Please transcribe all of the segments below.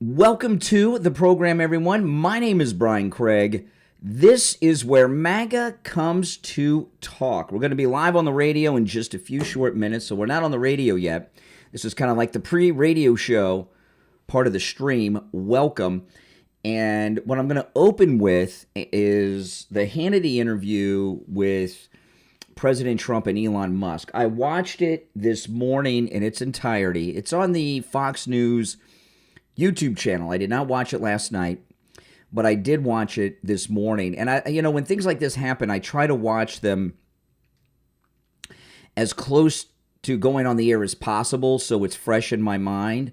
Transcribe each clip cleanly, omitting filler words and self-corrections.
Welcome to the program, everyone. My name is Brian Craig. This is where MAGA comes to talk. We're going to be live on the radio in just a few short minutes, so we're not on the radio yet. This is kind of like the pre-radio show part of the stream. Welcome. And what I'm going to open with is the Hannity interview with President Trump and Elon Musk. I watched it this morning in its entirety. It's on the Fox News YouTube channel. I did not watch it last night, but I did watch it this morning. And when things like this happen, I try to watch them as close to going on the air as possible so it's fresh in my mind.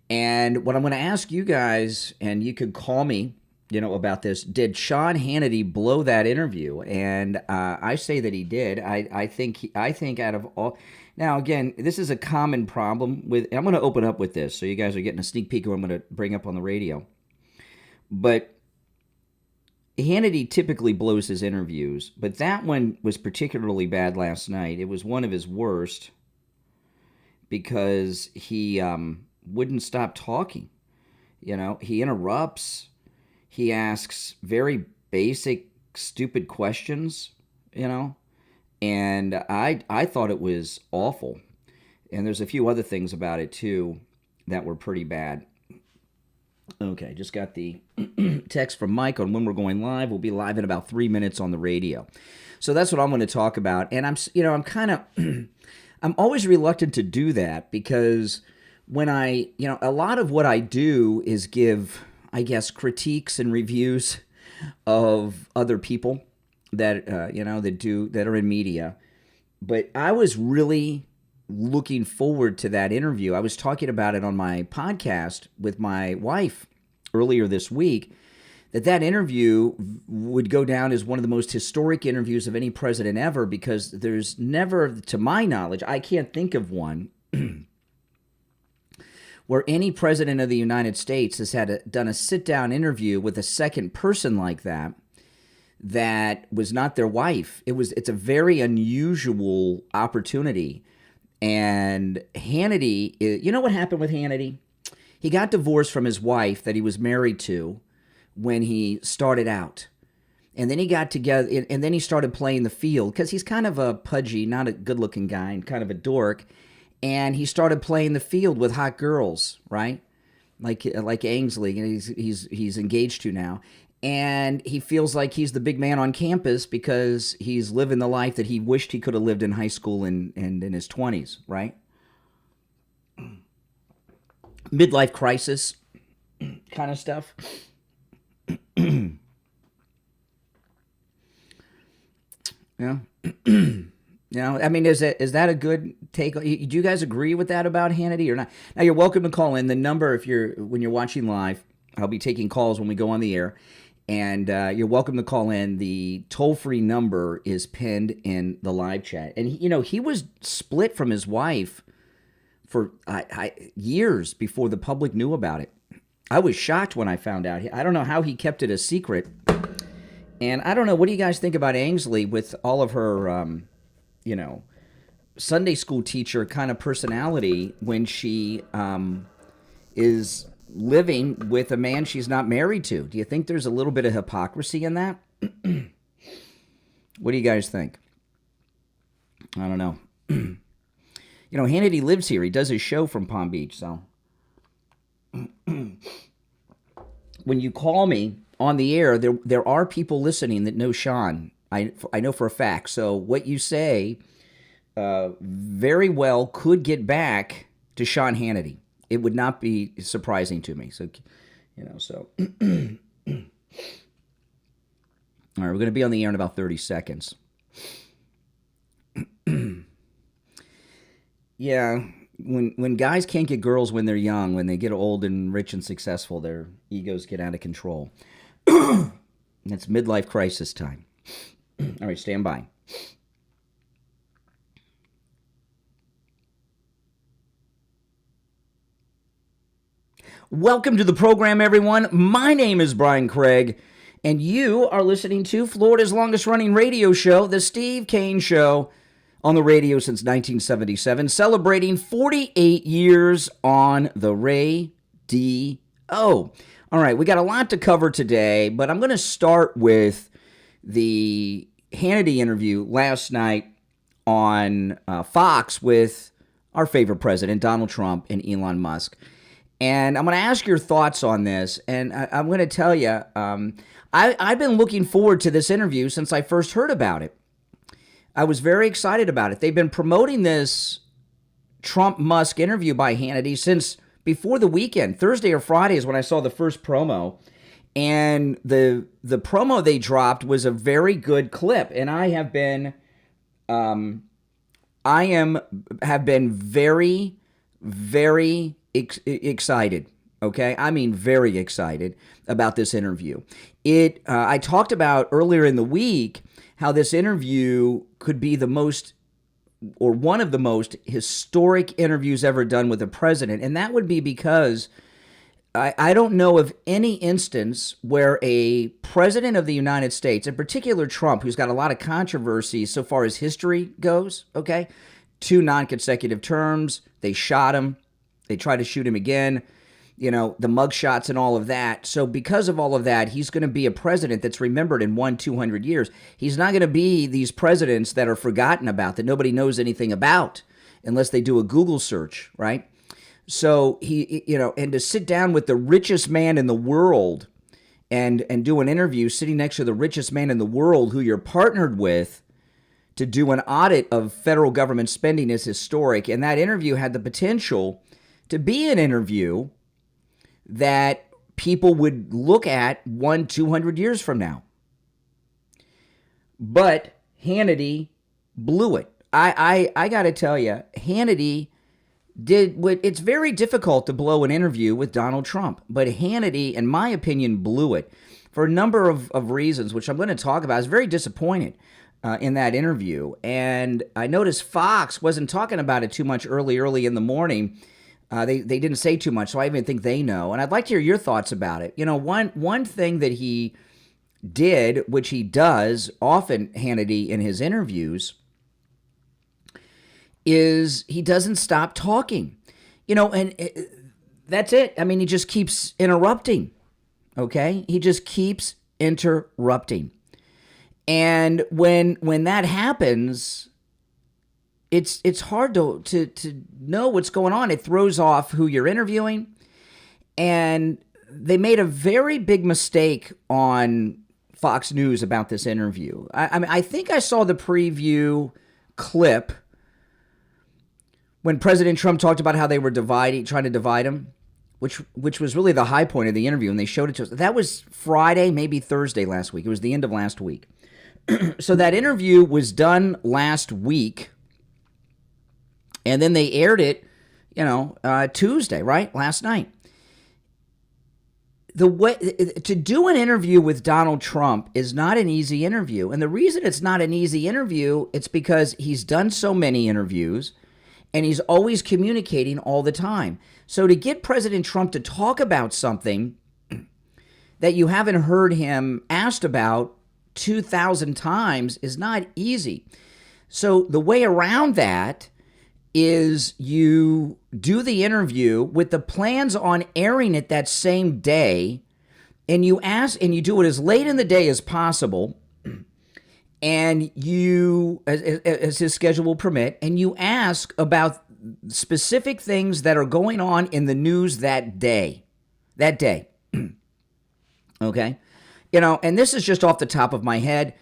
And what I'm going to ask you guys, and you could call me, about this, did Sean Hannity blow that interview? And I say that he did. I think out of all... Now, again, this is a common problem with... I'm going to open up with this, so you guys are getting a sneak peek of what I'm going to bring up on the radio. But Hannity typically blows his interviews, but that one was particularly bad last night. It was one of his worst because he wouldn't stop talking. He interrupts. He asks very basic, stupid questions, And I thought it was awful. And there's a few other things about it, too, that were pretty bad. Okay, just got the text from Mike on when we're going live. We'll be live in about 3 minutes on the radio. So that's what I'm going to talk about. And I'm kind of, I'm always reluctant to do that because when a lot of what I do is give, I guess, critiques and reviews of other people that that are in media. But I was really looking forward to that interview. I was talking about it on my podcast with my wife earlier this week, that interview would go down as one of the most historic interviews of any president ever, because there's never, to my knowledge, I can't think of one where any president of the United States has done a sit-down interview with a second person like that was not their wife. It's a very unusual opportunity. And Hannity, you know what happened with Hannity? He got divorced from his wife that he was married to when he started out. And then he got together, and then he started playing the field, because he's kind of a pudgy, not a good-looking guy, and kind of a dork. And he started playing the field with hot girls, right? Like Ainsley, he's engaged to now. And he feels like he's the big man on campus because he's living the life that he wished he could have lived in high school and in his 20s, right? Midlife crisis kind of stuff. Yeah. I mean, is that a good take? Do you guys agree with that about Hannity or not? Now, you're welcome to call in. The number, when you're watching live, I'll be taking calls when we go on the air. And you're welcome to call in. The toll-free number is pinned in the live chat. And, he was split from his wife for years before the public knew about it. I was shocked when I found out. I don't know how he kept it a secret. And I don't know, what do you guys think about Ainsley with all of her, Sunday school teacher kind of personality when she is living with a man she's not married to? Do you think there's a little bit of hypocrisy in that? What do you guys think? I don't know. Hannity lives here. He does his show from Palm Beach, so when you call me on the air, there are people listening that know Sean. I know for a fact. So what you say very well could get back to Sean Hannity. It would not be surprising to me. So, so. All right, we're going to be on the air in about 30 seconds. Yeah, when guys can't get girls when they're young, when they get old and rich and successful, their egos get out of control. It's midlife crisis time. All right, stand by. Welcome to the program, everyone. My name is Brian Craig, and you are listening to Florida's longest-running radio show, The Steve Kane Show, on the radio since 1977, celebrating 48 years on the radio. Oh, all right. We got a lot to cover today, but I'm going to start with the Hannity interview last night on Fox with our favorite president, Donald Trump, and Elon Musk. And I'm going to ask your thoughts on this. And I'm going to tell you, I've been looking forward to this interview since I first heard about it. I was very excited about it. They've been promoting this Trump-Musk interview by Hannity since before the weekend. Thursday or Friday is when I saw the first promo. And the promo they dropped was a very good clip. And I have been very, very excited. Okay, I mean very excited about this interview. I talked about earlier in the week how this interview could be the most, or one of the most historic interviews ever done with a president, and that would be because I don't know of any instance where a president of the United States, in particular Trump, who's got a lot of controversy so far as history goes, okay, 2 non-consecutive terms, they shot him, they tried to shoot him again, the mugshots and all of that. So because of all of that, he's going to be a president that's remembered in 200 years. He's not going to be these presidents that are forgotten about, that nobody knows anything about unless they do a Google search, right? So and to sit down with the richest man in the world and do an interview sitting next to the richest man in the world who you're partnered with to do an audit of federal government spending is historic. And that interview had the potential to be an interview that people would look at 200 years from now. But Hannity blew it. I got to tell you, Hannity it's very difficult to blow an interview with Donald Trump, but Hannity, in my opinion, blew it for a number of reasons, which I'm going to talk about. I was very disappointed in that interview, and I noticed Fox wasn't talking about it too much early in the morning. They didn't say too much, so I even think they know, and I'd like to hear your thoughts about it. One thing that he did, which he does often, Hannity, in his interviews, is he doesn't stop talking, and that's it. I mean, he just keeps interrupting, okay? He just keeps interrupting. And when that happens, it's hard to know what's going on. It throws off who you're interviewing. And they made a very big mistake on Fox News about this interview. I mean, I think I saw the preview clip when President Trump talked about how they were trying to divide him, which was really the high point of the interview, and they showed it to us. That was Friday, maybe Thursday last week. It was the end of last week. So that interview was done last week, and then they aired it, Tuesday, right? Last night. The way to do an interview with Donald Trump is not an easy interview. And the reason it's not an easy interview, it's because he's done so many interviews, and he's always communicating all the time. So to get President Trump to talk about something that you haven't heard him asked about 2,000 times is not easy. So the way around that is you do the interview with the plans on airing it that same day, and you do it as late in the day as possible, and you, as his schedule will permit, and you ask about specific things that are going on in the news that day. Okay? And this is just off the top of my head.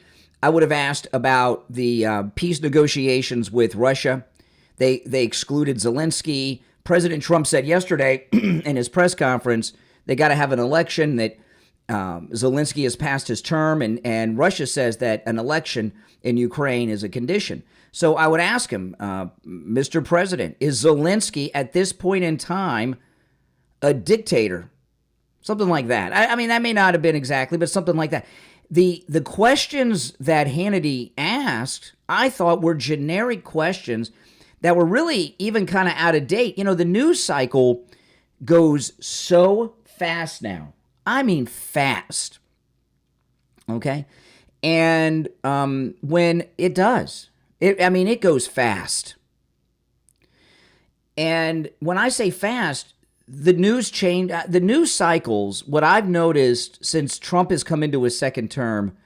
I would have asked about the peace negotiations with Russia. They excluded Zelensky. President Trump said yesterday in his press conference they got to have an election, that Zelensky has passed his term, and Russia says that an election in Ukraine is a condition. So I would ask him, Mr. President, is Zelensky at this point in time a dictator? Something like that. I mean, that may not have been exactly, but something like that. The questions that Hannity asked, I thought, were generic questions that were really even kind of out of date. The news cycle goes so fast now. I mean, fast. Okay? And when it does, it goes fast. And when I say fast, the news change, the news cycles, what I've noticed since Trump has come into his second term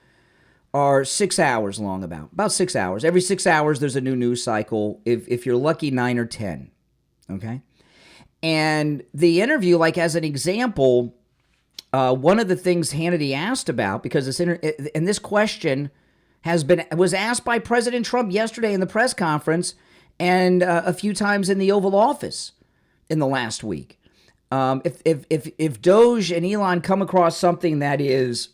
are 6 hours long, about 6 hours. Every 6 hours, there's a new news cycle. If you're lucky, 9 or 10. Okay. And the interview, like as an example, one of the things Hannity asked about, because this question was asked by President Trump yesterday in the press conference and a few times in the Oval Office in the last week. If Doge and Elon come across something that is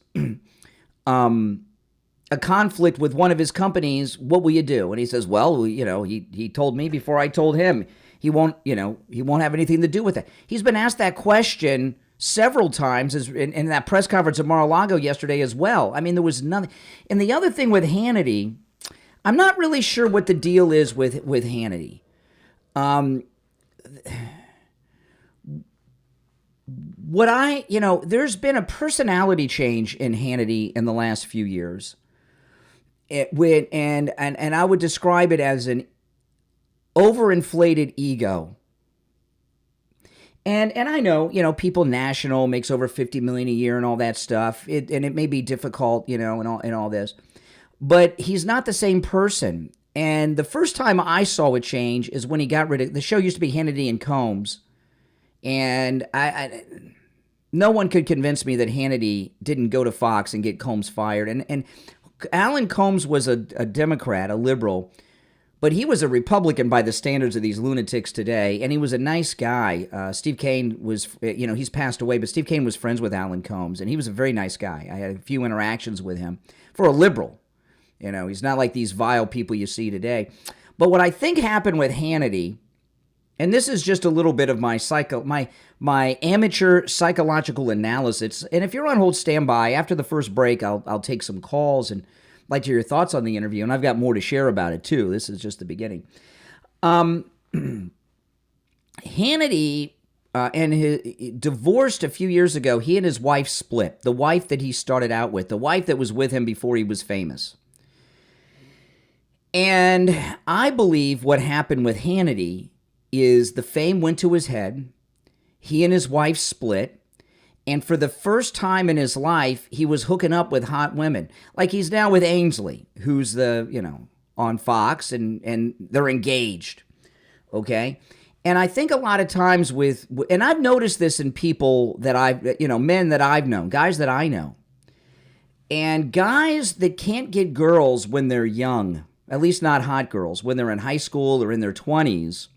a conflict with one of his companies, what will you do? And he says, well, he told me before I told him. He won't have anything to do with it. He's been asked that question several times in that press conference at Mar-a-Lago yesterday as well. I mean, there was nothing. And the other thing with Hannity, I'm not really sure what the deal is with Hannity. There's been a personality change in Hannity in the last few years. And I would describe it as an overinflated ego. And I know, People National makes over $50 million a year and all that stuff. It may be difficult, and all this. But he's not the same person. And the first time I saw it change is when he got rid of the show. Used to be Hannity and Combs. And no one could convince me that Hannity didn't go to Fox and get Combs fired. And Alan Combs was a Democrat, a liberal, but he was a Republican by the standards of these lunatics today, and he was a nice guy. Steve Kane was, he's passed away, but Steve Kane was friends with Alan Combs, and he was a very nice guy. I had a few interactions with him for a liberal. He's not like these vile people you see today. But what I think happened with Hannity, and this is just a little bit of my amateur psychological analysis, and if you're on hold, stand by. After the first break, I'll take some calls and like to hear your thoughts on the interview, and I've got more to share about it too. This is just the beginning. Hannity and he divorced a few years ago. He and his wife split. The wife that he started out with, the wife that was with him before he was famous. And I believe what happened with Hannity is the fame went to his head. He and his wife split. And for the first time in his life, he was hooking up with hot women. Like he's now with Ainsley, who's on Fox, and they're engaged. Okay? And I think a lot of times and I've noticed this in people that men that I've known, guys that I know. And guys that can't get girls when they're young, at least not hot girls, when they're in high school or in their 20s,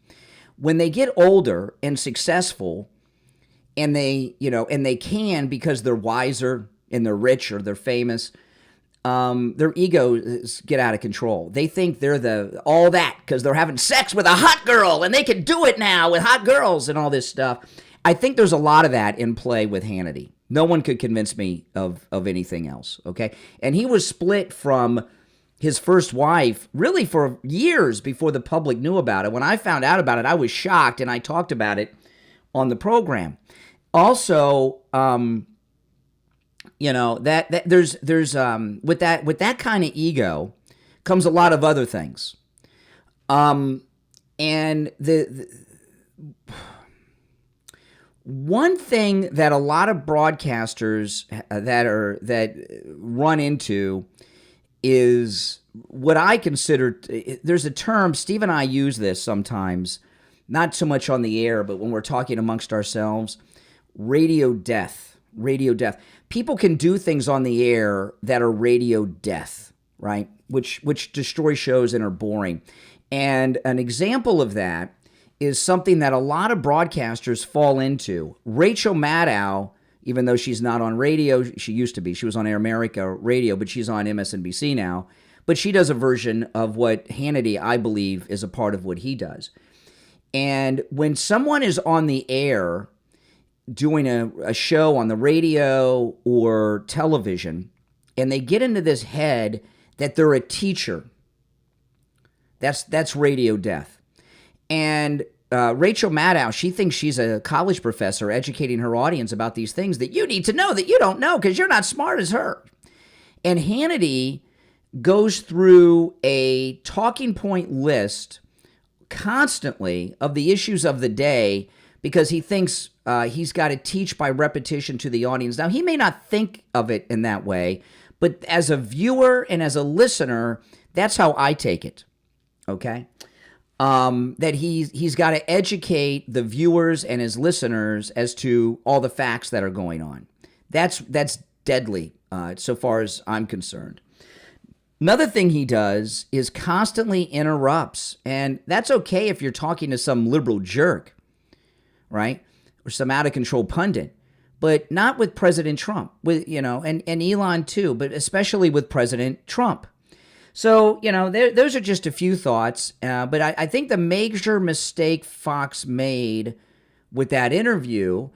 when they get older and successful, and they can because they're wiser and they're rich or they're famous, their egos get out of control. They think they're all that because they're having sex with a hot girl and they can do it now with hot girls and all this stuff. I think there's a lot of that in play with Hannity. No one could convince me of anything else, okay? And he was split from his first wife really for years before the public knew about it. When I found out about it, I was shocked, and I talked about it on the program. Also, that there's with that kind of ego comes a lot of other things. And the one thing that a lot of broadcasters that run into is what I consider, there's a term, Steve and I use this sometimes, not so much on the air, but when we're talking amongst ourselves, radio death. Radio death. People can do things on the air that are radio death, right? Which destroy shows and are boring. And an example of that is something that a lot of broadcasters fall into. Rachel Maddow, even though she's not on radio, she used to be. She was on Air America Radio, but she's on MSNBC now. But she does a version of what Hannity, I believe, is a part of what he does. And when someone is on the air doing a show on the radio or television, and they get into this head that they're a teacher, that's radio death. And Rachel Maddow, she thinks she's a college professor educating her audience about these things that you need to know that you don't know because you're not smart as her. And Hannity goes through a talking point list constantly of the issues of the day because he thinks he's got to teach by repetition to the audience. Now, he may not think of it in that way, but as a viewer and as a listener, that's how I take it, okay? That he's got to educate the viewers and his listeners as to all the facts that are going on. That's deadly, so far as I'm concerned. Another thing he does is constantly interrupts, and that's okay if you're talking to some liberal jerk, right, or some out-of-control pundit, but not with President Trump, with and Elon too, but especially with President Trump. So, those are just a few thoughts, but I think the major mistake Fox made with that interview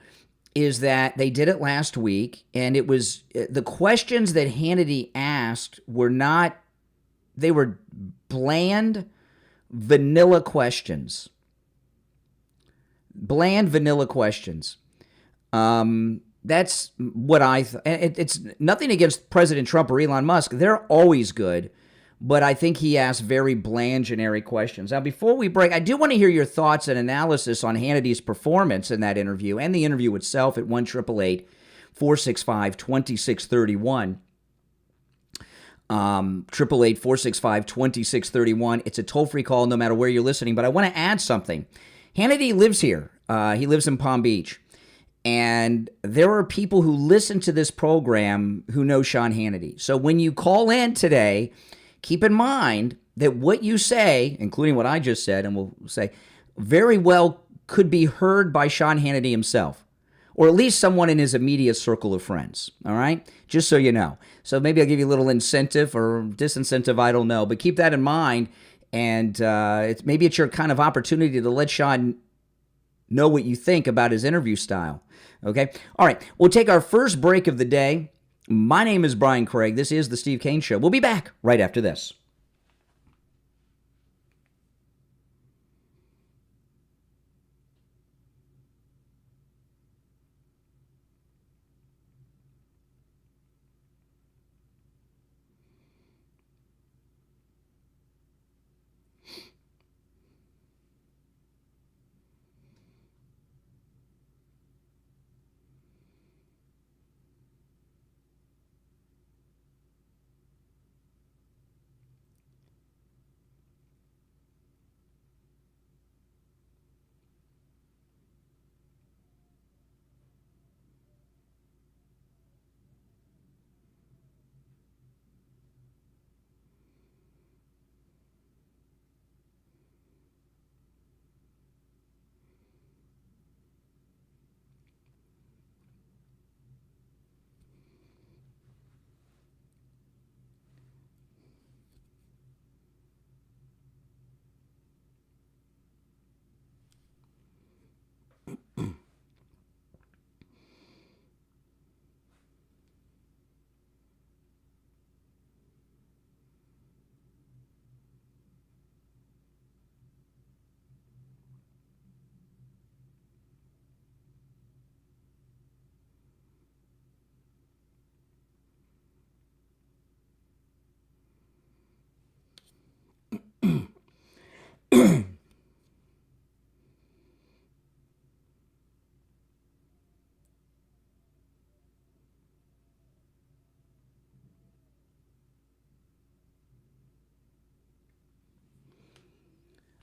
is that they did it last week, and it was the questions that Hannity asked were they were bland, vanilla questions. Bland, vanilla questions. That's what it's nothing against President Trump or Elon Musk. They're always good. But I think he asked very bland, generic questions. Now, before we break, I do want to hear your thoughts and analysis on Hannity's performance in that interview and the interview itself at 1-888-465-2631. 888-465-2631. It's a toll-free call no matter where you're listening. But I want to add something. Hannity lives here. He lives in Palm Beach. And there are people who listen to this program who know Sean Hannity. So when you call in today, keep in mind that what you say, including what I just said, and we'll say, very well could be heard by Sean Hannity himself, or at least someone in his immediate circle of friends, all right? Just so you know. So maybe I'll give you a little incentive or disincentive, I don't know, but keep that in mind, and maybe it's your kind of opportunity to let Sean know what you think about his interview style, okay? All right, we'll take our first break of the day. My name is Brian Craig. This is The Steve Kane Show. We'll be back right after this.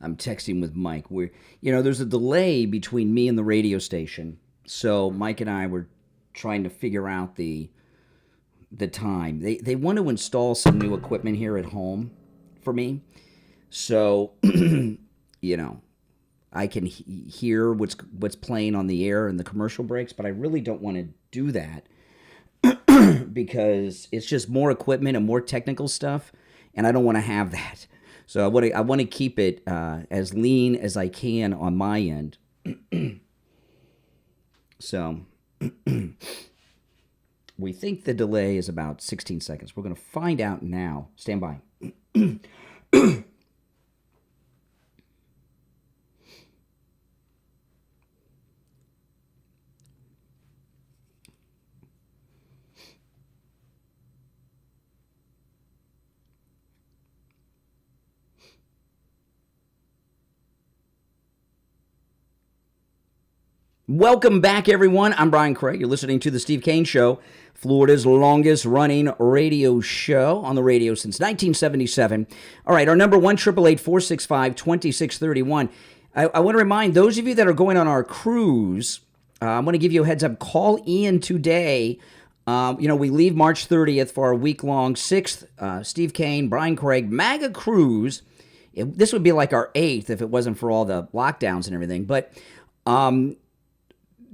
I'm texting with Mike. There's a delay between me and the radio station. So Mike and I were trying to figure out the time. They want to install some new equipment here at home for me. So, I can hear what's playing on the air and the commercial breaks, but I really don't want to do that because it's just more equipment and more technical stuff, and I don't want to have that. So I want to keep it as lean as I can on my end. So we think the delay is about 16 seconds. We're going to find out now. Stand by. Welcome back, everyone. I'm Brian Craig. You're listening to The Steve Kane Show, Florida's longest-running radio show on the radio since 1977. All right, our number 1-888-465-2631. I want to remind those of you that are going on our cruise, I'm going to give you a heads up. Call Ian today. We leave March 30th for our week-long 6th Steve Kane, Brian Craig, MAGA cruise. This would be like our 8th if it wasn't for all the lockdowns and everything. But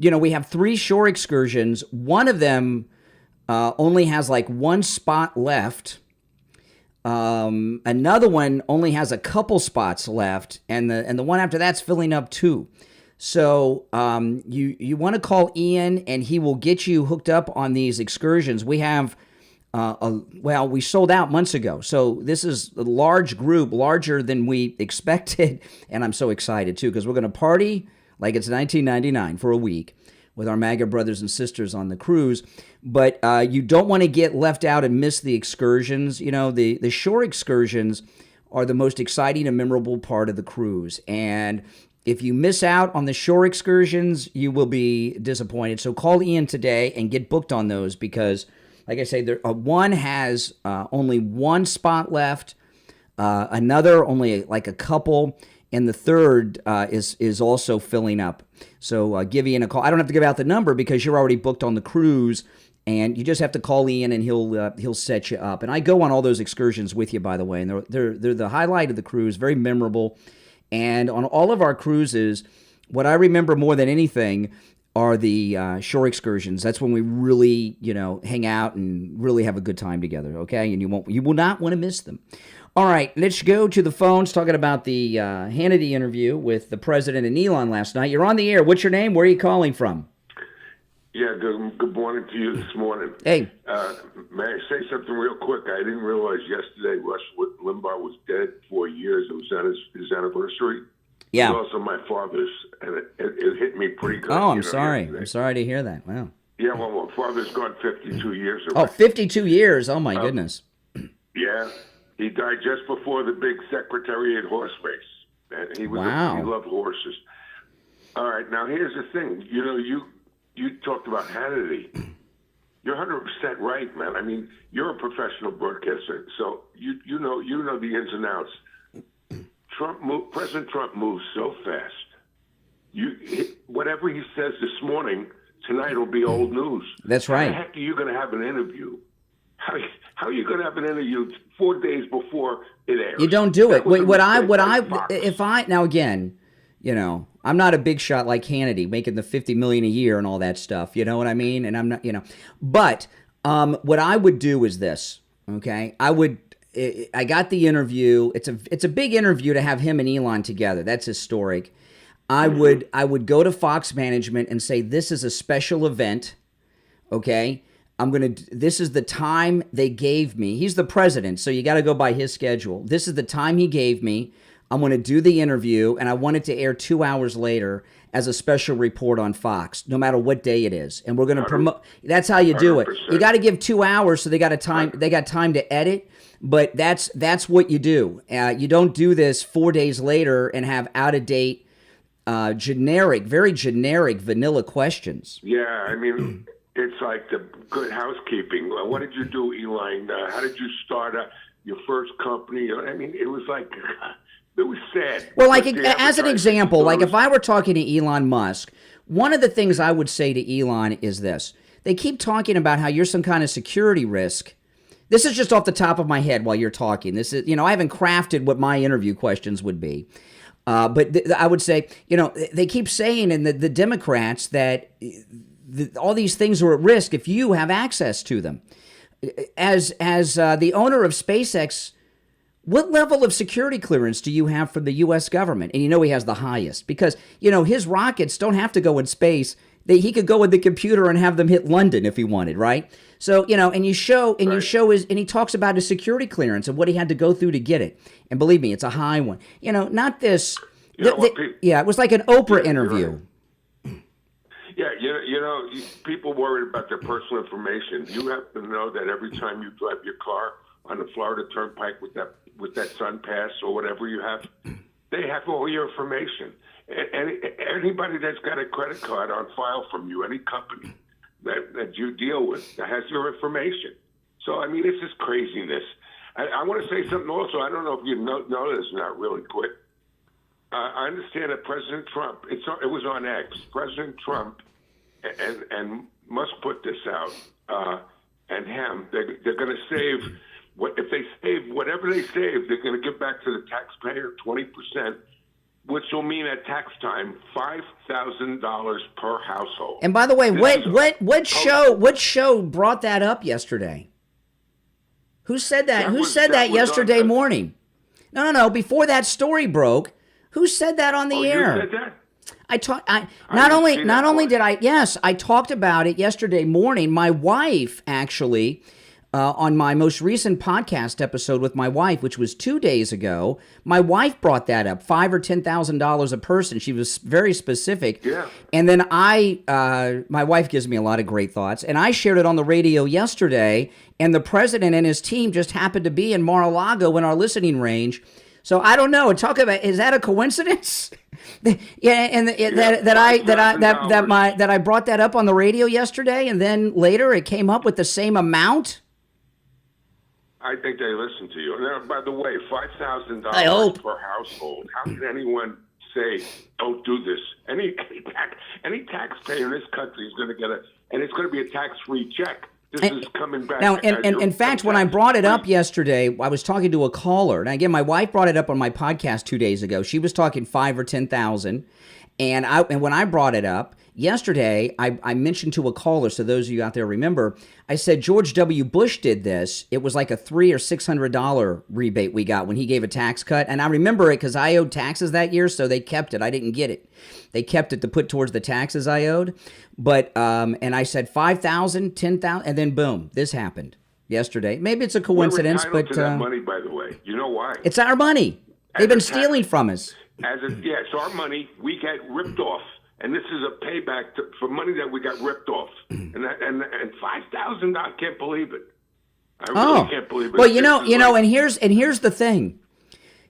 we have 3 shore excursions. One of them only has like 1 spot left. Another one only has a couple spots left, and the one after that's filling up too. So you want to call Ian, and he will get you hooked up on these excursions. We have we sold out months ago, so this is a large group, larger than we expected, and I'm so excited too because we're going to party like it's 1999 for a week with our MAGA brothers and sisters on the cruise. But you don't want to get left out and miss the excursions. The shore excursions are the most exciting and memorable part of the cruise. And if you miss out on the shore excursions, you will be disappointed. So call Ian today and get booked on those because, like I say, one has only 1 spot left, another only like a couple, and the third is also filling up. So give Ian a call. I don't have to give out the number because you're already booked on the cruise, and you just have to call Ian and he'll set you up. And I go on all those excursions with you, by the way, and they're the highlight of the cruise, very memorable. And on all of our cruises, what I remember more than anything are the shore excursions. That's when we really, hang out and really have a good time together, okay? And you will not want to miss them. All right, let's go to the phones talking about the Hannity interview with the president and Elon last night. You're on the air. What's your name? Where are you calling from? Yeah, good morning to you this morning. Hey. May I say something real quick? I didn't realize yesterday Rush Limbaugh was dead 4 years. It was on his anniversary. Yeah. It was also my father's, and it hit me pretty good. Oh, I'm sorry. Yesterday. I'm sorry to hear that. Wow. Yeah, well, my father's gone 52 years already. Oh, 52 years. Oh, my goodness. Yeah. He died just before the big Secretariat horse race. And he loved horses. All right, now here's the thing. You talked about Hannity. You're 100% right, man. I mean, you're a professional broadcaster, so you know the ins and outs. President Trump moves so fast. Whatever he says this morning, tonight will be old news. That's right. How the heck are you going to have an interview? How are you going to have an interview 4 days before it airs? You don't do it. Now again, I'm not a big shot like Hannity, making the $50 million a year and all that stuff. You know what I mean? And I'm not, But what I would do is this. Okay, I got the interview. It's a big interview to have him and Elon together. That's historic. I would go to Fox management and say, this is a special event. Okay. This is the time they gave me. He's the president, so you got to go by his schedule. This is the time he gave me. I'm going to do the interview, and I want it to air 2 hours later as a special report on Fox, no matter what day it is. And we're going to promote. That's how you do it. 100%. You got to give 2 hours, so they got time to edit. But that's what you do. You don't do this 4 days later and have out of date, very generic, vanilla questions. Yeah, I mean. It's like the good housekeeping. What did you do, Elon? How did you start your first company? I mean, it was like, it was sad. Well, as an example, like if I were talking to Elon Musk, one of the things I would say to Elon is this. They keep talking about how you're some kind of security risk. This is just off the top of my head while you're talking. This is, I haven't crafted what my interview questions would be. But I would say, they keep saying in the Democrats that all these things are at risk if you have access to them. As the owner of SpaceX, what level of security clearance do you have from the U.S. government? And he has the highest because, his rockets don't have to go in space. He could go with the computer and have them hit London if he wanted, right? So, and he talks about his security clearance and what he had to go through to get it. And believe me, it's a high one. Not this. It was like an Oprah interview. Right. Yeah, people worried about their personal information. You have to know that every time you drive your car on the Florida Turnpike with that Sun Pass or whatever you have, they have all your information. Anybody that's got a credit card on file from you, any company that you deal with, that has your information. So, I mean, it's just craziness. I want to say something also. I don't know if you know this or not really quick. I understand that President Trump, it was on X, President Trump and Musk put this out, and him, they're going to save, if they save whatever they save, they're going to give back to the taxpayer 20%, which will mean at tax time $5,000 per household. And by the way, what show brought that up yesterday? Who said that? Who said that yesterday morning? No. Before that story broke, who said that on the air? You said that? I talked about it yesterday morning. My wife actually, on my most recent podcast episode with my wife, which was 2 days ago, my wife brought that up, $5,000 or $10,000 a person. She was very specific. Yeah. And then my wife gives me a lot of great thoughts, and I shared it on the radio yesterday, and the president and his team just happened to be in Mar-a-Lago in our listening range. So I don't know. Talk about, is that a coincidence? Yeah, and that I brought that up on the radio yesterday, and then later it came up with the same amount. I think they listen to you. Now, by the way, $5,000 per household. How can anyone say, "Don't do this"? Any taxpayer in this country is going to get and it's going to be a tax-free check. This is coming back. Now, in fact, when I brought it up yesterday, I was talking to a caller. And again, my wife brought it up on my podcast 2 days ago. She was talking 5 or 10,000. And when I brought it up yesterday, I mentioned to a caller, so those of you out there remember, I said George W. Bush did this. It was like a $300 or $600 rebate we got when he gave a tax cut. And I remember it because I owed taxes that year, so they kept it. I didn't get it. They kept it to put towards the taxes I owed. But and I said 5,000, 10,000, and then boom, this happened yesterday. Maybe it's a coincidence, but to that money, by the way, you know why? It's our money. They've been stealing from us. It's our money. We get ripped off, and this is a payback for money that we got ripped off. And 5,000, I can't believe it. I really can't believe it. Well, and here's the thing.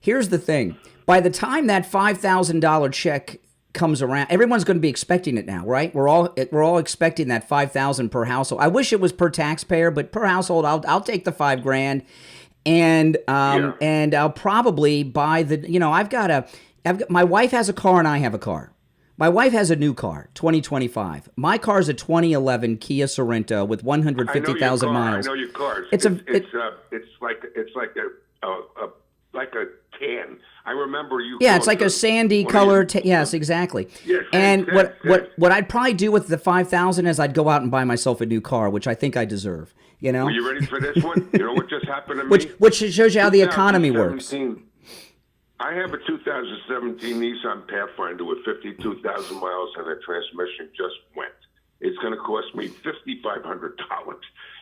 Here's the thing. By the time that $5,000 check comes around, everyone's going to be expecting it now, right? We're all expecting that $5,000 per household. I wish it was per taxpayer, but per household, I'll take the $5,000, and I'll probably buy the. My wife has a car and I have a car. My wife has a new car, 2025. My car's a 2011 Kia Sorento with 150,000 miles. I know your car. It's like a tan. I remember you. Yeah, it's like a sandy color. Yes, exactly. Yes, and what I'd probably do with the 5,000 is I'd go out and buy myself a new car, which I think I deserve. You know. Are you ready for this one? You know what just happened to me? Which shows you how the economy works. I have a 2017 Nissan Pathfinder with 52,000 miles, and the transmission just went. It's going to cost me $5,500.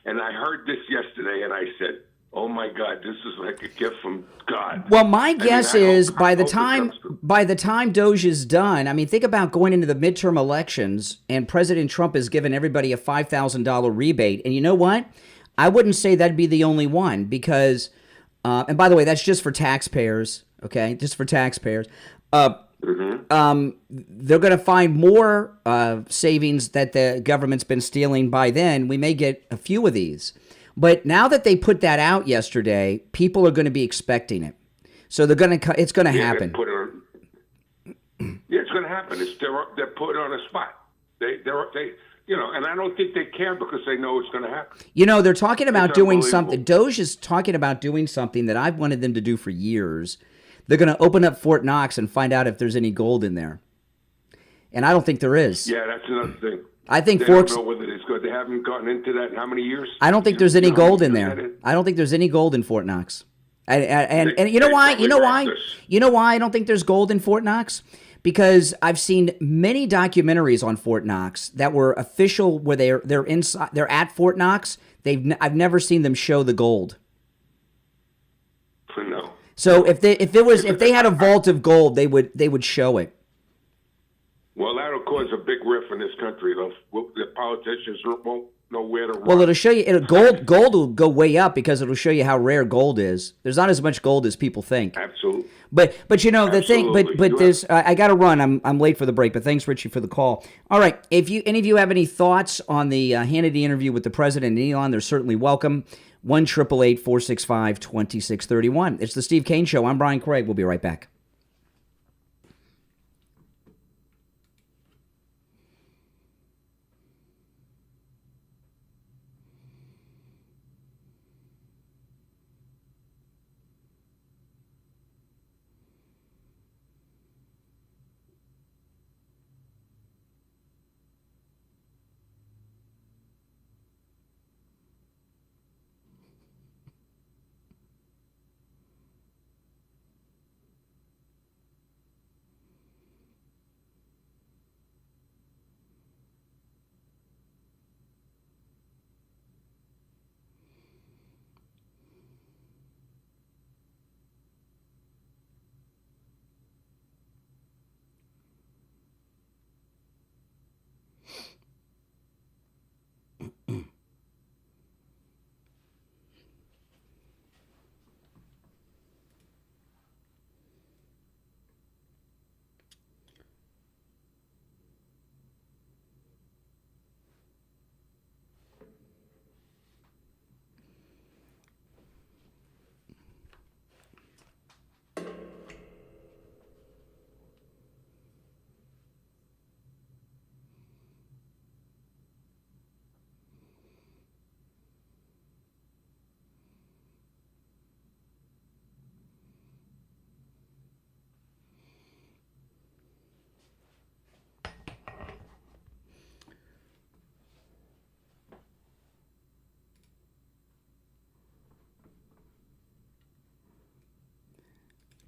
And I heard this yesterday, and I said, "Oh my God, this is like a gift from God." Well, my guess is by the time Doge is done, I mean, think about going into the midterm elections, and President Trump has given everybody a $5,000 rebate. And you know what? I wouldn't say that'd be the only one because, and by the way, that's just for taxpayers. Okay, just for taxpayers. They're going to find more savings that the government's been stealing by then. We may get a few of these. But now that they put that out yesterday, people are going to be expecting it. So it's going to happen. It's going to happen. They're put on a spot. They and I don't think they care because they know it's going to happen. They're talking about doing something. Doge is talking about doing something that I've wanted them to do for years. They're going to open up Fort Knox and find out if there's any gold in there. And I don't think there is. Yeah, that's another thing. I think they don't know whether it's good. They haven't gotten into that in how many years? I don't think there's any gold in there. I don't think there's any gold in Fort Knox. And you know why? You know why I don't think there's gold in Fort Knox? Because I've seen many documentaries on Fort Knox that were official, where they're inside, they're at Fort Knox. I've never seen them show the gold. No. So if they had a vault of gold, they would show it. Well, that'll cause a big rift in this country. The politicians won't know where to run. Well, it'll show you. Gold will go way up because it'll show you how rare gold is. There's not as much gold as people think. Absolutely. But you know the thing. Absolutely. But this I got to run. I'm late for the break. But thanks, Richie, for the call. All right. If any of you have any thoughts on the Hannity interview with the president and Elon, they're certainly welcome. 1-888-465-2631. It's the Steve Kane Show. I'm Brian Craig. We'll be right back.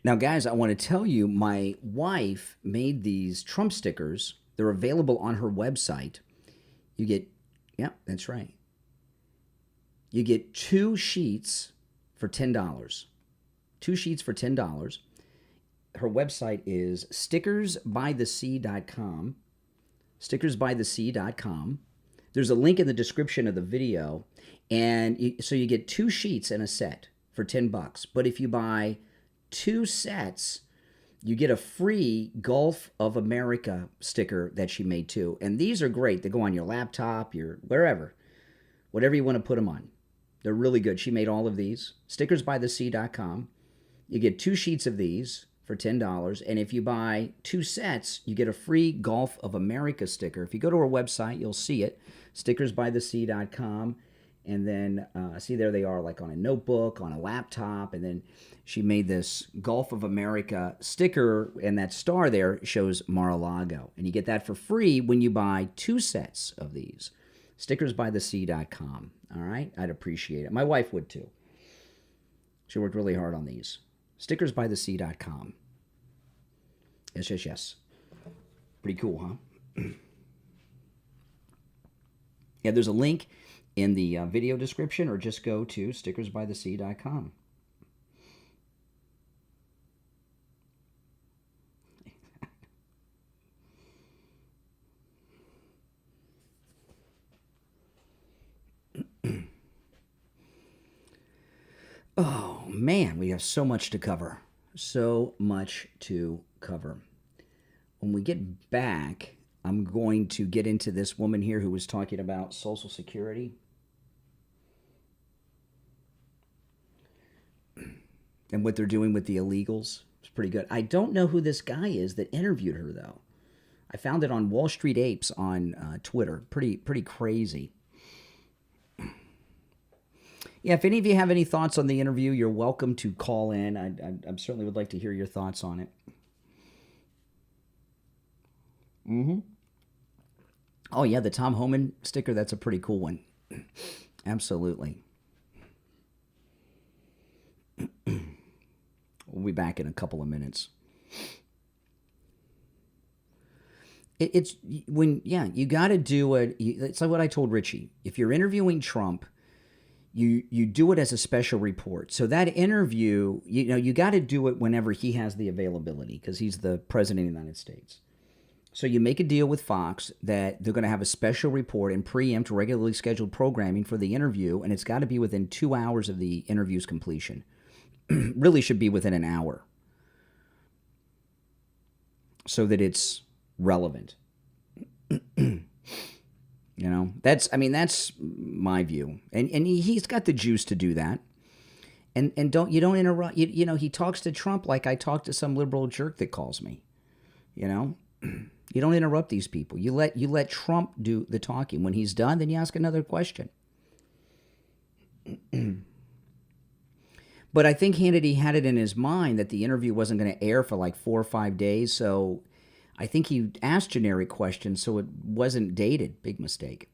Now, guys, I want to tell you, my wife made these Trump stickers. They're available on her website. You get, yeah, that's right. You get 2 sheets for $10. 2 sheets for $10. Her website is stickersbythesea.com. Stickersbythesea.com. There's a link in the description of the video. And so you get 2 sheets in a set for $10. But if you buy 2 sets, you get a free Gulf of America sticker that she made too. And these are great. They go on your laptop, your wherever, whatever you want to put them on. They're really good. She made all of these. Stickersbythesea.com. You get 2 sheets of these for $10. And if you buy 2 sets, you get a free Gulf of America sticker. If you go to her website, you'll see it. Stickersbythesea.com. And then, see, there they are, like on a notebook, on a laptop. And then she made this Gulf of America sticker, and that star there shows Mar-a-Lago. And you get that for free when you buy 2 sets of these. Stickersbythesea.com. All right? I'd appreciate it. My wife would, too. She worked really hard on these. Stickersbythesea.com. Yes, yes, yes. Pretty cool, huh? Yeah, there's a link in the video description, or just go to stickersbythesea.com. Oh, man, we have so much to cover. So much to cover. When we get back, I'm going to get into this woman here who was talking about Social Security. And what they're doing with the illegals. It's pretty good. I don't know who this guy is that interviewed her, though. I found it on Wall Street Apes on Twitter. Pretty crazy. Yeah, if any of you have any thoughts on the interview, you're welcome to call in. I certainly would like to hear your thoughts on it. Oh, yeah, the Tom Homan sticker, that's a pretty cool one. Absolutely. We'll be back in a couple of minutes. It's when, yeah, you got to do it. It's like what I told Richie. If you're interviewing Trump, you do it as a special report. So that interview, you got to do it whenever he has the availability, because he's the president of the United States. So you make a deal with Fox that they're going to have a special report and preempt regularly scheduled programming for the interview, and it's got to be within 2 hours of the interview's completion. Really should be within an hour. so that it's relevant. That's my view. And he's got the juice to do that. And don't interrupt. He talks to Trump like I talk to some liberal jerk that calls me. You don't interrupt these people. You let Trump do the talking. When he's done, then you ask another question. But I think Hannity had it in his mind that the interview wasn't going to air for like 4 or 5 days, so I think he asked generic questions, so it wasn't dated. Big mistake.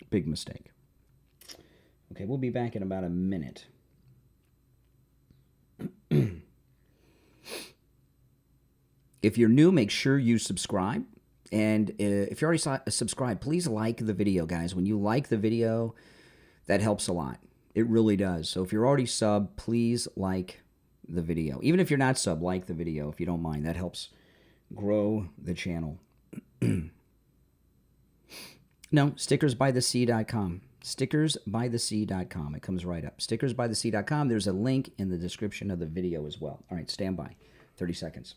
Big mistake. Okay, we'll be back in about a minute. If you're new, make sure you subscribe. And if you already subscribed, please like the video, guys. When you like the video, that helps a lot. It really does. So if you're already sub, please like the video. Even if you're not sub, like the video if you don't mind. That helps grow the channel. No, stickersbythesea.com. Stickersbythesea.com. It comes right up. Stickersbythesea.com. There's a link in the description of the video as well. All right, stand by. 30 seconds.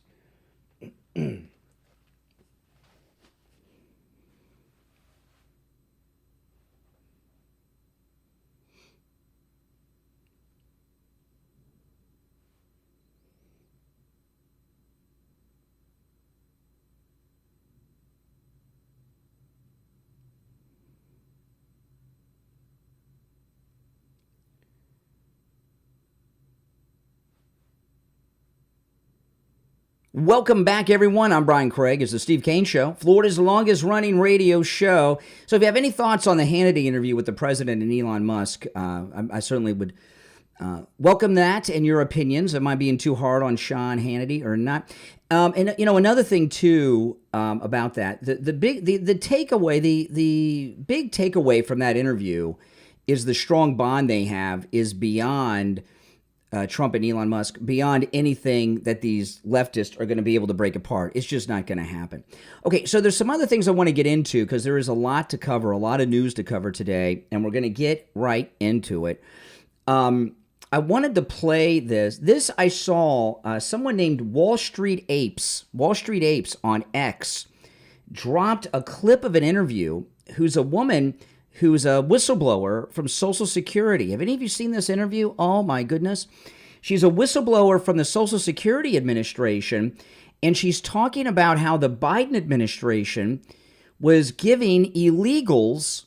Welcome back, everyone. I'm Brian Craig. It's the Steve Kane Show, Florida's longest-running radio show. So if you have any thoughts on the Hannity interview with the president and Elon Musk, I certainly would welcome that and your opinions. Am I being too hard on Sean Hannity or not? And another thing too about that, the big takeaway, the big takeaway from that interview is the strong bond they have is beyond Trump and Elon Musk, beyond anything that these leftists are going to be able to break apart. It's just not going to happen. Okay, so there's some other things I want to get into because there is a lot to cover, a lot of news to cover today, and we're going to get right into it. I wanted to play this. This I saw someone named Wall Street Apes on X dropped a clip of an interview who's a woman who's a whistleblower from Social Security. Have any of you seen this interview? Oh, my goodness. She's a whistleblower from the Social Security Administration, and she's talking about how the Biden administration was giving illegals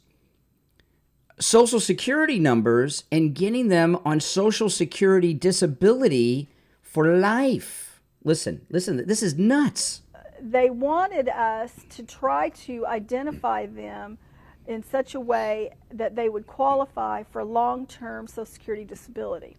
Social Security numbers and getting them on Social Security disability for life. Listen, this is nuts. They wanted us to try to identify them in such a way that they would qualify for long-term Social Security disability.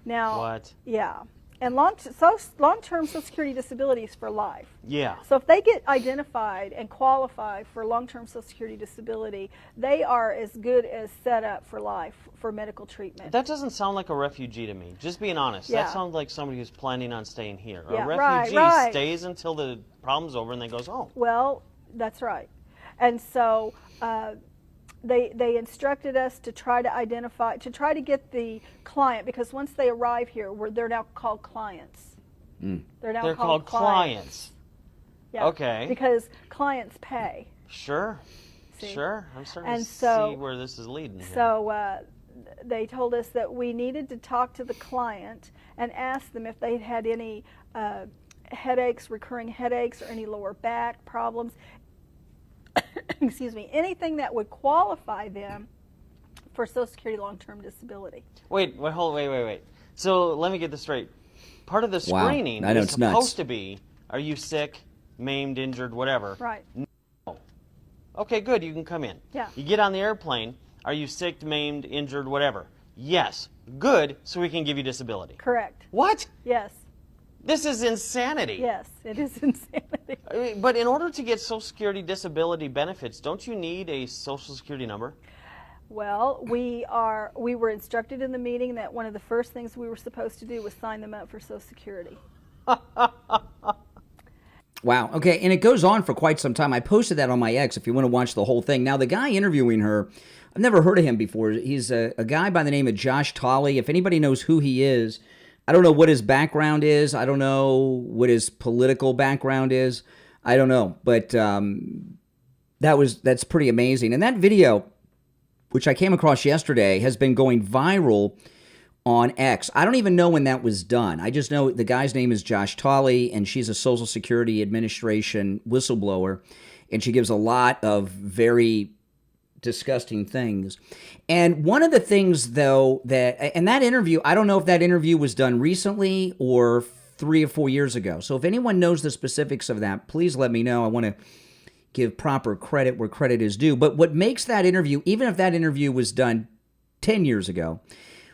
Now, what? Yeah, and long-term Social Security disability is for life. Yeah. So if they get identified and qualify for long-term Social Security disability, they are as good as set up for life for medical treatment. That doesn't sound like a refugee to me. Just being honest, Yeah. That sounds like somebody who's planning on staying here. Yeah, a refugee right. stays until the problem's over and then goes home. Well, that's right. And so they instructed us to try to identify, to try to get the client, because once they arrive here, they're now called clients. They're now called clients. Yeah. Okay. Because clients pay. Sure. See? Sure. I'm starting And to so- see where this is leading. Here. So they told us that we needed to talk to the client and ask them if they'd had any headaches, recurring headaches, or any lower back problems. Excuse me, anything that would qualify them for Social Security long-term disability. Wait. So let me get this straight. Part of the screening I know is it's supposed nuts. to be, are you sick, maimed, injured, whatever? Right. No. Okay, good, you can come in. Yeah. You get on the airplane, are you sick, maimed, injured, whatever? Yes. Good, so we can give you disability. Correct. What? Yes. This is insanity. Yes, it is insanity. I mean, but in order to get Social Security disability benefits, don't you need a Social Security number? Well, we were instructed in the meeting that one of the first things we were supposed to do was sign them up for Social Security. Wow. Okay. And it goes on for quite some time. I posted that on my X if you want to watch the whole thing. Now, the guy interviewing her, I've never heard of him before. He's a guy by the name of Josh Tolley. If anybody knows who he is, I don't know what his background is. I don't know what his political background is. I don't know. But that's pretty amazing. And that video, which I came across yesterday, has been going viral on X. I don't even know when that was done. I just know the guy's name is Josh Tolley, and she's a Social Security Administration whistleblower, and she gives a lot of very disgusting things. And one of the things, though, and that interview, I don't know if that interview was done recently or 3 or 4 years ago. So if anyone knows the specifics of that, please let me know. I want to give proper credit where credit is due. But what makes that interview, even if that interview was done 10 years ago,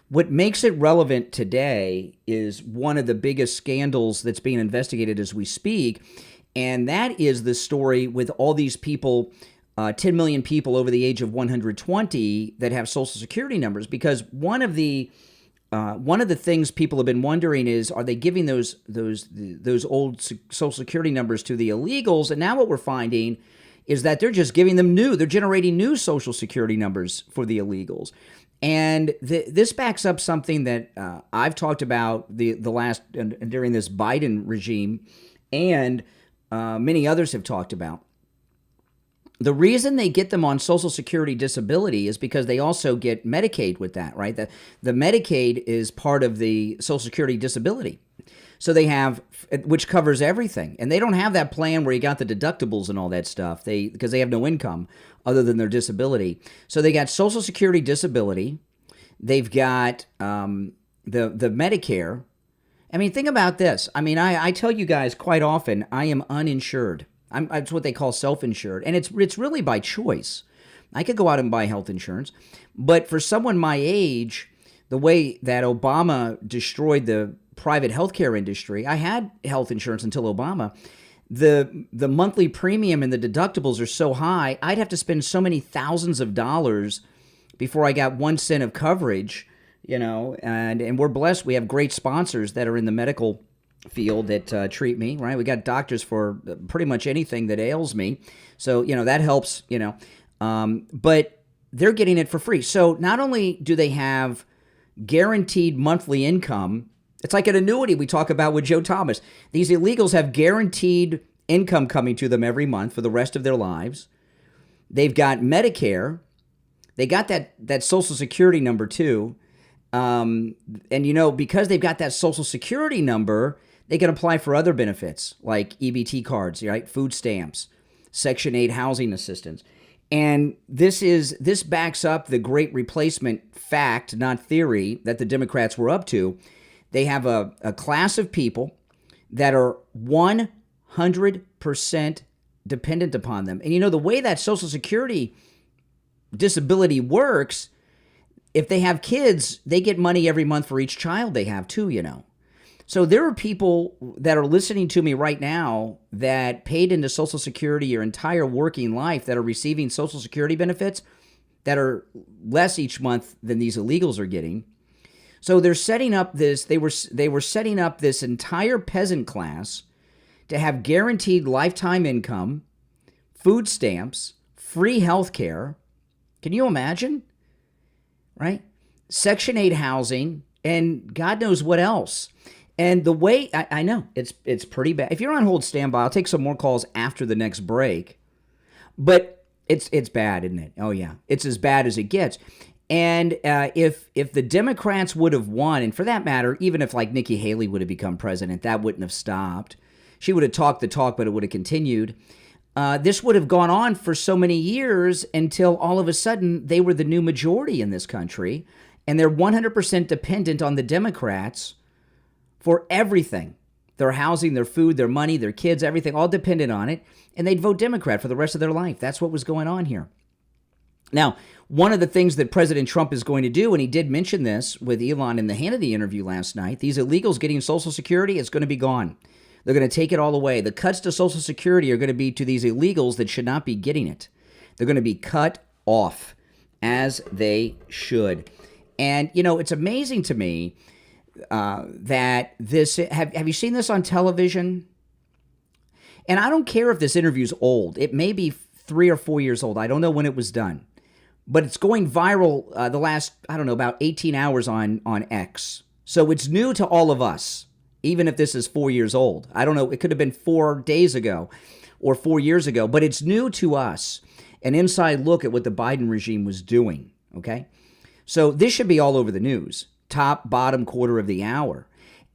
what makes it relevant today is one of the biggest scandals that's being investigated as we speak, and that is the story with all these people, 10 million people over the age of 120 that have Social Security numbers. Because one of the things people have been wondering is, are they giving those old Social Security numbers to the illegals? And now what we're finding is that they're just giving them they're generating new Social Security numbers for the illegals. And this backs up something that I've talked about during this Biden regime, and many others have talked about. The reason they get them on Social Security disability is because they also get Medicaid with that, right? The Medicaid is part of the Social Security disability. So they have, which covers everything. And they don't have that plan where you got the deductibles and all that stuff because they have no income other than their disability. So they got Social Security disability. They've got the Medicare. I mean, think about this. I mean, I tell you guys quite often, I am uninsured. It's what they call self-insured. And it's really by choice. I could go out and buy health insurance. But for someone my age, the way that Obama destroyed the private healthcare industry, I had health insurance until Obama. The monthly premium and the deductibles are so high, I'd have to spend so many thousands of dollars before I got 1 cent of coverage, and we're blessed. We have great sponsors that are in the medical field that treat me, right? We got doctors for pretty much anything that ails me. So, that helps, but they're getting it for free. So not only do they have guaranteed monthly income, it's like an annuity we talk about with Joe Thomas. These illegals have guaranteed income coming to them every month for the rest of their lives. They've got Medicare. They got that Social Security number too. And, because they've got that Social Security number, they can apply for other benefits like EBT cards, right? Food stamps, Section 8 housing assistance. And this backs up the great replacement fact, not theory, that the Democrats were up to. They have a class of people that are 100% dependent upon them. And the way that Social Security disability works, if they have kids, they get money every month for each child they have too, So there are people that are listening to me right now that paid into Social Security your entire working life that are receiving Social Security benefits that are less each month than these illegals are getting. So they're setting up they were setting up this entire peasant class to have guaranteed lifetime income, food stamps, free health care. Can you imagine? Right? Section 8 housing, and God knows what else. And the way, I know, it's pretty bad. If you're on hold, stand by. I'll take some more calls after the next break. But it's bad, isn't it? Oh, yeah. It's as bad as it gets. And if the Democrats would have won, and for that matter, even if like Nikki Haley would have become president, that wouldn't have stopped. She would have talked the talk, but it would have continued. This would have gone on for so many years until all of a sudden they were the new majority in this country, and they're 100% dependent on the Democrats for everything. Their housing, their food, their money, their kids, everything, all dependent on it, and they'd vote Democrat for the rest of their life. That's what was going on here. Now, one of the things that President Trump is going to do, and he did mention this with Elon in the Hannity interview last night, these illegals getting Social Security is going to be gone. They're going to take it all away. The cuts to Social Security are going to be to these illegals that should not be getting it. They're going to be cut off, as they should. And, it's amazing to me that this, have you seen this on television? And I don't care if this interview's old. It may be 3 or 4 years old. I don't know when it was done. But it's going viral the last, I don't know, about 18 hours on X. So it's new to all of us, even if this is 4 years old. I don't know. It could have been 4 days ago or 4 years ago, but it's new to us. An inside look at what the Biden regime was doing, okay? So this should be all over the news, top, bottom quarter of the hour.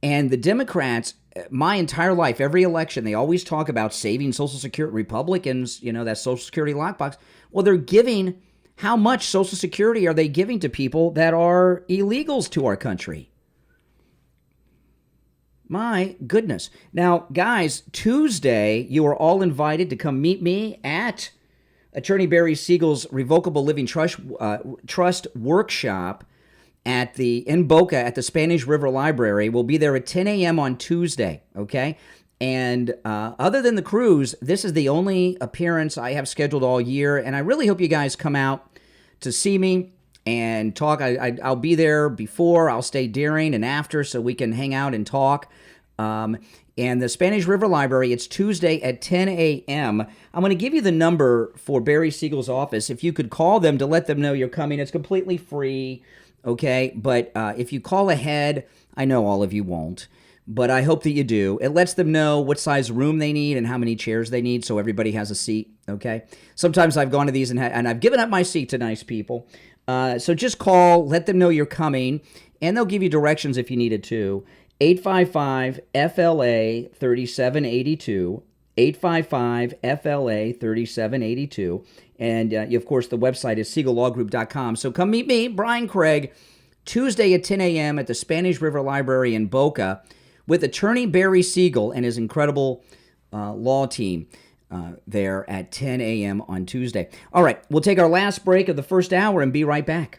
And the Democrats, my entire life, every election, they always talk about saving Social Security. Republicans, that Social Security lockbox. Well, they're giving, how much Social Security are they giving to people that are illegals to our country? My goodness. Now, guys, Tuesday, you are all invited to come meet me at Attorney Barry Siegel's Revocable Living Trust Workshop in Boca at the Spanish River Library. We'll be there at 10 a.m. on Tuesday, okay? And other than the cruise, this is the only appearance I have scheduled all year, and I really hope you guys come out to see me and talk. I'll be there before, I'll stay during and after so we can hang out and talk. And the Spanish River Library, it's Tuesday at 10 a.m. I'm going to give you the number for Barry Siegel's office. If you could call them to let them know you're coming, it's completely free, okay? But if you call ahead, I know all of you won't, but I hope that you do. It lets them know what size room they need and how many chairs they need so everybody has a seat, okay? Sometimes I've gone to these and I've given up my seat to nice people. So just call, let them know you're coming, and they'll give you directions if you needed to. 855-FLA-3782, 855-FLA-3782. And, of course, the website is SiegelLawGroup.com. So come meet me, Brian Craig, Tuesday at 10 a.m. at the Spanish River Library in Boca with attorney Barry Siegel and his incredible law team there at 10 a.m. on Tuesday. All right, we'll take our last break of the first hour and be right back.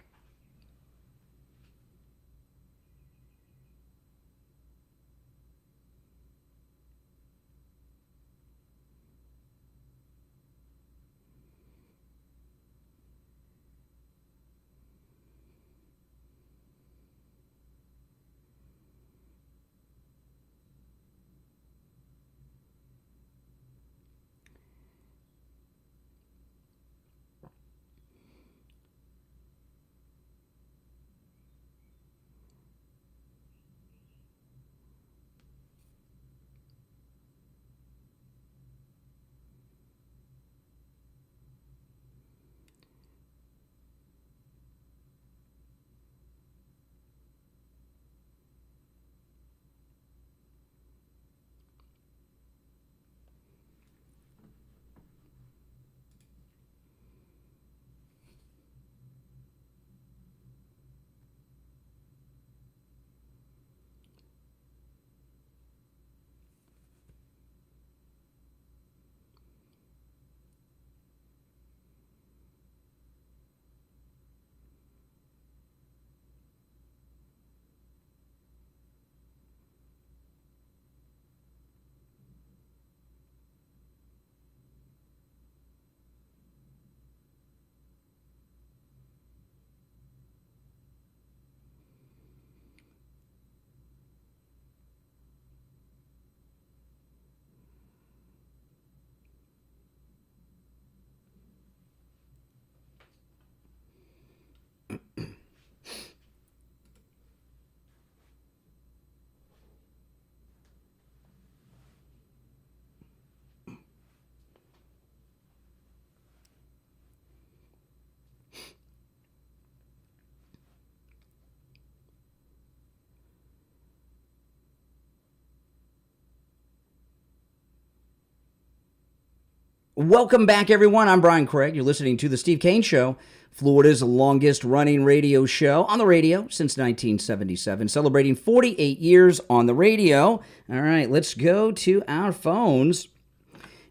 Welcome back, everyone. I'm Brian Craig. You're listening to The Steve Kane Show, Florida's longest-running radio show on the radio since 1977, celebrating 48 years on the radio. All right, let's go to our phones.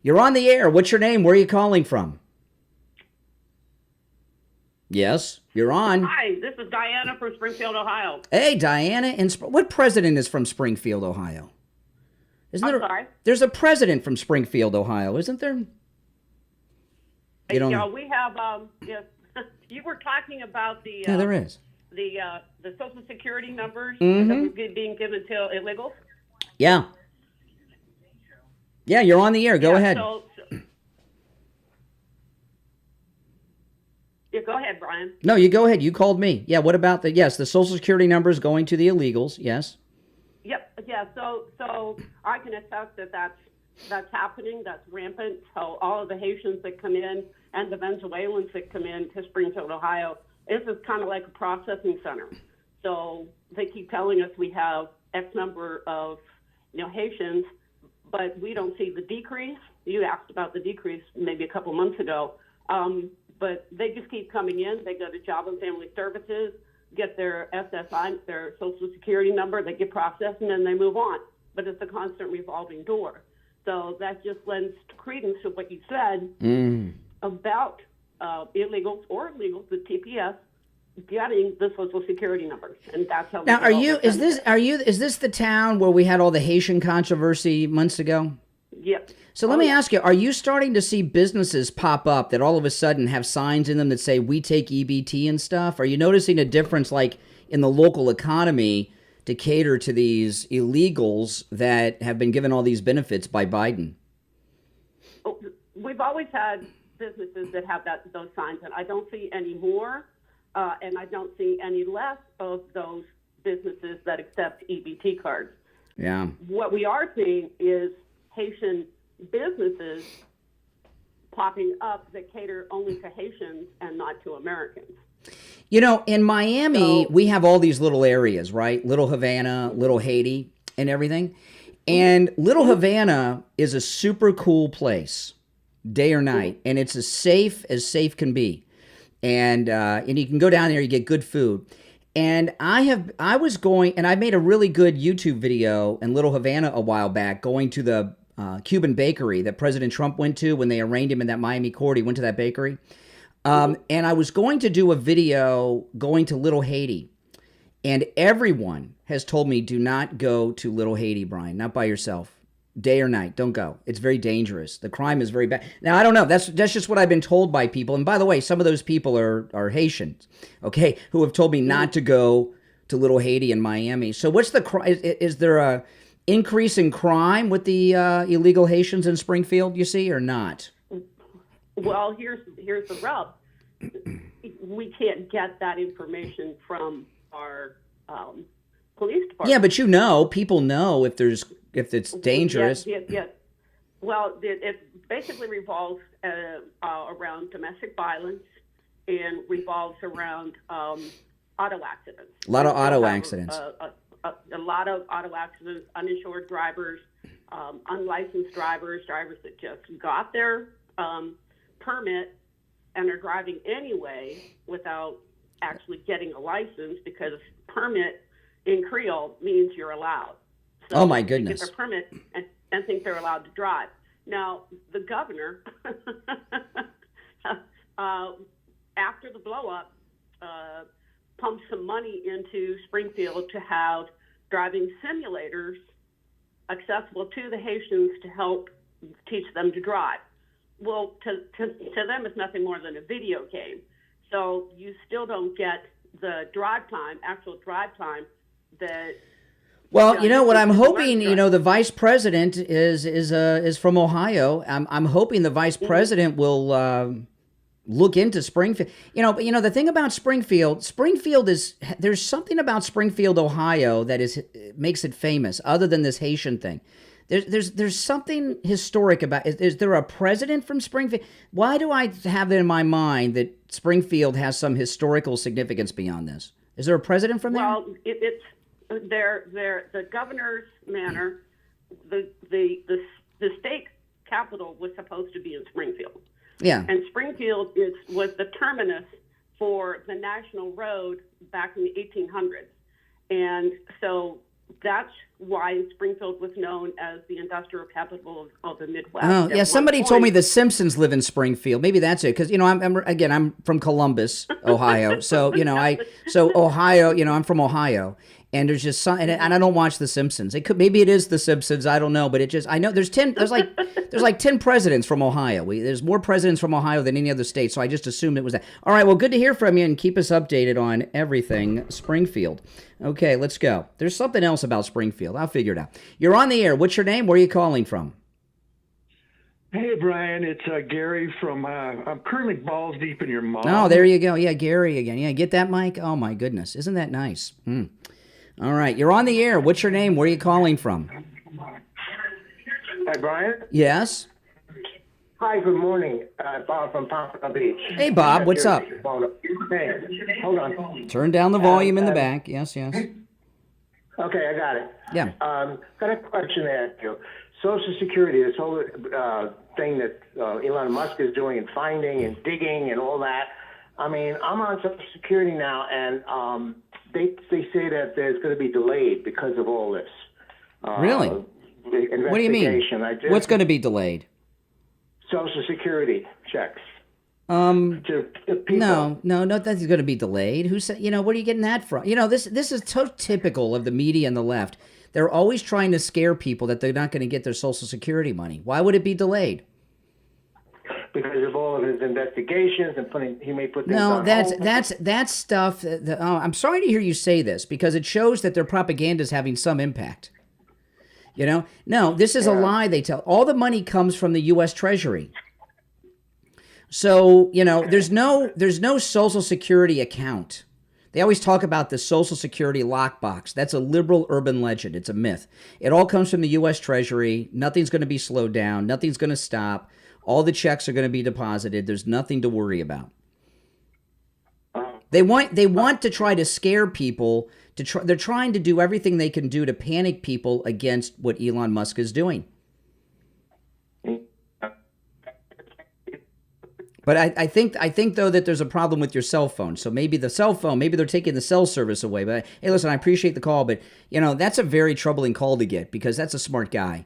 You're on the air. What's your name? Where are you calling from? Yes, you're on. Hi, this is Diana from Springfield, Ohio. Hey, Diana. What president is from Springfield, Ohio? Sorry? There's a president from Springfield, Ohio, isn't there? Yeah, we have. Yes, you were talking about the. Yeah, there is. The Social Security numbers that were being given to illegals. Yeah. Yeah, you're on the air. Go ahead. Yeah, go ahead, Brian. No, you go ahead. You called me. Yeah, what about the Social Security numbers going to the illegals, yes? Yep, yeah, so I can attest that that's happening, that's rampant. So all of the Haitians that come in and the Venezuelans that come in to Springfield, Ohio, this is kind of like a processing center. So they keep telling us we have X number of Haitians, but we don't see the decrease. You asked about the decrease maybe a couple months ago. But they just keep coming in. They go to Job and Family Services, get their SSI, their Social Security number, they get processed, and then they move on. But it's a constant revolving door. So that just lends credence to what you said about illegals or legals, the TPS, getting the Social Security numbers, and that's how. Now, is this the town where we had all the Haitian controversy months ago? Yep. So let me ask you, are you starting to see businesses pop up that all of a sudden have signs in them that say, we take EBT and stuff? Are you noticing a difference like in the local economy to cater to these illegals that have been given all these benefits by Biden? We've always had businesses that have those signs, and I don't see any more, and I don't see any less of those businesses that accept EBT cards. Yeah. What we are seeing is Haitian businesses popping up that cater only to Haitians and not to Americans. In Miami, we have all these little areas, right? Little Havana, Little Haiti, and everything. And Little Havana is a super cool place, day or night, and it's as safe can be. And you can go down there, you get good food. And I made a really good YouTube video in Little Havana a while back, going to the Cuban bakery that President Trump went to when they arraigned him in that Miami court. He went to that bakery. And I was going to do a video going to Little Haiti. And everyone has told me, do not go to Little Haiti, Brian, not by yourself. Day or night, don't go. It's very dangerous. The crime is very bad. Now, I don't know. That's just what I've been told by people. And by the way, some of those people are Haitians, okay, who have told me not to go to Little Haiti in Miami. So what's the crime? Is there a increase in crime with the illegal Haitians in Springfield, you see, or not? Well, here's the rub. We can't get that information from our police department. Yeah, but people know if it's dangerous. Yes. Well, it basically revolves around domestic violence and revolves around auto accidents. A lot of auto accidents. A lot of auto accidents, uninsured drivers, unlicensed drivers that just got their permit and are driving anyway without actually getting a license, because permit in Creole means you're allowed. So oh my goodness! They get their permit and think they're allowed to drive. Now the governor, after the blow up, pumped some money into Springfield to have driving simulators accessible to the Haitians to help teach them to drive. Well, to them, it's nothing more than a video game. So you still don't get the actual drive time that. Well, what I'm hoping, the vice president is from Ohio. I'm hoping the vice president will look into Springfield. But the thing about Springfield is there's something about Springfield, Ohio that makes it famous, other than this Haitian thing. There's something historic about it. Is there a president from Springfield? Why do I have it in my mind that Springfield has some historical significance beyond this? Is there a president from there? Well, it's the governor's manor. The state capital was supposed to be in Springfield. Yeah. And Springfield was the terminus for the national road back in the 1800s. And so that's why Springfield was known as the industrial capital of the Midwest. Oh, yeah. Somebody told me the Simpsons live in Springfield. Maybe that's it. Because, I'm from Columbus, Ohio. So, Ohio, I'm from Ohio. And there's just some, and I don't watch The Simpsons. Maybe it is The Simpsons. I don't know, but I know there's like 10 presidents from Ohio. There's more presidents from Ohio than any other state. So I just assumed it was that. All right. Well, good to hear from you, and keep us updated on everything Springfield. Okay, let's go. There's something else about Springfield. I'll figure it out. You're on the air. What's your name? Where are you calling from? Hey, Brian, it's Gary from, I'm currently balls deep in your mom. Oh, there you go. Yeah, Gary again. Yeah, get that mic? Oh, my goodness. Isn't that nice? All right, you're on the air. What's your name? Where are you calling from? Hi, Brian. Yes? Hi, good morning. Bob from Pompano Beach. Hey, Bob, what's up? Hey, hold on. Turn down the volume in the back. Yes. Okay, I got it. Yeah. Got a question to ask you. Social Security, this whole thing that Elon Musk is doing and finding and digging and all that. I mean, I'm on Social Security now, and they say that there's going to be delayed because of all this. Really? What do you mean? What's going to be delayed? Social Security checks. No, nothing's going to be delayed. Who said? What are you getting that from? This is so typical of the media and the left. They're always trying to scare people that they're not going to get their Social Security money. Why would it be delayed? Because of all of his investigations and he may put things on hold. That's stuff. I'm sorry to hear you say this because it shows that their propaganda is having some impact. No, this is a lie they tell. All the money comes from the U.S. Treasury. So, there's no Social Security account. They always talk about the Social Security lockbox. That's a liberal urban legend. It's a myth. It all comes from the U.S. Treasury. Nothing's going to be slowed down. Nothing's going to stop. All the checks are going to be deposited. There's nothing to worry about. They want to try to scare people. They're trying to do everything they can do to panic people against what Elon Musk is doing. But I think though that there's a problem with your cell phone. So maybe the cell phone, maybe they're taking the cell service away. But hey, listen, I appreciate the call, but that's a very troubling call to get because that's a smart guy.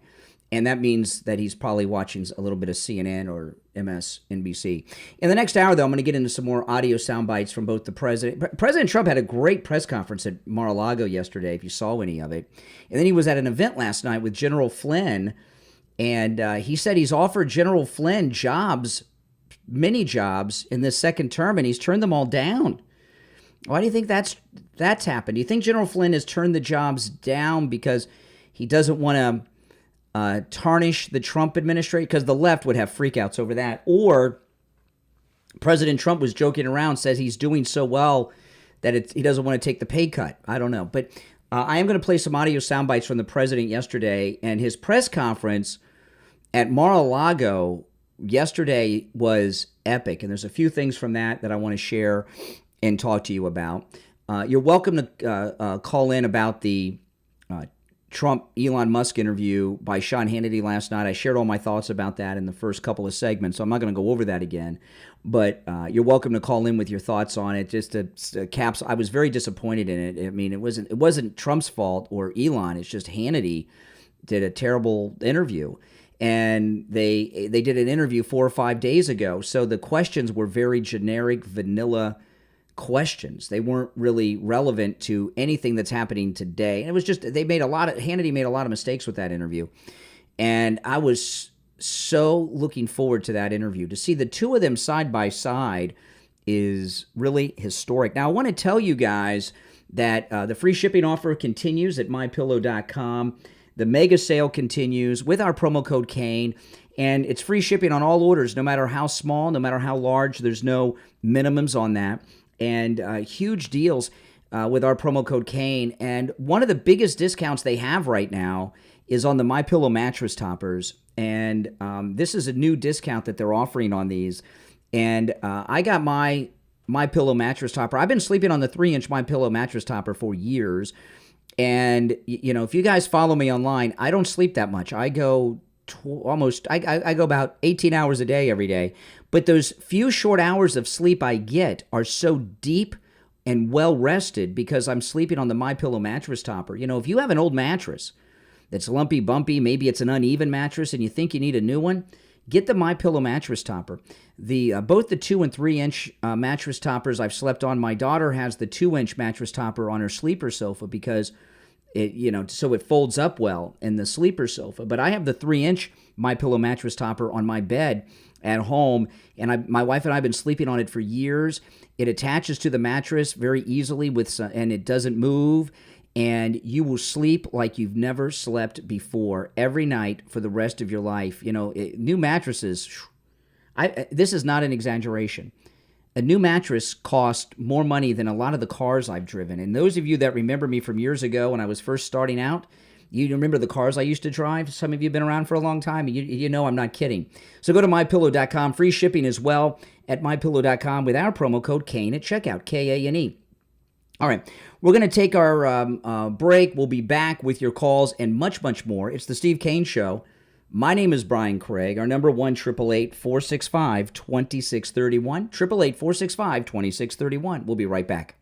And that means that he's probably watching a little bit of CNN or MSNBC. In the next hour, though, I'm going to get into some more audio sound bites from both the president. President Trump had a great press conference at Mar-a-Lago yesterday, if you saw any of it. And then he was at an event last night with General Flynn. And he said he's offered General Flynn many jobs in this second term, and he's turned them all down. Why do you think that's happened? Do you think General Flynn has turned the jobs down because he doesn't want to tarnish the Trump administration? Because the left would have freakouts over that. Or President Trump was joking around, says he's doing so well that he doesn't want to take the pay cut. I don't know. But I am going to play some audio sound bites from the president yesterday, and his press conference at Mar-a-Lago yesterday was epic, and there's a few things from that I want to share and talk to you about. You're welcome to call in about the Trump-Elon Musk interview by Sean Hannity last night. I shared all my thoughts about that in the first couple of segments, so I'm not going to go over that again. But you're welcome to call in with your thoughts on it. Just to caps, I was very disappointed in it. I mean, it wasn't Trump's fault or Elon. It's just Hannity did a terrible interview. And they did an interview 4 or 5 days ago. So the questions were very generic, vanilla questions. They weren't really relevant to anything that's happening today. And it was just, Hannity made a lot of mistakes with that interview. And I was so looking forward to that interview. To see the two of them side by side is really historic. Now, I want to tell you guys that the free shipping offer continues at mypillow.com. The mega sale continues with our promo code Kane, and it's free shipping on all orders, no matter how small, no matter how large. There's no minimums on that, and huge deals with our promo code Kane. And one of the biggest discounts they have right now is on the MyPillow mattress toppers, and this is a new discount that they're offering on these. And I got my MyPillow mattress topper. I've been sleeping on the 3-inch MyPillow mattress topper for years. And, if you guys follow me online, I don't sleep that much. I go I go about 18 hours a day every day. But those few short hours of sleep I get are so deep and well rested because I'm sleeping on the MyPillow mattress topper. If you have an old mattress that's lumpy, bumpy, maybe it's an uneven mattress and you think you need a new one, get the MyPillow mattress topper. Both the 2 and 3 inch mattress toppers I've slept on. My daughter has the 2-inch mattress topper on her sleeper sofa because so it folds up well in the sleeper sofa. But I have the 3-inch MyPillow mattress topper on my bed at home, and my wife and I have been sleeping on it for years. It attaches to the mattress very easily and it doesn't move. and you will sleep like you've never slept before every night for the rest of your life. You know, new mattresses, this is not an exaggeration. A new mattress costs more money than a lot of the cars I've driven. And those of you that remember me from years ago when I was first starting out, you remember the cars I used to drive? Some of you have been around for a long time, and you know I'm not kidding. So go to MyPillow.com. Free shipping as well at MyPillow.com with our promo code Kane at checkout, Kane. All right, we're going to take our break. We'll be back with your calls and much, much more. It's the Steve Kane Show. My name is Brian Craig. Our number 1-888-465-2631. 888-465-2631. We'll be right back.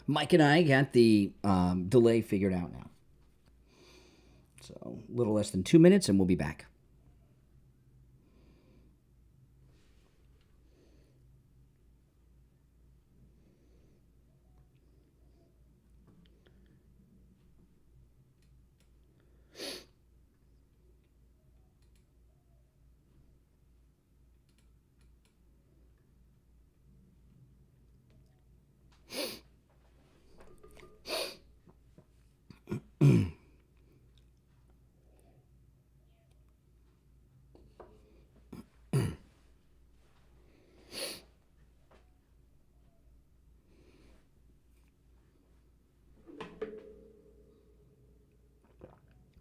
Mike and I got the delay figured out now. So a little less than 2 minutes and we'll be back.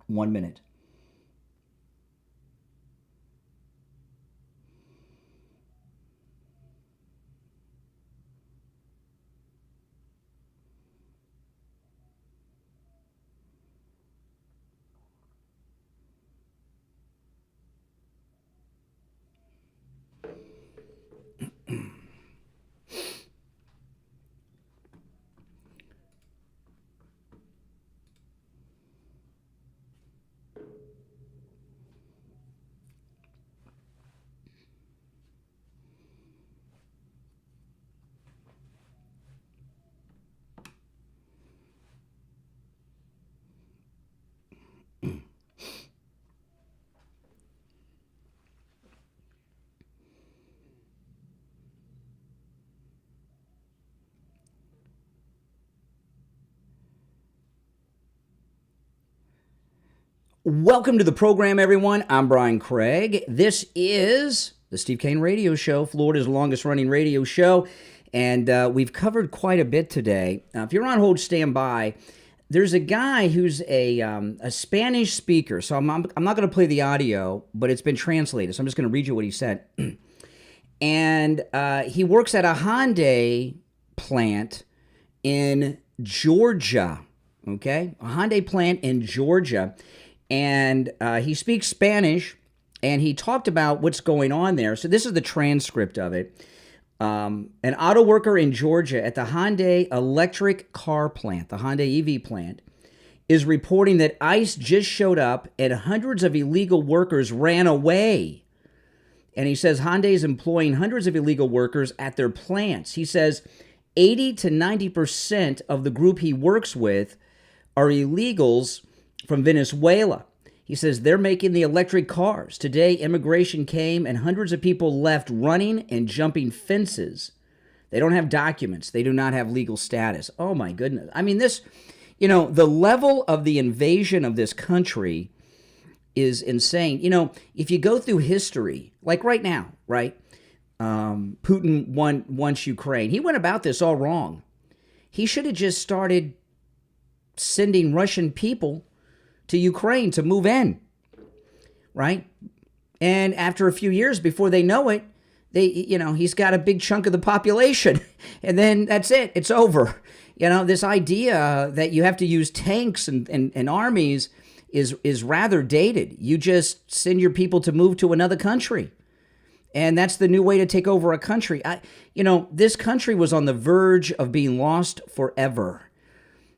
One minute. Welcome to the program, everyone. I'm Brian Craig. This is the Steve Kane Radio Show, Florida's longest-running radio show, and we've covered quite a bit today. If you're on hold, stand by. There's a guy who's a Spanish speaker, so I'm not going to play the audio, but it's been translated, so I'm just going to read you what he said. And he works at a Hyundai plant in Georgia, okay? A Hyundai plant in Georgia. And he speaks Spanish, and he talked about what's going on there. So this is the transcript of it. An auto worker in Georgia at the Hyundai electric car plant, the Hyundai EV plant, is reporting that ICE just showed up and hundreds of illegal workers ran away. And he says Hyundai is employing hundreds of illegal workers at their plants. He says 80 to 90% of the group he works with are illegals from Venezuela. He says they're making the electric cars. Today, immigration came and hundreds of people left running and jumping fences. They don't have documents. They do not have legal status. Oh my goodness. I mean, this, the level of the invasion of this country is insane. If you go through history, like right now, right? Putin wants Ukraine. He went about this all wrong. He should have just started sending Russian people to Ukraine to move in, right? And after a few years, before they know it, he's got a big chunk of the population, and then that's it. It's over. This idea that you have to use tanks and armies is rather dated. You just send your people to move to another country, and that's the new way to take over a country. This country was on the verge of being lost forever.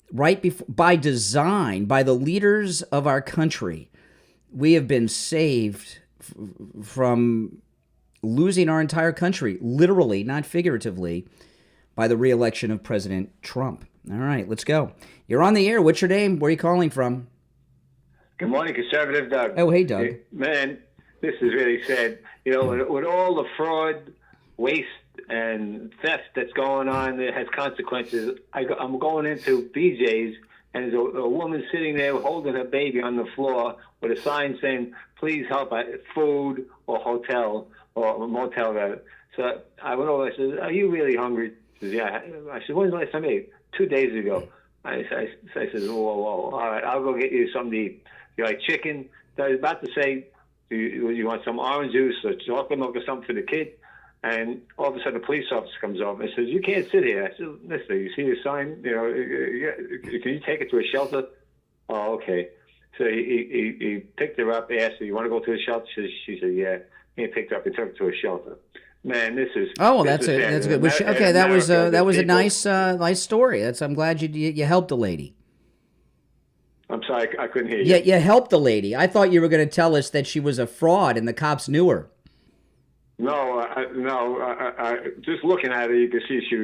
Right before, by design, by the leaders of our country, we have been saved from losing our entire country, literally, not figuratively, by the re-election of President Trump. All right, let's go. You're on the air. What's your name? Where are you calling from? Good morning, Conservative Doug. Oh, hey, Doug. Man, this is really sad. With all the fraud, waste, and theft that's going on that has consequences. I'm going into BJ's, and there's a woman sitting there holding her baby on the floor with a sign saying, please help, food or hotel or motel rather. So I went over, I said, are you really hungry? She says, yeah. I said, when's the last time you ate? 2 days ago. I said, whoa, all right, I'll go get you something to eat. You like chicken? So I was about to say, do you want some orange juice or chocolate milk or something for the kid? And all of a sudden, a police officer comes over and says, you can't sit here. I said, listen, you see the sign? Can you take it to a shelter? Oh, okay. So he picked her up, asked her, you want to go to a shelter? She said, yeah. He picked her up and took her to a shelter. Man, this is... Oh, that's good. Okay, that was a nice story. I'm glad you helped the lady. I'm sorry, I couldn't hear you. Yeah, you helped the lady. I thought you were going to tell us that she was a fraud and the cops knew her. No, just looking at her, you can see she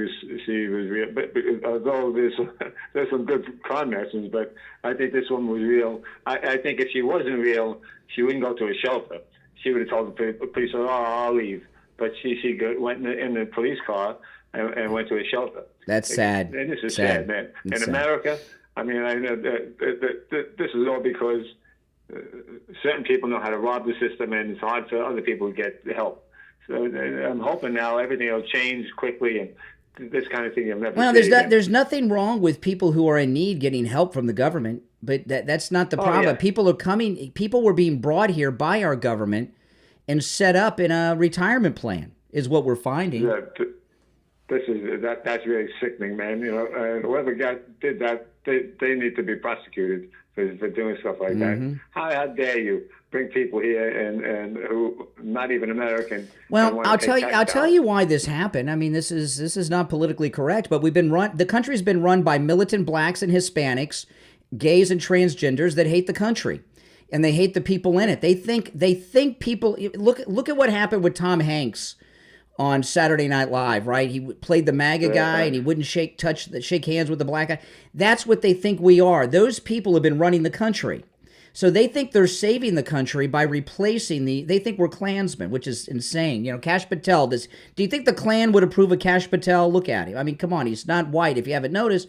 was real. But although there's some good con messages, but I think this one was real. I think if she wasn't real, she wouldn't go to a shelter. She would have told the police, "Oh, I'll leave." But she went in the police car and went to a shelter. That's sad. And this is sad, man. In America, I mean, I know this is all because certain people know how to rob the system, and it's hard for other people to get help. So I'm hoping now everything will change quickly, and this kind of thing you'll never see again. There's nothing wrong with people who are in need getting help from the government, but that's not the problem. Yeah. People were being brought here by our government and set up in a retirement plan, is what we're finding. Yeah, that's really sickening, man. Whoever did that, they need to be prosecuted for doing stuff like that. How dare you bring people here and who not even American? Well, I'll tell you why this happened. I mean, this is not politically correct, but the country's been run by militant blacks and Hispanics, gays and transgenders that hate the country, and they hate the people in it. They think people look at what happened with Tom Hanks on Saturday Night Live, right? He played the MAGA guy, and he wouldn't shake hands with the black guy. That's what they think we are. Those people have been running the country. So they think they're saving the country by replacing they think we're Klansmen, which is insane. Kash Patel, do you think the Klan would approve of Kash Patel? Look at him. I mean, come on, he's not white if you haven't noticed.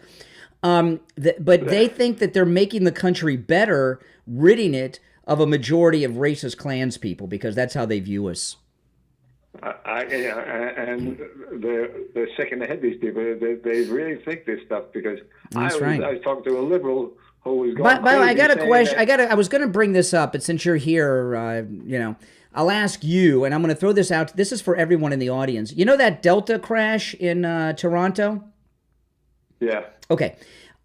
But they think that they're making the country better, ridding it of a majority of racist Klans people, because that's how they view us. And they're sick in the head, these people. They really think this stuff, because I was talking to a liberal who was going. By the way, I got a question. I was going to bring this up, but since you're here, I'll ask you, and I'm going to throw this out. This is for everyone in the audience. You know that Delta crash in Toronto? Yeah. Okay.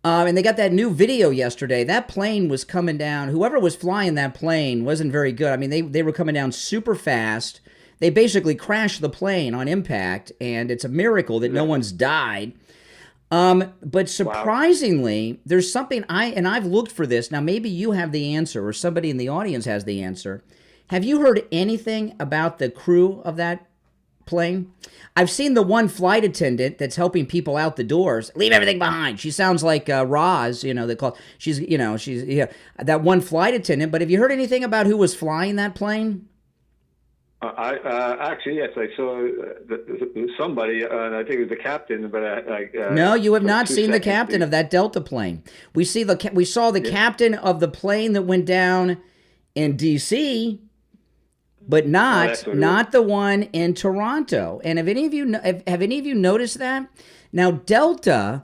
And they got that new video yesterday. That plane was coming down. Whoever was flying that plane wasn't very good. I mean, they were coming down super fast. They basically crashed the plane on impact, and it's a miracle that no one's died. But surprisingly, there's something I've looked for this. Now, maybe you have the answer, or somebody in the audience has the answer. Have you heard anything about the crew of that plane? I've seen the one flight attendant that's helping people out the doors. Leave everything behind. She sounds like Roz, they call. She's that one flight attendant. But have you heard anything about who was flying that plane? Actually, yes, I saw somebody, and I think it was the captain. But no, you have not seen the captain of that Delta plane. We saw the captain of the plane that went down in D.C., but not the one in Toronto. And have any of you noticed that? Now, Delta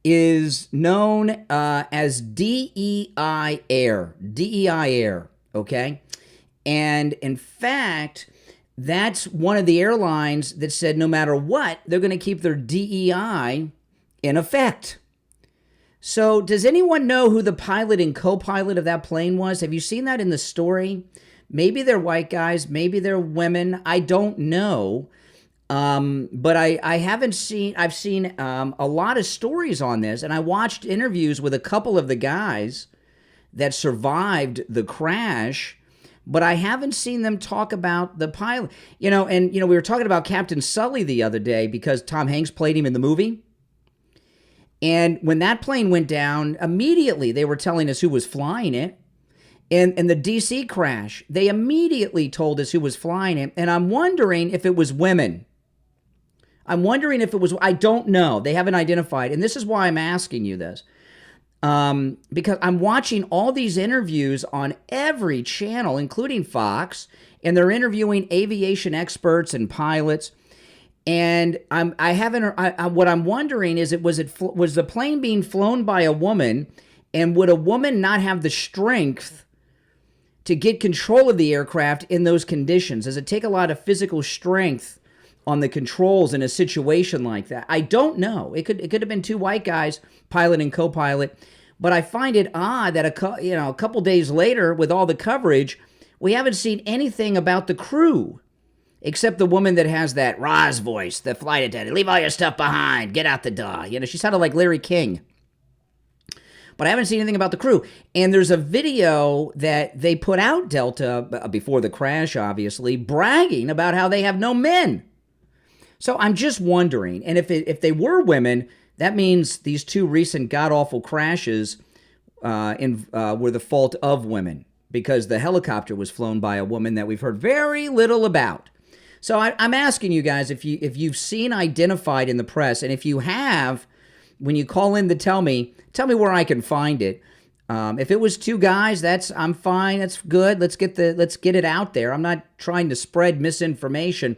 is known as DEI Air, okay? And in fact, that's one of the airlines that said no matter what, they're going to keep their DEI in effect. So does anyone know who the pilot and co-pilot of that plane was? Have you seen that in the story? Maybe they're white guys, maybe they're women. I don't know. But I haven't seen, I've seen a lot of stories on this, and I watched interviews with a couple of the guys that survived the crash, but I haven't seen them talk about the pilot. We were talking about Captain Sully the other day because Tom Hanks played him in the movie. And when that plane went down, immediately they were telling us who was flying it. And the D.C. crash, they immediately told us who was flying it. And I'm wondering if it was women. I don't know. They haven't identified. And this is why I'm asking you this. Because I'm watching all these interviews on every channel, including Fox, and they're interviewing aviation experts and pilots. And what I'm wondering is, was the plane being flown by a woman, and would a woman not have the strength to get control of the aircraft in those conditions? Does it take a lot of physical strength on the controls in a situation like that? I don't know. It could have been two white guys, pilot and co-pilot. But I find it odd that a couple days later, with all the coverage, we haven't seen anything about the crew, except the woman that has that Roz voice, the flight attendant. Leave all your stuff behind. Get out the door. She sounded like Larry King. But I haven't seen anything about the crew. And there's a video that they put out, Delta, before the crash, obviously, bragging about how they have no men. So I'm just wondering, and if they were women, that means these two recent god-awful crashes were the fault of women, because the helicopter was flown by a woman that we've heard very little about. So I'm asking you guys, if you've seen identified in the press, and if you have, when you call in to tell me where I can find it. If it was two guys, I'm fine. That's good. Let's get it out there. I'm not trying to spread misinformation,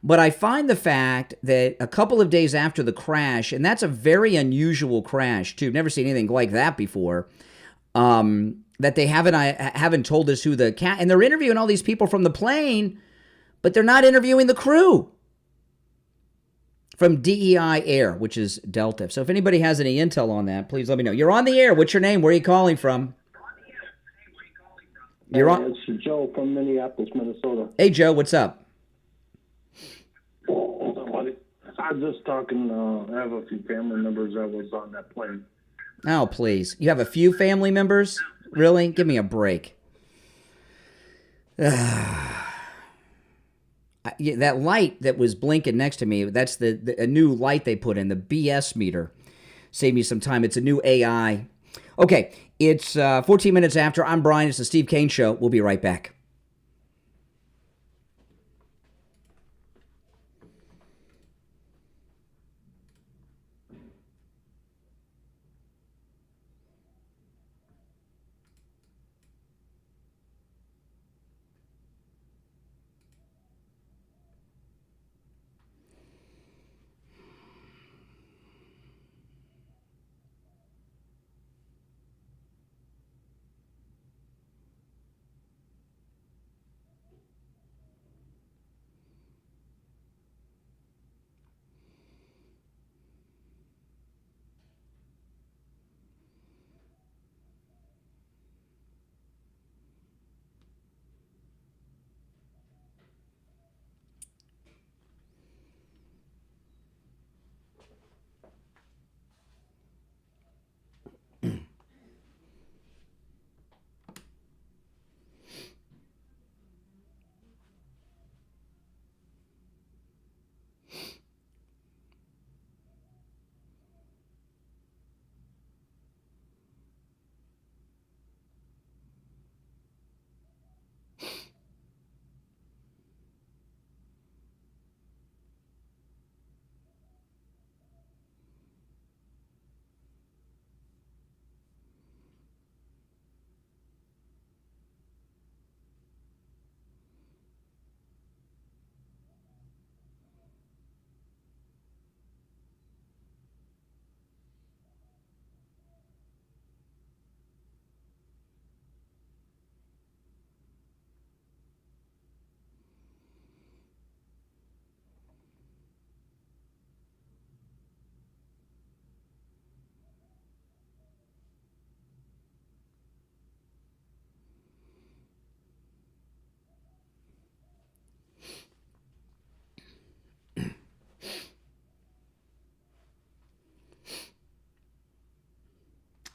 but I find the fact that a couple of days after the crash, and that's a very unusual crash too. Never seen anything like that before. That they haven't told us who and they're interviewing all these people from the plane, but they're not interviewing the crew from DEI Air, which is Delta. So if anybody has any intel on that, please let me know. You're on the air. What's your name? Where are you calling from? You're on. It's Joe from Minneapolis, Minnesota. Hey, Joe. What's up? I'm just talking. I have a few family members that was on that plane. Oh, please. You have a few family members? Really? Give me a break. That light that was blinking next to me, that's a new light they put in, the BS meter. Save me some time. It's a new AI. Okay, it's 14 minutes after. I'm Brian. It's the Steve Kane Show. We'll be right back.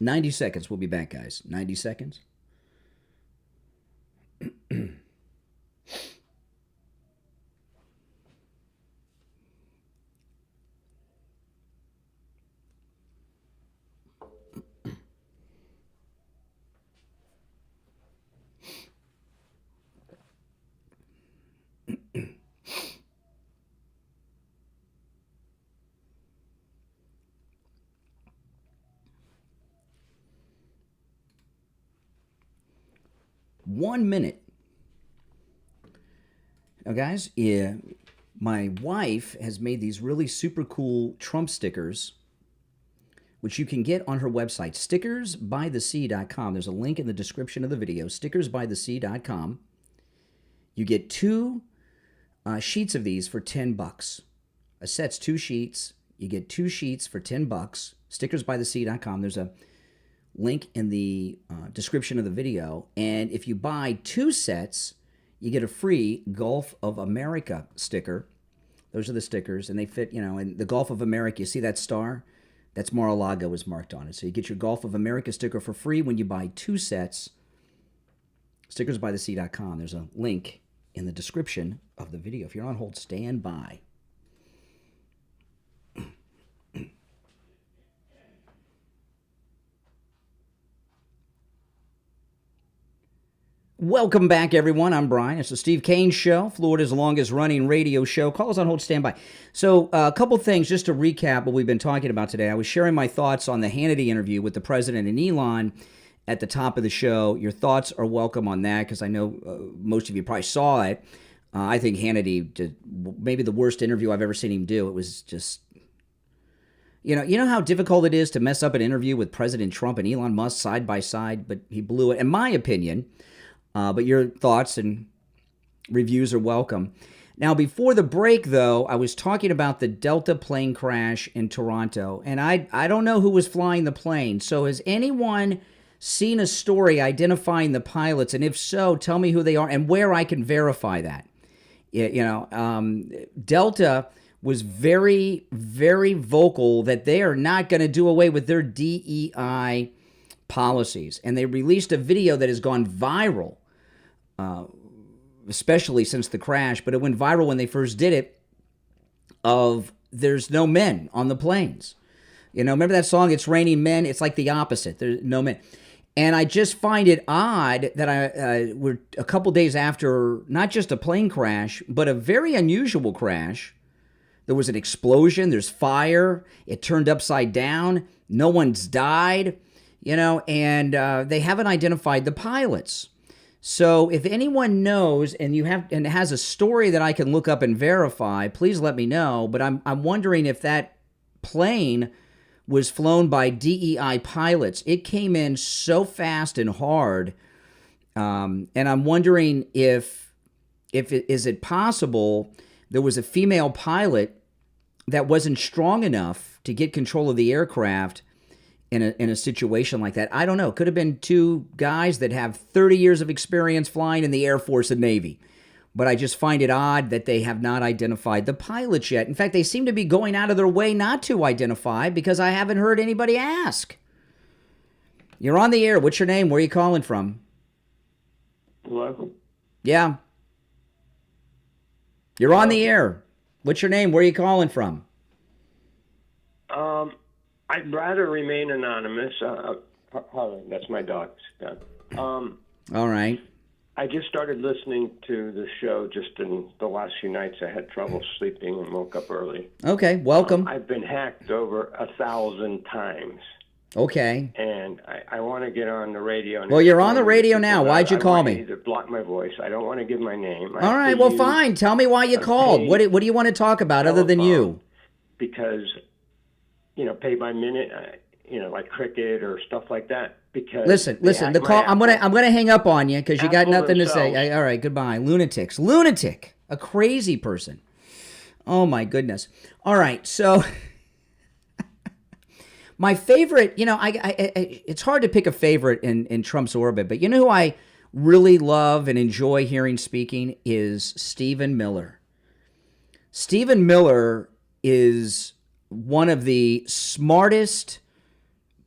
90 seconds. We'll be back, guys. 90 seconds. 1 minute. Now, guys, my wife has made these really super cool Trump stickers, which you can get on her website, stickersbythesea.com. There's a link in the description of the video, stickersbythesea.com. You get 2 sheets of these for $10. A set's 2 sheets. You get 2 sheets for $10. Stickersbythesea.com. There's a link in the description of the video. And if you buy 2 sets, you get a free Gulf of America sticker. Those are the stickers, and they fit, in the Gulf of America. You see that star? That's Mar-a-Lago is marked on it. So you get your Gulf of America sticker for free when you buy 2 sets. Stickersbythesea.com. There's a link in the description of the video. If you're on hold, stand by. Welcome back, everyone. I'm Brian. It's the Steve Kane Show, Florida's longest-running radio show. Call us on hold, stand by. So a couple things just to recap what we've been talking about today. I was sharing my thoughts on the Hannity interview with the president and Elon at the top of the show. Your thoughts are welcome on that because I know most of you probably saw it. I think Hannity did maybe the worst interview I've ever seen him do. It was just... You know how difficult it is to mess up an interview with President Trump and Elon Musk side by side, but he blew it, in my opinion. But your thoughts and reviews are welcome. Now, before the break, though, I was talking about the Delta plane crash in Toronto, and I don't know who was flying the plane. So has anyone seen a story identifying the pilots? And if so, tell me who they are and where I can verify that. Delta was very, very vocal that they are not going to do away with their DEI policies. And they released a video that has gone viral. Especially since the crash, but it went viral when they first did it, of there's no men on the planes. Remember that song, It's Raining Men? It's like the opposite. There's no men. And I just find it odd that we're a couple days after not just a plane crash, but a very unusual crash. There was an explosion, there's fire, it turned upside down, no one's died, and they haven't identified the pilots. So if anyone knows and has a story that I can look up and verify, please let me know. But I'm wondering if that plane was flown by DEI pilots. It came in so fast and hard, and I'm wondering is it possible there was a female pilot that wasn't strong enough to get control of the aircraft in a situation like that? I don't know. It could have been 2 guys that have 30 years of experience flying in the Air Force and Navy. But I just find it odd that they have not identified the pilots yet. In fact, they seem to be going out of their way not to identify because I haven't heard anybody ask. You're on the air. What's your name? Where are you calling from? Hello? Yeah. You're on the air. What's your name? Where are you calling from? I'd rather remain anonymous. That's my dog. All right. I just started listening to the show just in the last few nights. I had trouble sleeping and woke up early. Okay, welcome. I've been hacked over 1,000 times. Okay. And I want to get on the radio. Well, you're on the radio now. Why'd you call me? I want you to block my voice. I don't want to give my name. All right, well, fine. Tell me why you called. What do you want to talk about other than you? Because, pay by minute, like cricket or stuff like that. Because listen. The call. I'm gonna hang up on you because you got nothing to say. All right, goodbye. Lunatic, a crazy person. Oh my goodness. All right, so my favorite. It's hard to pick a favorite in Trump's orbit, but you know who I really love and enjoy hearing speaking is Stephen Miller. Stephen Miller is one of the smartest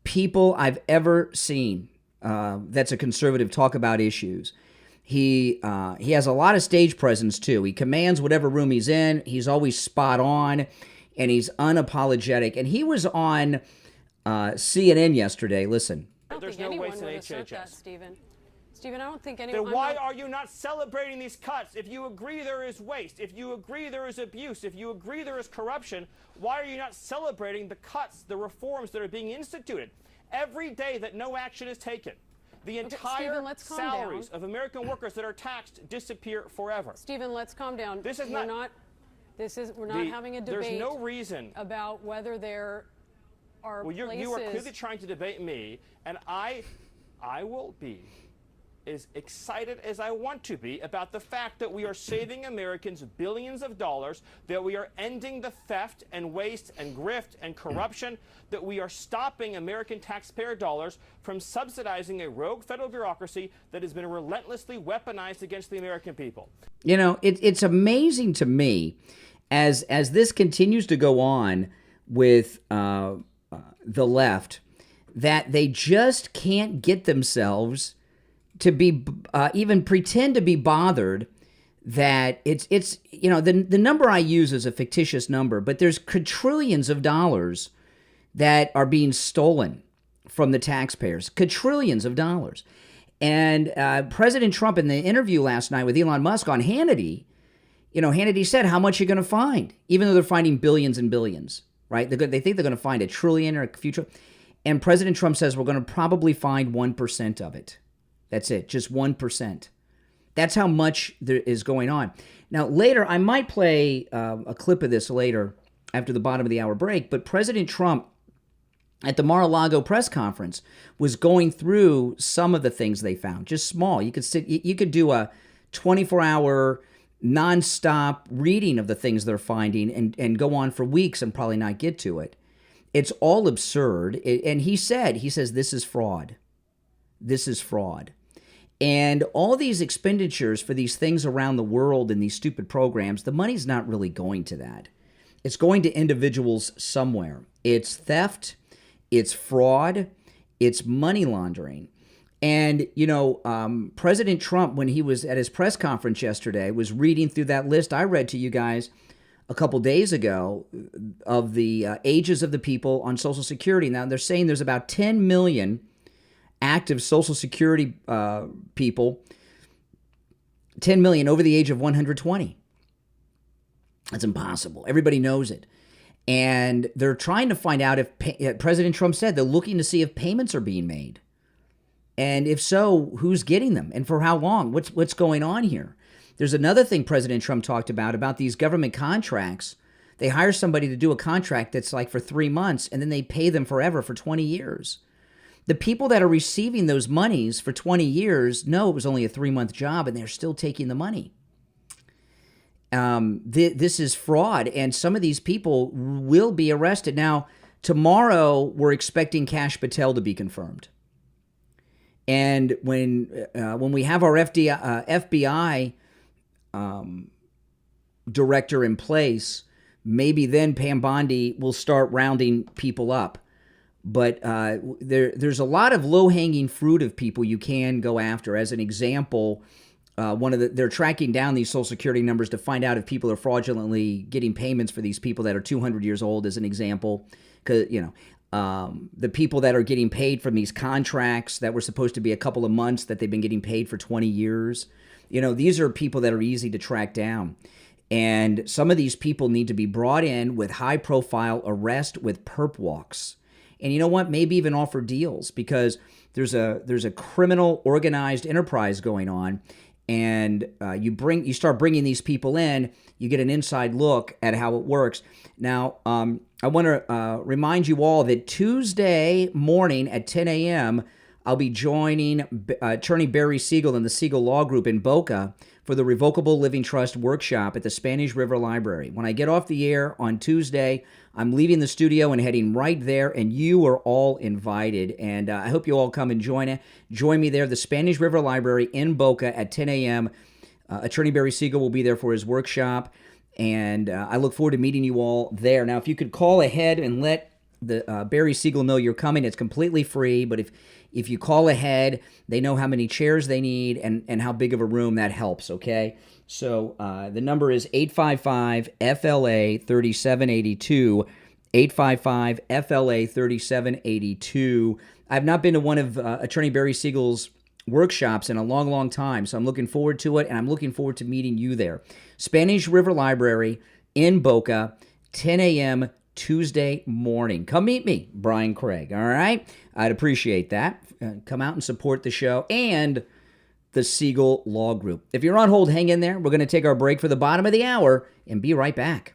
people I've ever seen that's a conservative talk about issues. He has a lot of stage presence, too. He commands whatever room he's in. He's always spot on, and he's unapologetic. And he was on CNN yesterday. Listen. There's no waste in HHS. Stephen, I don't think anyone... Then why are you not celebrating these cuts? If you agree there is waste, if you agree there is abuse, if you agree there is corruption, why are you not celebrating the cuts, the reforms that are being instituted? Every day that no action is taken, the entire salaries of American workers that are taxed disappear forever. Stephen, let's calm down. This is we're not having a debate. There's no reason about whether there are places... You are clearly trying to debate me, and I will be as excited as I want to be about the fact that we are saving Americans billions of dollars, that we are ending the theft and waste and grift and corruption, that we are stopping American taxpayer dollars from subsidizing a rogue federal bureaucracy that has been relentlessly weaponized against the American people. You know, it's amazing to me as this continues to go on with the left that they just can't get themselves to be even pretend to be bothered that it's you know, the number I use is a fictitious number, but there's quadrillions of dollars that are being stolen from the taxpayers, quadrillions of dollars. And President Trump, in the interview last night with Elon Musk on Hannity, you know, Hannity said, how much are you going to find? Even though they're finding billions and billions, right? They think they're going to find $1 trillion or a future. And President Trump says we're going to probably find 1% of it. That's it, just 1%. That's how much there is going on. Now, later, I might play a clip of this later after the bottom of the hour break, but President Trump at the Mar-a-Lago press conference was going through some of the things they found, just small. You could do a 24-hour nonstop reading of the things they're finding and go on for weeks and probably not get to it. It's all absurd. And he says, this is fraud. This is fraud. And all these expenditures for these things around the world and these stupid programs, the money's not really going to that. It's going to individuals somewhere. It's theft. It's fraud. It's money laundering. And, you know, President Trump, when he was at his press conference yesterday, was reading through that list I read to you guys a couple days ago of the ages of the people on Social Security. Now, they're saying there's about 10 million active Social Security people, 10 million over the age of 120. That's impossible. Everybody knows it. And they're trying to find out if, President Trump said, they're looking to see if payments are being made. And if so, who's getting them and for how long? What's going on here? There's another thing President Trump talked about these government contracts. They hire somebody to do a contract that's like for 3 months, and then they pay them forever for 20 years. The people that are receiving those monies for 20 years know it was only a 3-month job, and they're still taking the money. This is fraud, and some of these people will be arrested. Now, tomorrow, we're expecting Kash Patel to be confirmed. And when we have our FBI director in place, maybe then Pam Bondi will start rounding people up. But there's a lot of low-hanging fruit of people you can go after. As an example, they're tracking down these Social Security numbers to find out if people are fraudulently getting payments for these people that are 200 years old, as an example. Because, you know, the people that are getting paid from these contracts that were supposed to be a couple of months that they've been getting paid for 20 years. You know, these are people that are easy to track down. And some of these people need to be brought in with high-profile arrest with perp walks. And you know what? Maybe even offer deals, because there's a criminal organized enterprise going on, and you start bringing these people in, you get an inside look at how it works. Now, I want to remind you all that Tuesday morning at 10 a.m., I'll be joining Attorney Barry Siegel and the Siegel Law Group in Boca for the Revocable Living Trust workshop at the Spanish River Library. When I get off the air on Tuesday, I'm leaving the studio and heading right there, and you are all invited. And I hope you all come and join me there, the Spanish River Library in Boca at 10 a.m. Attorney Barry Siegel will be there for his workshop, and I look forward to meeting you all there. Now, if you could call ahead and let the Barry Siegel know you're coming. It's completely free, but if you call ahead, they know how many chairs they need and how big of a room that helps, okay? So the number is 855-FLA-3782, 855-FLA-3782. I've not been to one of Attorney Barry Siegel's workshops in a long, long time, so I'm looking forward to it, and I'm looking forward to meeting you there. Spanish River Library in Boca, 10 a.m. Tuesday morning. Come meet me, Brian Craig, all right? I'd appreciate that. Come out and support the show and the Siegel Law Group. If you're on hold, hang in there. We're going to take our break for the bottom of the hour and be right back.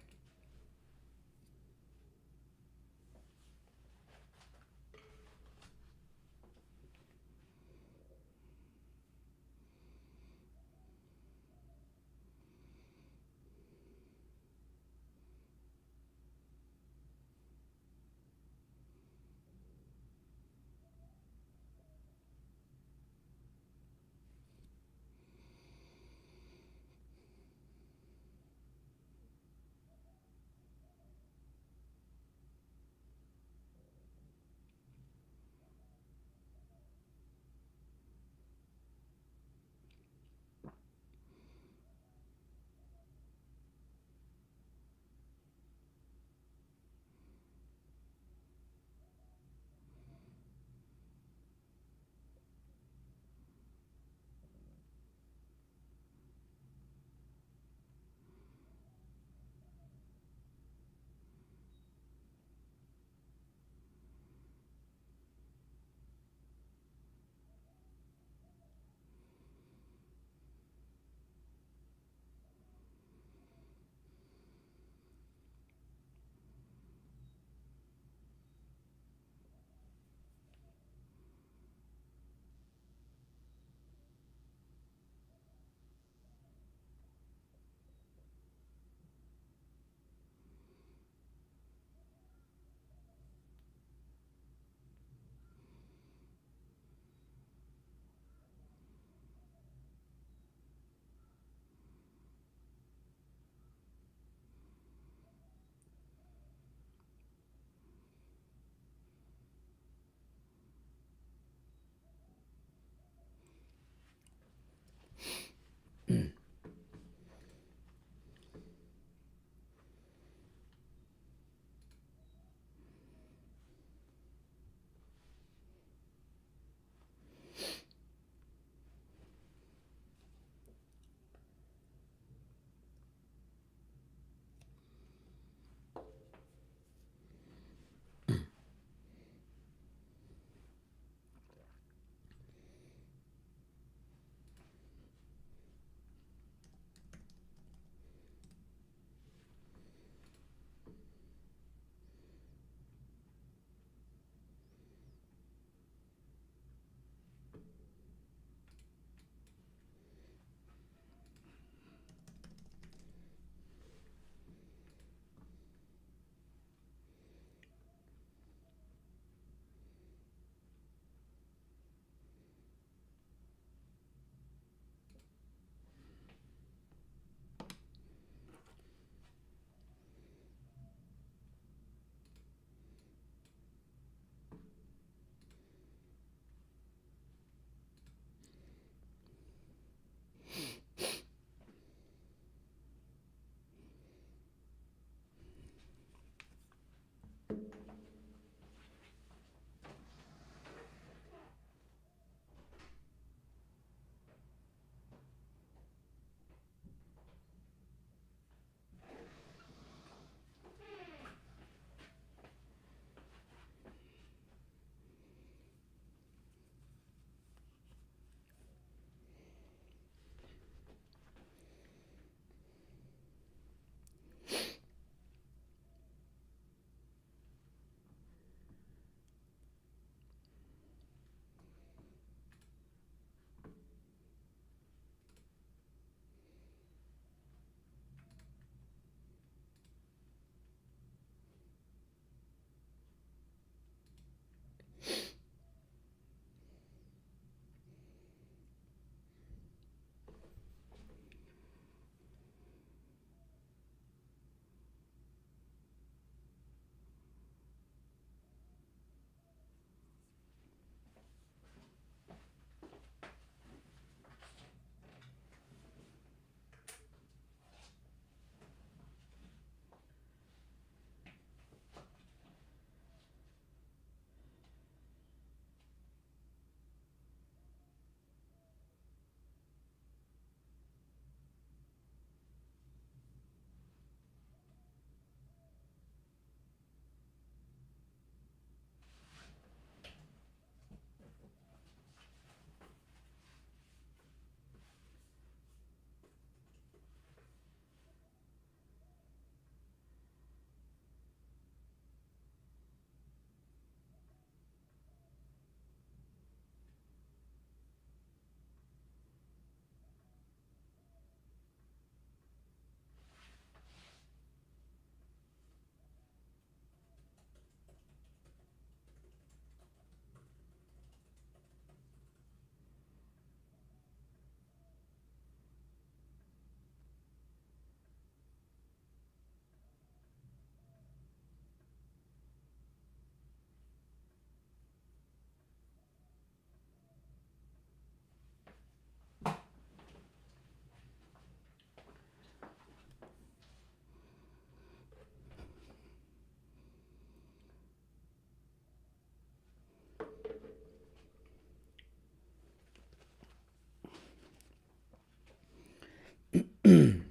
Welcome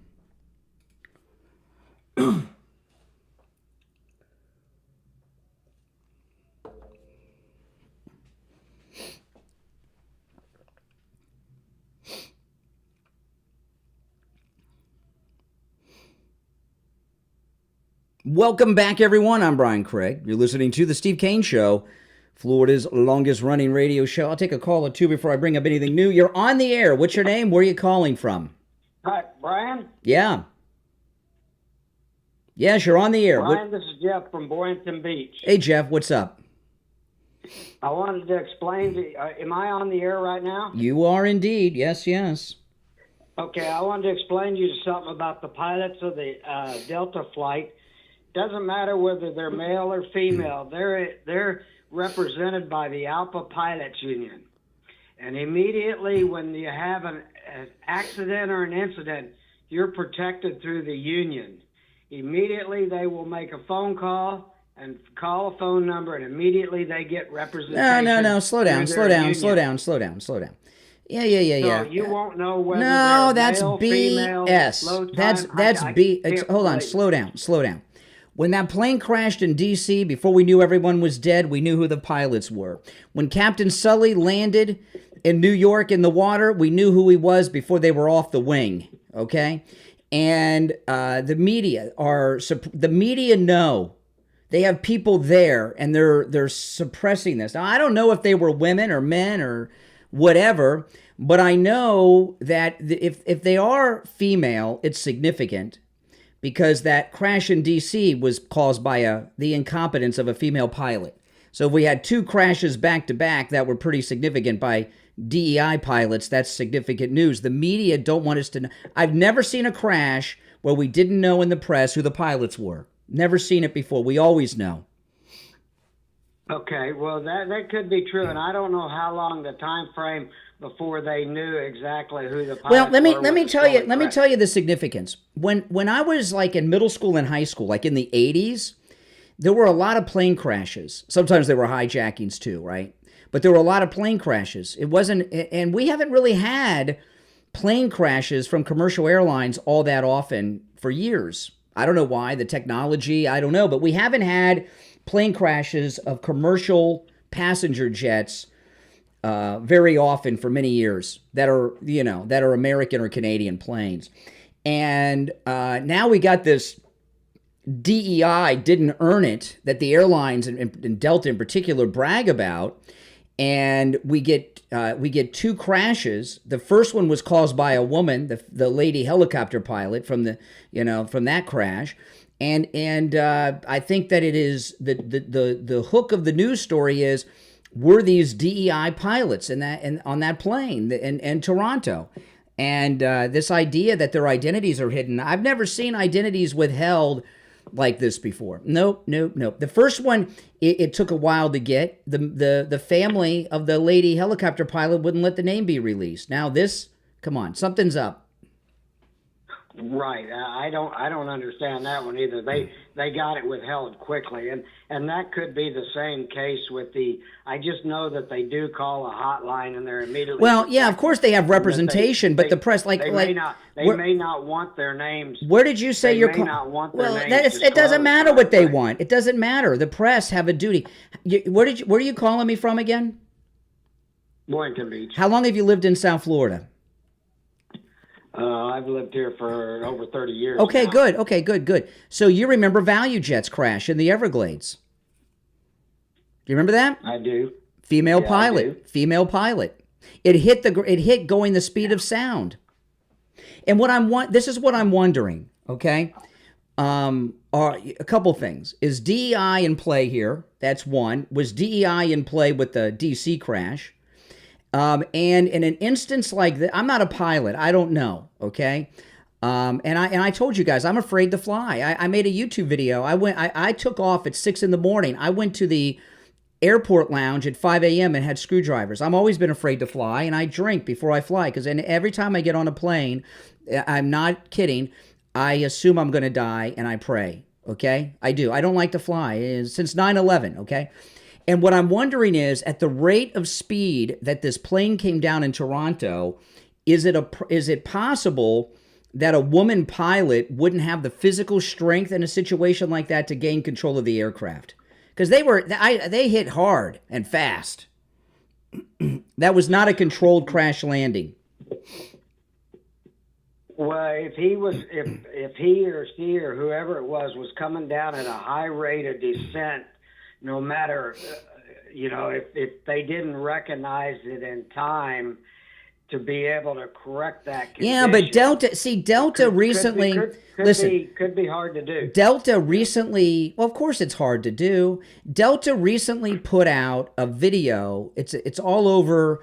back, everyone. I'm Brian Craig. You're listening to The Steve Kane Show, Florida's longest-running radio show. I'll take a call or two before I bring up anything new. You're on the air. What's your name? Where are you calling from? Hi, Brian? Yeah. Yes, you're on the air. Brian, this is Jeff from Boynton Beach. Hey, Jeff, what's up? I wanted to explain, am I on the air right now? You are indeed. Yes, yes. Okay, I wanted to explain to you something about the pilots of the Delta flight. Doesn't matter whether they're male or female. They're represented by the Alpha Pilots Union. And immediately when you have an accident or an incident, you're protected through the union. Immediately they will make a phone call and call a phone number, and immediately they get representation. No. Slow down. Yeah. So you won't know whether no, they're that's male, BS. female, That's B. Hold on. Slow down. When that plane crashed in D.C., before we knew everyone was dead, we knew who the pilots were. When Captain Sully landed in New York in the water, we knew who he was before they were off the wing, okay? And the media know. They have people there, and they're suppressing this. Now, I don't know if they were women or men or whatever, but I know that if they are female, it's significant. Because that crash in D.C. was caused by the incompetence of a female pilot. So if we had two crashes back-to-back that were pretty significant by DEI pilots, that's significant news. The media don't want us to know. I've never seen a crash where we didn't know in the press who the pilots were. Never seen it before. We always know. Okay, well, that could be true, and I don't know how long the time frame before they knew exactly who the pilots well, let me tell you correct. tell you the significance. When I was like in middle school and high school, like in the 80s, there were a lot of plane crashes. Sometimes there were hijackings too, right? But there were a lot of plane crashes. It wasn't, and we haven't really had plane crashes from commercial airlines all that often for years. I don't know why, the technology, I don't know, but we haven't had plane crashes of commercial passenger jets very often for many years that are American or Canadian planes. And now we got this DEI didn't earn it that the airlines and Delta in particular brag about. And we get two crashes. The first one was caused by a woman, the lady helicopter pilot from that crash. And I think that it is the hook of the news story is, were these DEI pilots on that plane in Toronto? And this idea that their identities are hidden. I've never seen identities withheld like this before. Nope. The first one, it took a while to get. The family of the lady helicopter pilot wouldn't let the name be released. Now this, come on, something's up. Right. I don't understand that one either. They got it withheld quickly, and that could be the same case with the. I just know that they do call a hotline and they're immediately. Well, yeah, of course they have representation, but the press they may not want their names. Where did you say they you're? May not want their names It doesn't matter what they want. It doesn't matter. The press have a duty. Where are you calling me from again? Boynton Beach. How long have you lived in South Florida? I've lived here for over 30 years. Okay, now. good. Okay, good. So you remember ValueJet's crash in the Everglades? Do you remember that? I do. Female pilot. It hit going the speed of sound. And this is what I'm wondering. Okay, are a couple things. Is DEI in play here? That's one. Was DEI in play with the DC crash? And in an instance like that, I'm not a pilot. I don't know. Okay. And I told you guys, I'm afraid to fly. I made a YouTube video. I took off at 6 a.m. I went to the airport lounge at 5 a.m. and had screwdrivers. I've always been afraid to fly, and I drink before I fly. Because every time I get on a plane, I'm not kidding, I assume I'm going to die, and I pray. Okay. I do. I don't like to fly since 9/11. Okay. And what I'm wondering is, at the rate of speed that this plane came down in Toronto, is it possible that a woman pilot wouldn't have the physical strength in a situation like that to gain control of the aircraft. Because they hit hard and fast. That was not a controlled crash landing. Well, if he or she or whoever it was coming down at a high rate of descent, no matter, if they didn't recognize it in time to be able to correct that condition. Yeah, but Delta recently, could be hard to do. Delta recently, well, of course it's hard to do. Delta recently put out a video. It's all over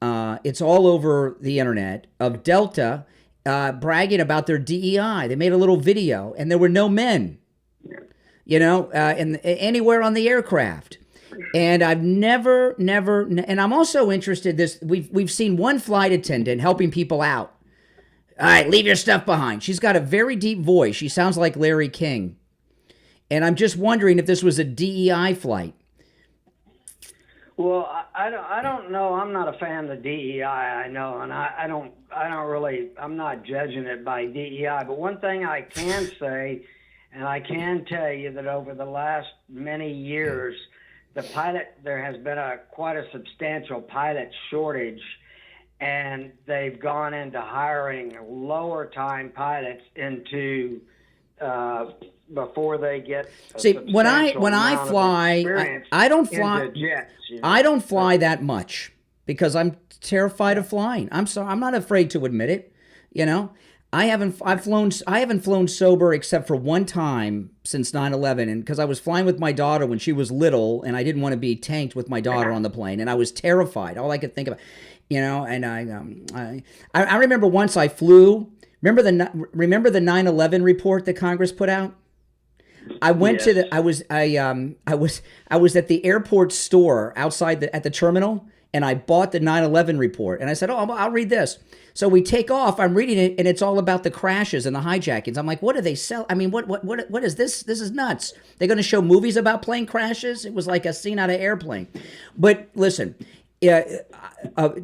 the internet of Delta bragging about their DEI. They made a little video, and there were no men, anywhere on the aircraft. And I've never, and I'm also interested. We've seen one flight attendant helping people out. All right, leave your stuff behind. She's got a very deep voice. She sounds like Larry King. And I'm just wondering if this was a DEI flight. Well, I don't know. I'm not a fan of DEI. I know, and I'm not judging it by DEI. But one thing I can say, and I can tell you that over the last many years, there has been quite a substantial pilot shortage, and they've gone into hiring lower time pilots into before they get. When I fly, I don't fly. Jets, I don't fly that much because I'm terrified of flying. I'm sorry, I'm not afraid to admit it. I haven't flown sober except for one time since 9/11, and because I was flying with my daughter when she was little, and I didn't want to be tanked with my daughter on the plane, and I was terrified. All I could think about, and I remember once I flew. Remember the 9/11 report that Congress put out? I went to I was at the airport store outside at the terminal, and I bought the 9/11 report, and I said, I'll read this. So we take off. I'm reading it, and it's all about the crashes and the hijackings. I'm like, what do they sell? I mean, what is this? This is nuts. They're going to show movies about plane crashes? It was like a scene out of Airplane. But listen,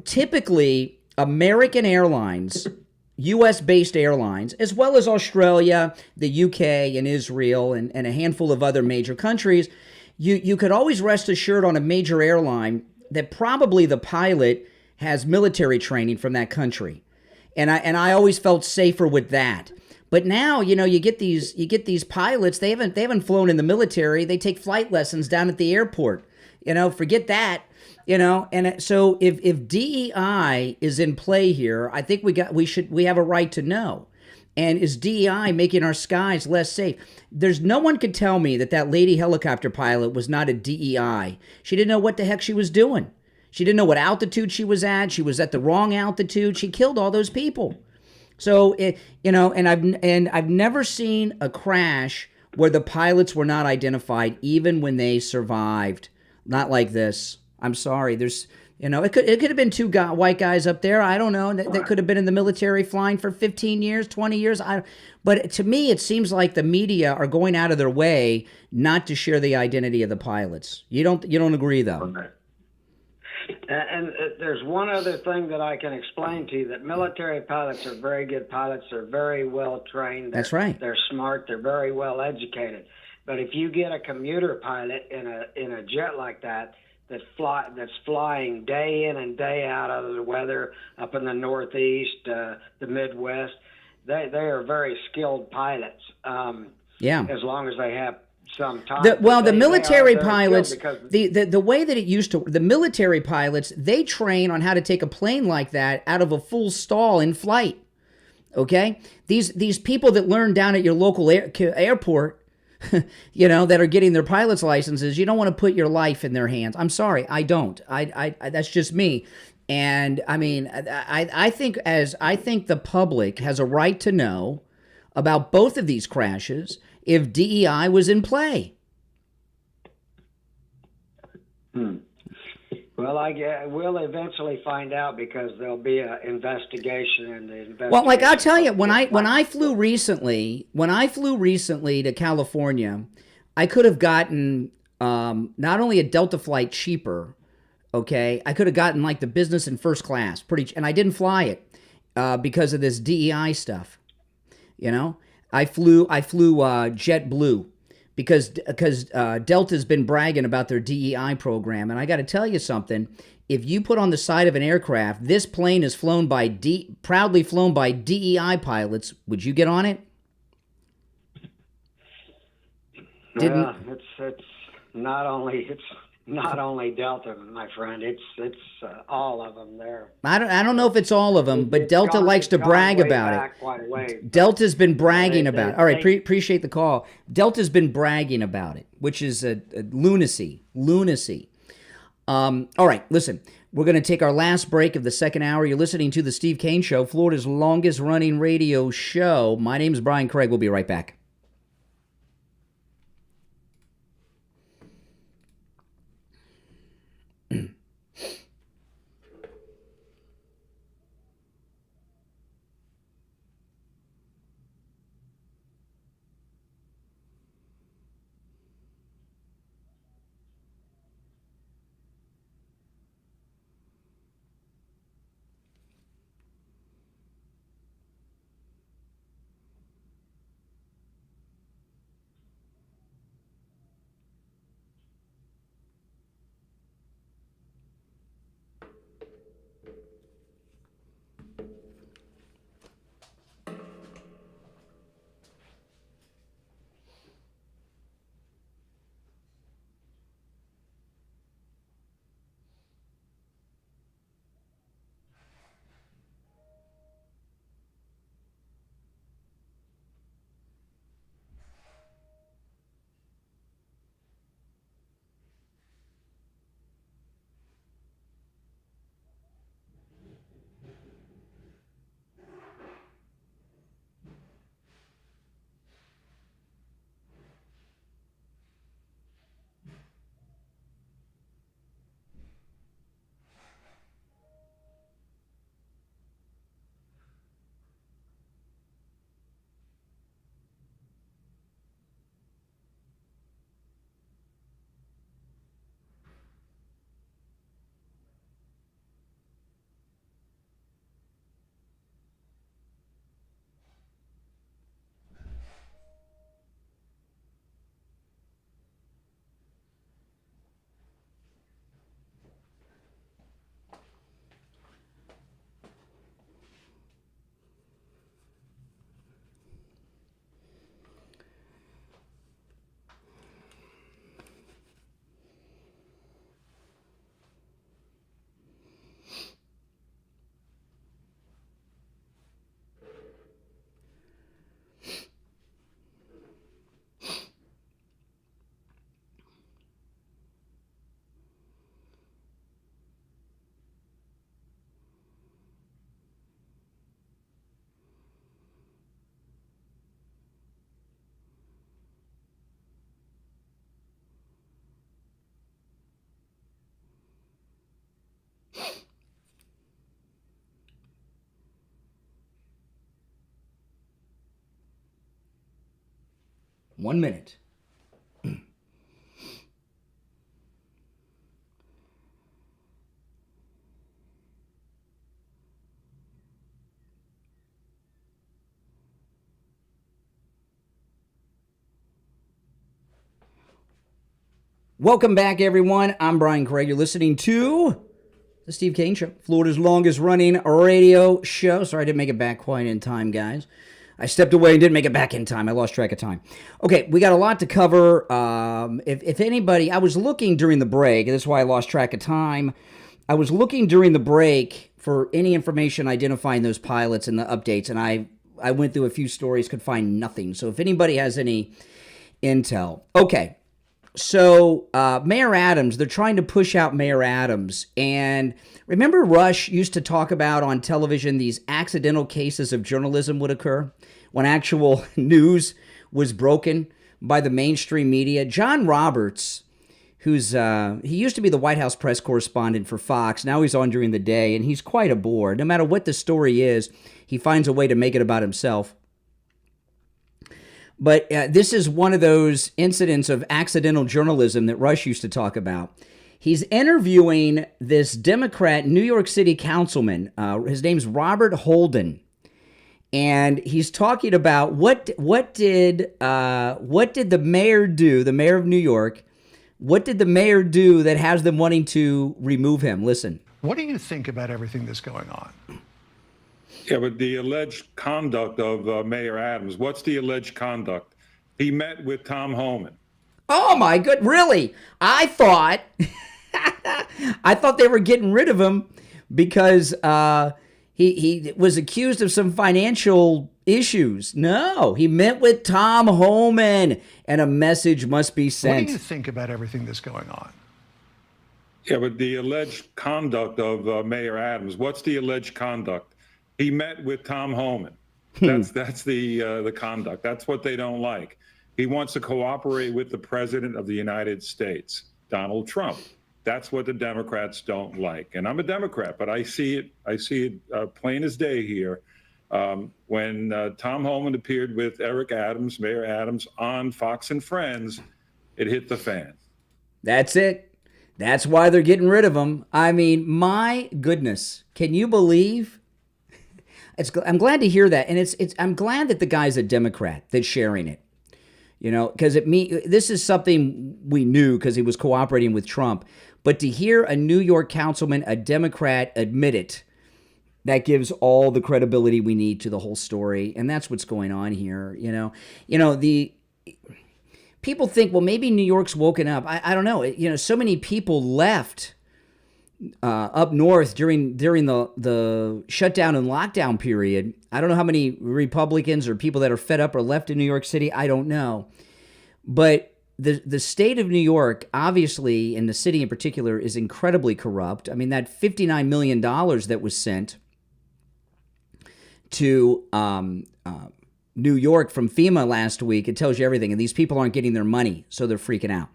typically American airlines, U.S.-based airlines, as well as Australia, the U.K., and Israel, and a handful of other major countries, you could always rest assured on a major airline that probably the pilot has military training from that country. And I always felt safer with that. But now, you get these pilots, they haven't flown in the military, they take flight lessons down at the airport. Forget that. And so if DEI is in play here, I think we have a right to know. And is DEI making our skies less safe? There's no one could tell me that lady helicopter pilot was not a DEI. She didn't know what the heck she was doing. She didn't know what altitude she was at. She was at the wrong altitude. She killed all those people. So and I've never seen a crash where the pilots were not identified, even when they survived. Not like this. I'm sorry. There's, it could have been two white guys up there. I don't know. That could have been in the military flying for 15 years, 20 years. But to me, it seems like the media are going out of their way not to share the identity of the pilots. You don't agree, though? And there's one other thing that I can explain to you, that military pilots are very good pilots. They're very well trained. That's right. They're smart. They're very well educated. But if you get a commuter pilot in a jet like that's flying day in and day out out of the weather up in the Northeast, the Midwest, they are very skilled pilots. As long as they have some time. The military pilots, the way that it used to, the military pilots, they train on how to take a plane like that out of a full stall in flight. Okay? These people that learn down at your local airport, that are getting their pilot's licenses, you don't want to put your life in their hands. I'm sorry, I don't. I that's just me. And I mean, I think the public has a right to know about both of these crashes if DEI was in play. Well, we'll eventually find out because there'll be an investigation, and the investigation. Well, like I'll tell you, when I flew recently to California, I could have gotten not only a Delta flight cheaper, okay, I could have gotten like the business and first class, and I didn't fly it because of this DEI stuff. You know, I flew JetBlue because Delta's been bragging about their DEI program, and I got to tell you something. If you put on the side of an aircraft, this plane is proudly flown by DEI pilots, would you get on it? It's not only Delta, my friend. It's all of them there. I don't know if it's all of them, but Delta likes to brag about it. Delta's been bragging about it. All right, appreciate the call. Delta's been bragging about it, which is a lunacy. All right, listen. We're going to take our last break of the second hour. You're listening to The Steve Kane Show, Florida's longest-running radio show. My name's Brian Craig. We'll be right back. One minute. Welcome back, everyone. I'm Brian Craig. You're listening to The Steve Kane Show, Florida's longest-running radio show. Sorry I didn't make it back quite in time, guys. I stepped away and didn't make it back in time. I lost track of time. Okay, we got a lot to cover. If anybody, I was looking during the break, and that's why I lost track of time. I was looking during the break for any information identifying those pilots and the updates, and I went through a few stories, could find nothing. So if anybody has any intel. Okay, so Mayor Adams, they're trying to push out Mayor Adams. And remember Rush used to talk about on television these accidental cases of journalism would occur when actual news was broken by the mainstream media. John Roberts, who's he used to be the White House press correspondent for Fox. Now he's on during the day, and he's quite a bore. No matter what the story is, he finds a way to make it about himself. But this is one of those incidents of accidental journalism that Rush used to talk about. He's interviewing this Democrat New York City councilman. His name's Robert Holden. And he's talking about what did the mayor do, the mayor of New York? What did the mayor do that has them wanting to remove him? Listen. What do you think about everything that's going on? Yeah, but the alleged conduct of Mayor Adams, what's the alleged conduct? He met with Tom Homan. Oh my good, really? I thought they were getting rid of him because he was accused of some financial issues. No, he met with Tom Homan, and a message must be sent. What do you think about everything that's going on? Yeah, but the alleged conduct of Mayor Adams, what's the alleged conduct? He met with Tom Homan. That's the conduct. That's what they don't like. He wants to cooperate with the President of the United States, Donald Trump. That's what the Democrats don't like. And I'm a Democrat, but I see it plain as day here. When Tom Homan appeared with Eric Adams, Mayor Adams, on Fox and Friends, it hit the fan. That's it. That's why they're getting rid of him. I mean, my goodness, can you believe? I'm glad to hear that, and I'm glad that the guy's a Democrat that's sharing it. You know, because this is something we knew because he was cooperating with Trump. But to hear a New York councilman, a Democrat, admit it, that gives all the credibility we need to the whole story. And that's what's going on here. The people think, well, maybe New York's woken up. I don't know. So many people left up north during the shutdown and lockdown period. I don't know how many Republicans or people that are fed up or left in New York City. I don't know. But the state of New York, obviously, and the city in particular, is incredibly corrupt. I mean, that $59 million that was sent to New York from FEMA last week, it tells you everything. And these people aren't getting their money, so they're freaking out.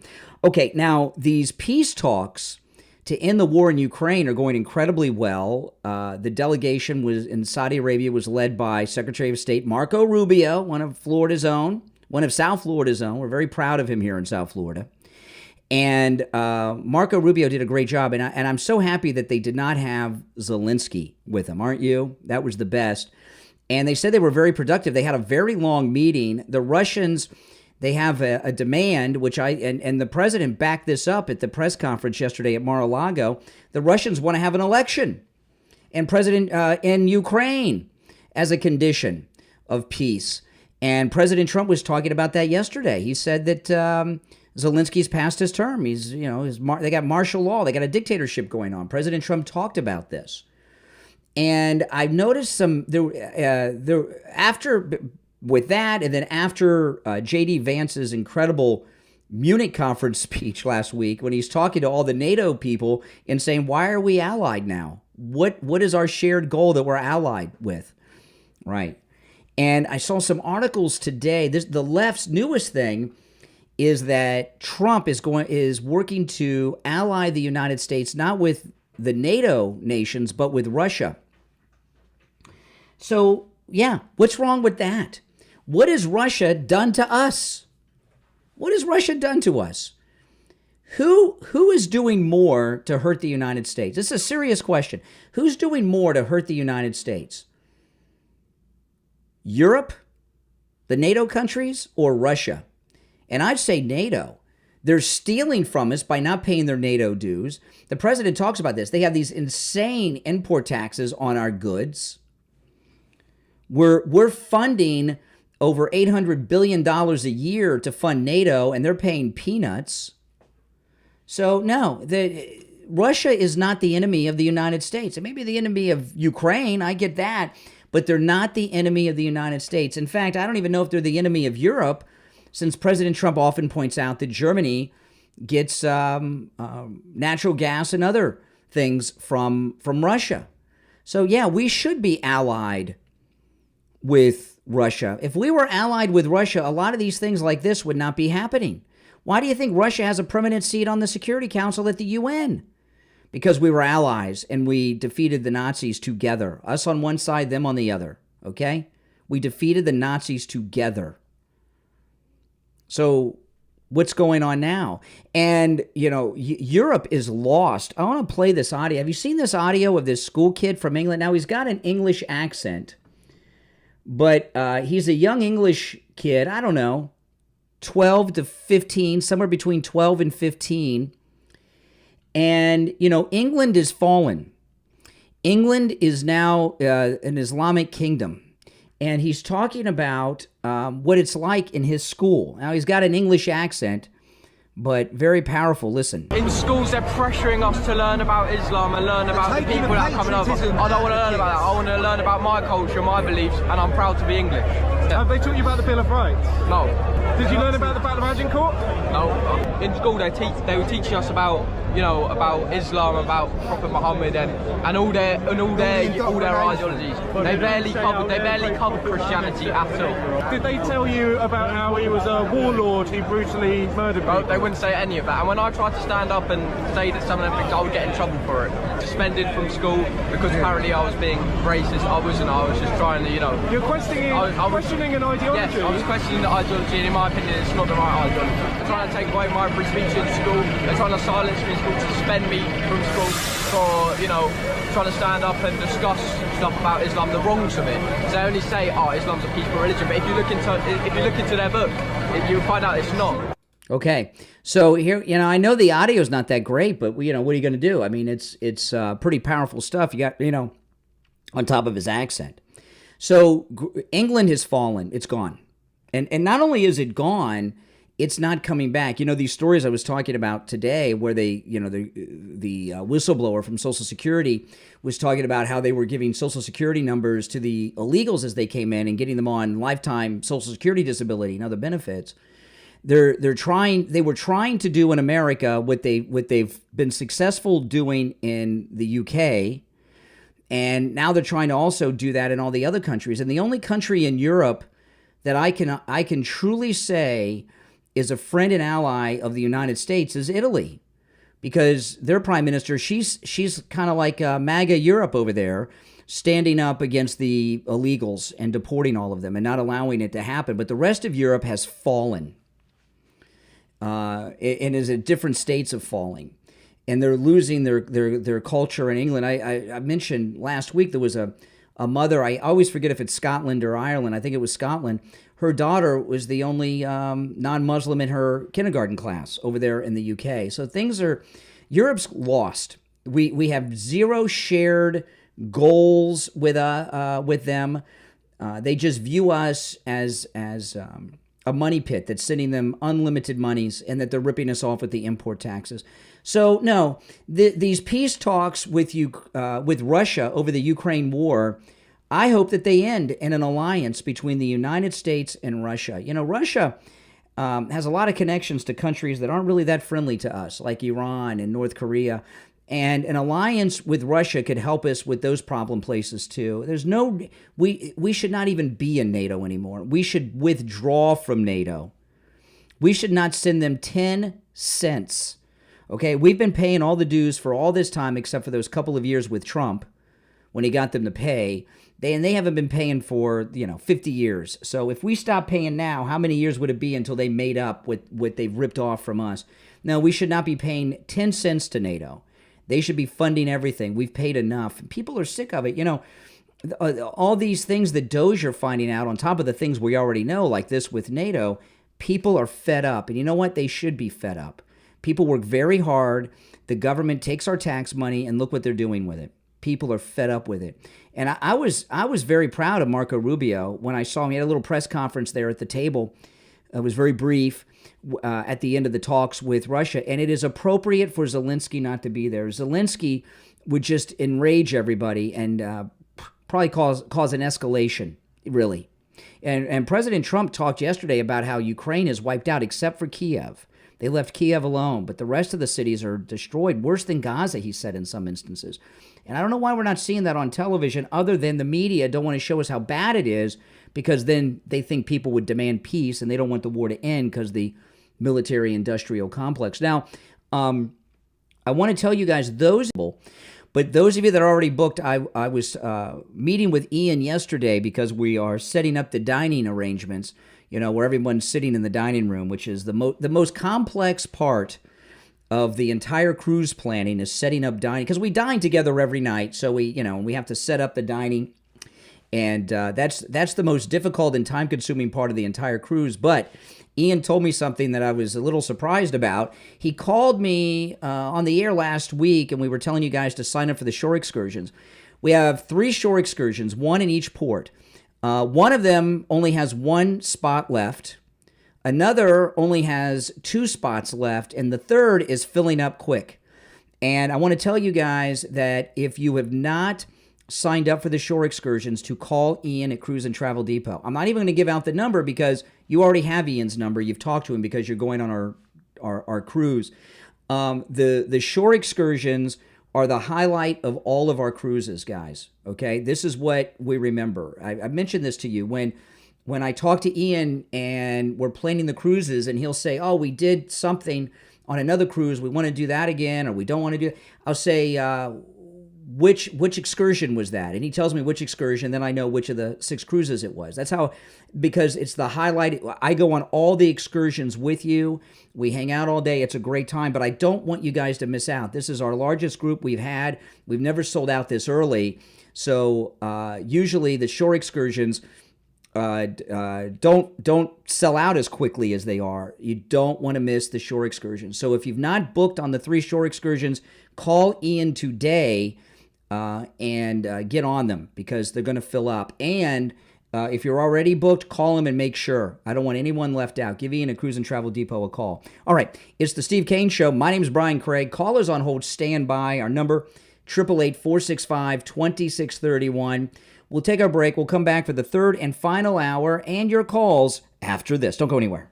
Okay, now these peace talks to end the war in Ukraine are going incredibly well. The delegation in Saudi Arabia was led by Secretary of State Marco Rubio, one of South Florida's own. We're very proud of him here in South Florida. And Marco Rubio did a great job. And I'm so happy that they did not have Zelensky with them, aren't you? That was the best. And they said they were very productive. They had a very long meeting. The Russians, they have a demand, which and the president backed this up at the press conference yesterday at Mar-a-Lago. The Russians want to have an election and president in Ukraine as a condition of peace. And President Trump was talking about that yesterday. He said that Zelensky's passed his term. They got martial law. They got a dictatorship going on. President Trump talked about this. And I've noticed with that, and then after J.D. Vance's incredible Munich conference speech last week, when he's talking to all the NATO people and saying, why are we allied now? What is our shared goal that we're allied with? Right. And I saw some articles today. The left's newest thing is that Trump is working to ally the United States, not with the NATO nations, but with Russia. So, yeah, what's wrong with that? What has Russia done to us? What has Russia done to us? Who is doing more to hurt the United States? This is a serious question. Who's doing more to hurt the United States? Europe, the NATO countries, or Russia? And I'd say NATO. They're stealing from us by not paying their NATO dues. The president talks about this. They have these insane import taxes on our goods. We're funding over $800 billion a year to fund NATO, and they're paying peanuts. So, no, Russia is not the enemy of the United States. It may be the enemy of Ukraine, I get that, but they're not the enemy of the United States. In fact, I don't even know if they're the enemy of Europe, since President Trump often points out that Germany gets natural gas and other things from Russia. So, yeah, we should be allied with Russia. If we were allied with Russia, a lot of these things like this would not be happening. Why do you think Russia has a permanent seat on the Security Council at the UN? Because we were allies and we defeated the Nazis together. Us on one side, them on the other. Okay? We defeated the Nazis together. So what's going on now? And, Europe is lost. I want to play this audio. Have you seen this audio of this school kid from England? Now, he's got an English accent, But he's a young English kid, I don't know, 12 to 15, somewhere between 12 and 15. And, England is fallen. England is now an Islamic kingdom. And he's talking about what it's like in his school. Now, he's got an English accent, but very powerful. Listen. In schools, they're pressuring us to learn about Islam and learn about the people that are coming over. I don't want to learn about that. I want to learn about my culture, my beliefs, and I'm proud to be English. Have they taught you about the Bill of Rights? No. Did you learn about the Battle of Agincourt? No. In school, they were teaching us about Islam, about Prophet Muhammad, and all their ideologies. They barely covered Christianity at all. Did they tell you about how he was a warlord who brutally murdered people? No, they wouldn't say any of that. And when I tried to stand up and say that some of them things, I would get in trouble for it. Suspended from school because apparently I was being racist. I wasn't. I was just trying to, You're questioning an ideology? Yes, I was questioning the ideology, and in my opinion, it's not the right ideology. They're trying to take away my free speech in school. They're trying to silence me in school, to suspend me from school for, trying to stand up and discuss stuff about Islam, the wrongs of it. So they only say, Islam's a peaceful religion, but if you look into their book, you'll find out it's not. Okay, so here, I know the audio is not that great, but what are you going to do? I mean, it's pretty powerful stuff. You got, on top of his accent. So England has fallen. It's gone. And not only is it gone, it's not coming back. These stories I was talking about today where they, the whistleblower from Social Security was talking about how they were giving Social Security numbers to the illegals as they came in and getting them on lifetime Social Security disability and other benefits. They were trying to do in America what they've been successful doing in the UK, and now they're trying to also do that in all the other countries. And the only country in Europe that I can truly say is a friend and ally of the United States is Italy, because their prime minister, she's kind of like MAGA Europe over there, standing up against the illegals and deporting all of them and not allowing it to happen. But the rest of Europe has fallen. And is at different states of falling, and they're losing their culture. In England, I mentioned last week there was a mother. I always forget if it's Scotland or Ireland. I think it was Scotland. Her daughter was the only non-Muslim in her kindergarten class over there in the UK. So Europe's lost. We have zero shared goals with them. They just view us as a money pit that's sending them unlimited monies, and that they're ripping us off with the import taxes. So no, these peace talks with Russia over the Ukraine war, I hope that they end in an alliance between the United States and Russia. Russia has a lot of connections to countries that aren't really that friendly to us, like Iran and North Korea. And an alliance with Russia could help us with those problem places too. We should not even be in NATO anymore. We should withdraw from NATO. We should not send them 10 cents. Okay, we've been paying all the dues for all this time except for those couple of years with Trump when he got them to pay. They haven't been paying for 50 years. So if we stop paying now, how many years would it be until they made up what they've ripped off from us? No, we should not be paying 10 cents to NATO. They should be funding everything. We've paid enough. People are sick of it. All these things that Doge are finding out on top of the things we already know, like this with NATO, people are fed up. And you know what? They should be fed up. People work very hard. The government takes our tax money, and look what they're doing with it. People are fed up with it. And I was very proud of Marco Rubio when I saw him. He had a little press conference there at the table. It was very brief at the end of the talks with Russia, and it is appropriate for Zelensky not to be there. Zelensky would just enrage everybody and probably cause an escalation, really. And President Trump talked yesterday about how Ukraine is wiped out except for Kiev. They left Kiev alone, but the rest of the cities are destroyed, worse than Gaza, he said in some instances. And I don't know why we're not seeing that on television, other than the media don't want to show us how bad it is, because then they think people would demand peace and they don't want the war to end because the military-industrial complex. Now, I want to tell you guys but those of you that are already booked, I was meeting with Ian yesterday because we are setting up the dining arrangements, where everyone's sitting in the dining room, which is the most complex part of the entire cruise planning is setting up dining, because we dine together every night. So we have to set up the dining. And that's the most difficult and time-consuming part of the entire cruise. But Ian told me something that I was a little surprised about. He called me on the air last week, and we were telling you guys to sign up for the shore excursions. We have 3 shore excursions, 1 in each port. One of them only has 1 spot left. Another only has 2 spots left, and the third is filling up quick. And I want to tell you guys that if you have not signed up for the shore excursions, to call Ian at Cruise and Travel Depot. I'm not even going to give out the number because you already have Ian's number. You've talked to him because you're going on our cruise. The shore excursions are the highlight of all of our cruises, guys. Okay, this is what we remember. I mentioned this to you when I talk to Ian and we're planning the cruises, and he'll say, "Oh, we did something on another cruise. We want to do that again, or we don't want to do it." I'll say, which excursion was that? And he tells me which excursion, then I know which of the 6 cruises it was. That's how, because it's the highlight. I go on all the excursions with you. We hang out all day. It's a great time, but I don't want you guys to miss out. This is our largest group we've had. We've never sold out this early. So usually the shore excursions don't sell out as quickly as they are. You don't want to miss the shore excursions. So if you've not booked on the 3 shore excursions, call Ian today and get on them, because they're going to fill up. And if you're already booked, call him and make sure. I don't want anyone left out. Give Ian at Cruise and Travel Depot a call. All right, it's the Steve Kane Show. My name is Brian Craig. Callers on hold, stand by. Our number, 888-465-2631. We'll take our break. We'll come back for the third and final hour and your calls after this. Don't go anywhere.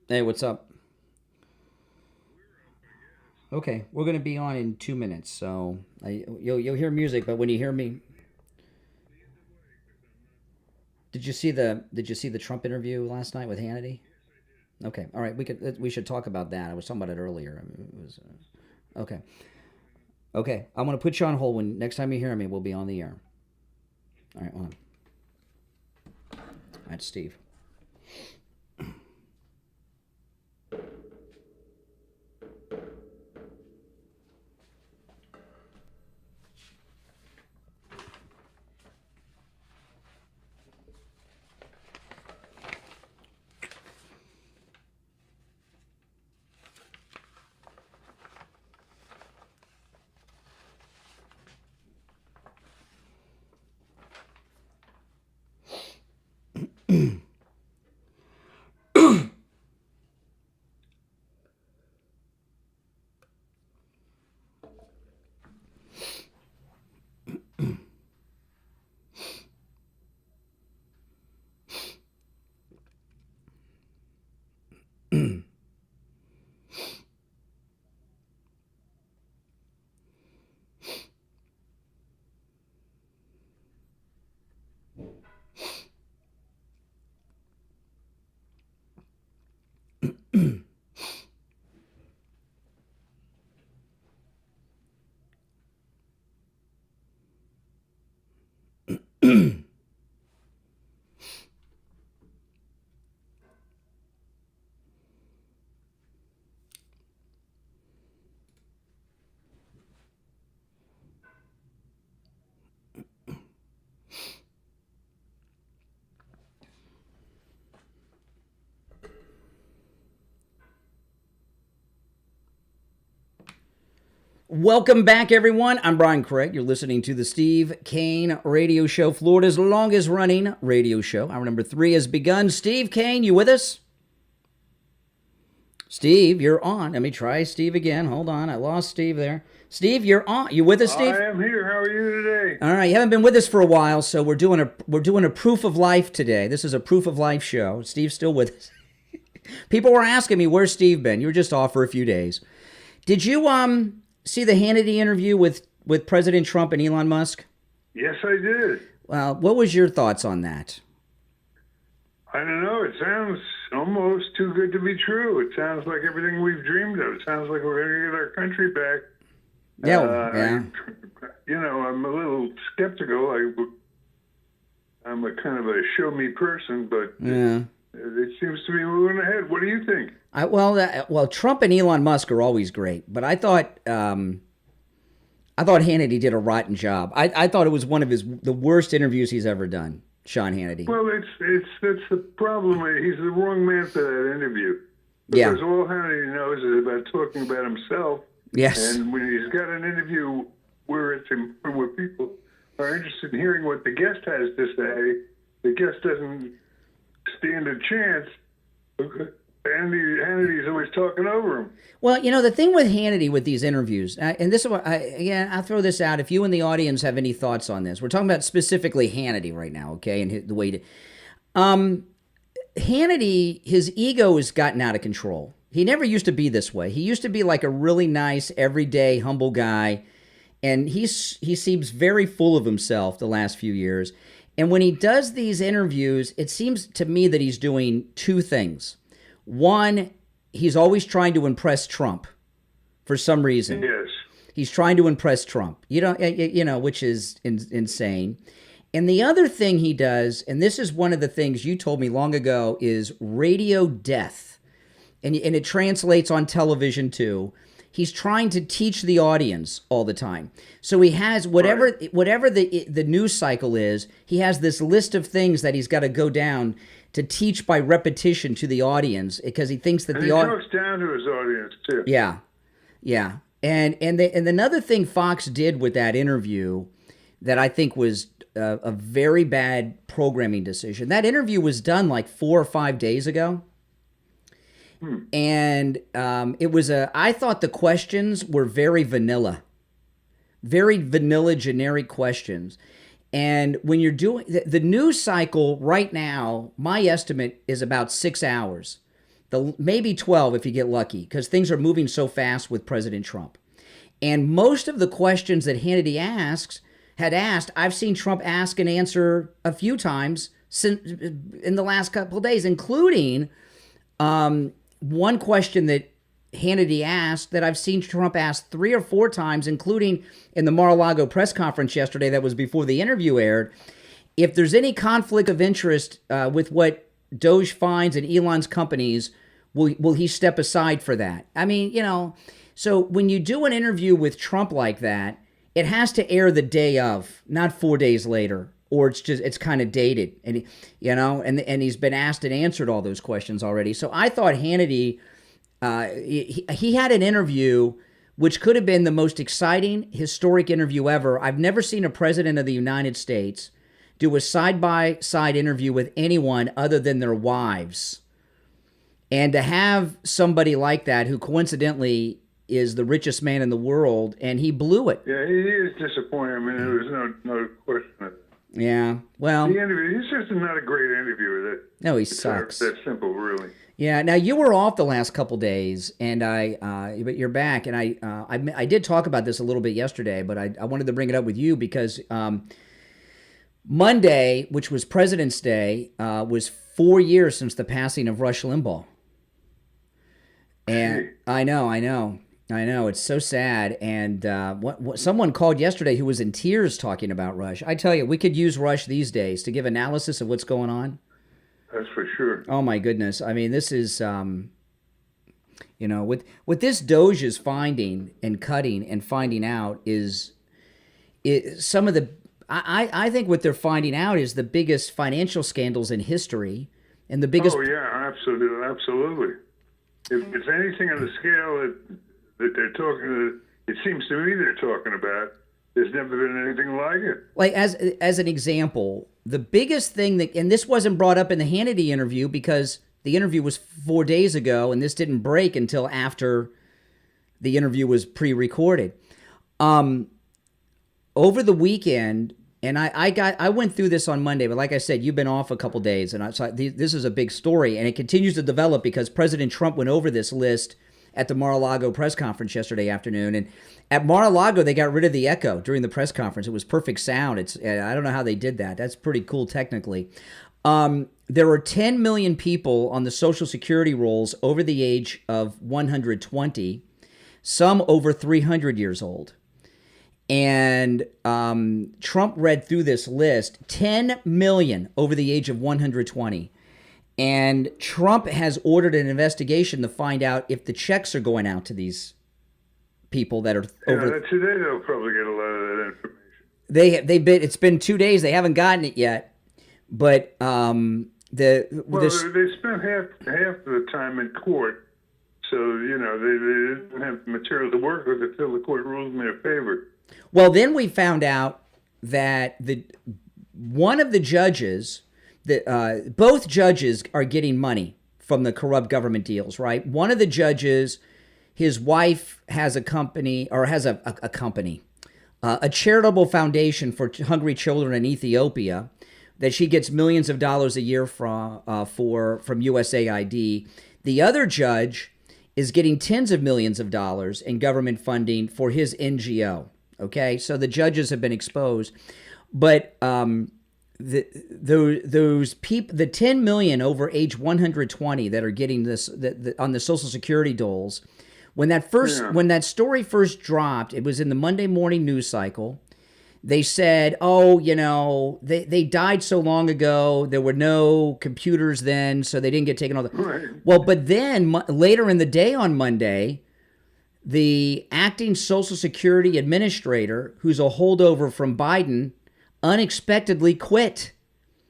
Hey, what's up? Okay, we're going to be on in 2 minutes, so you'll hear music, but when you hear me... Did you see the Trump interview last night with Hannity? Okay, all right, we should talk about that. I was talking about it earlier. I mean, it was okay. Okay, I'm going to put you on hold. When next time you hear me, we'll be on the air. All right, hold on. That's Steve. Welcome back, everyone. I'm Brian Craig. You're listening to the Steve Kane Radio Show, Florida's longest-running radio show. Hour number 3 has begun. Steve Kane, you with us? Steve, you're on. Let me try Steve again. Hold on. I lost Steve there. Steve, you're on. You with us, Steve? I am here. How are you today? All right. You haven't been with us for a while, so we're doing a proof of life today. This is a proof of life show. Steve's still with us. People were asking me, where's Steve been? You were just off for a few days. Did you see the Hannity interview with President Trump and Elon Musk? Yes, I did. Well, what was your thoughts on that? I don't know. It sounds almost too good to be true. It sounds like everything we've dreamed of. It sounds like we're going to get our country back. Yeah. I'm a little skeptical. I'm a kind of a show me person, but it seems to be moving ahead. What do you think? Well, Trump and Elon Musk are always great, but I thought Hannity did a rotten job. I thought it was one of the worst interviews he's ever done, Sean Hannity. Well, that's the problem. He's the wrong man for that interview. Because all Hannity knows is about talking about himself. Yes. And when he's got an interview where people are interested in hearing what the guest has to say, the guest doesn't stand a chance. Hannity's always talking over him. Well, the thing with Hannity with these interviews, and this is what I'll throw this out. If you in the audience have any thoughts on this, we're talking about specifically Hannity right now, okay? And the way to, Hannity, his ego has gotten out of control. He never used to be this way. He used to be like a really nice, everyday, humble guy, and he seems very full of himself the last few years. And when he does these interviews, it seems to me that he's doing two things. One, he's always trying to impress Trump for some reason. Yes. He's trying to impress Trump, which is insane. And the other thing he does, and this is one of the things you told me long ago, is radio death. And it translates on television too. He's trying to teach the audience all the time. So he has whatever the news cycle is, he has this list of things that he's got to go down to teach by repetition to the audience because he thinks that he talks down to his audience too. Yeah. And another thing Fox did with that interview that I think was a very bad programming decision. That interview was done like 4 or 5 days ago. And I thought the questions were very vanilla, generic questions. And when you're doing the news cycle right now, my estimate is about 6 hours, maybe 12 if you get lucky, because things are moving so fast with President Trump. And most of the questions that Hannity had asked, I've seen Trump ask and answer a few times in the last couple of days, including one question that Hannity asked that I've seen Trump ask 3 or 4 times, including in the Mar-a-Lago press conference yesterday that was before the interview aired. If there's any conflict of interest with what Doge finds and Elon's companies, will he step aside for that? I mean, so when you do an interview with Trump like that, it has to air the day of, not 4 days later. Or it's kind of dated, and and he's been asked and answered all those questions already. So I thought Hannity, he had an interview which could have been the most exciting, historic interview ever. I've never seen a president of the United States do a side-by-side interview with anyone other than their wives, and to have somebody like that who coincidentally is the richest man in the world, and he blew it. Yeah, he is disappointing. I mean, there was no question of it. Yeah, well, the interview, he's just not a great interviewer. No, he sucks. That's simple, really. Yeah. Now you were off the last couple days, and but you're back, and I did talk about this a little bit yesterday, but I wanted to bring it up with you because Monday, which was President's Day, was 4 years since the passing of Rush Limbaugh, and I know. It's so sad. And what someone called yesterday who was in tears talking about Rush. I tell you, we could use Rush these days to give analysis of what's going on. That's for sure. Oh my goodness! I mean, this is what this Doge is finding and cutting and finding out is some of the. I think what they're finding out is the biggest financial scandals in history, and the biggest. Oh yeah, absolutely. If it's anything on the scale that they're talking, it seems to me they're talking about. There's never been anything like it. Like, as an example, the biggest thing that, and this wasn't brought up in the Hannity interview because the interview was 4 days ago, and this didn't break until after the interview was pre-recorded. Over the weekend, and I went through this on Monday, but like I said, you've been off a couple days, and this is a big story, and it continues to develop because President Trump went over this list at the Mar-a-Lago press conference yesterday afternoon. And at Mar-a-Lago, they got rid of the echo during the press conference. It was perfect sound. I don't know how they did that. That's pretty cool technically. There were 10 million people on the Social Security rolls over the age of 120, some over 300 years old. And Trump read through this list, 10 million over the age of 120. And Trump has ordered an investigation to find out if the checks are going out to these people that are over. Today they'll probably get a lot of that information. It's been 2 days. They haven't gotten it yet, but they spent half of the time in court, so they didn't have material to work with until the court ruled in their favor. Well, then we found out that one of the judges. Both judges are getting money from the corrupt government deals, right? One of the judges, his wife has a company, or has a company, a charitable foundation for hungry children in Ethiopia that she gets millions of dollars a year from USAID. The other judge is getting tens of millions of dollars in government funding for his NGO. Okay, so the judges have been exposed, but those people, the 10 million over age 120 that are getting this on the Social Security doles, when that story first dropped, it was in the Monday morning news cycle. They said, they died so long ago, there were no computers then, so they didn't get taken all the. Right. Well, but then later in the day on Monday, the acting Social Security administrator, who's a holdover from Biden, unexpectedly quit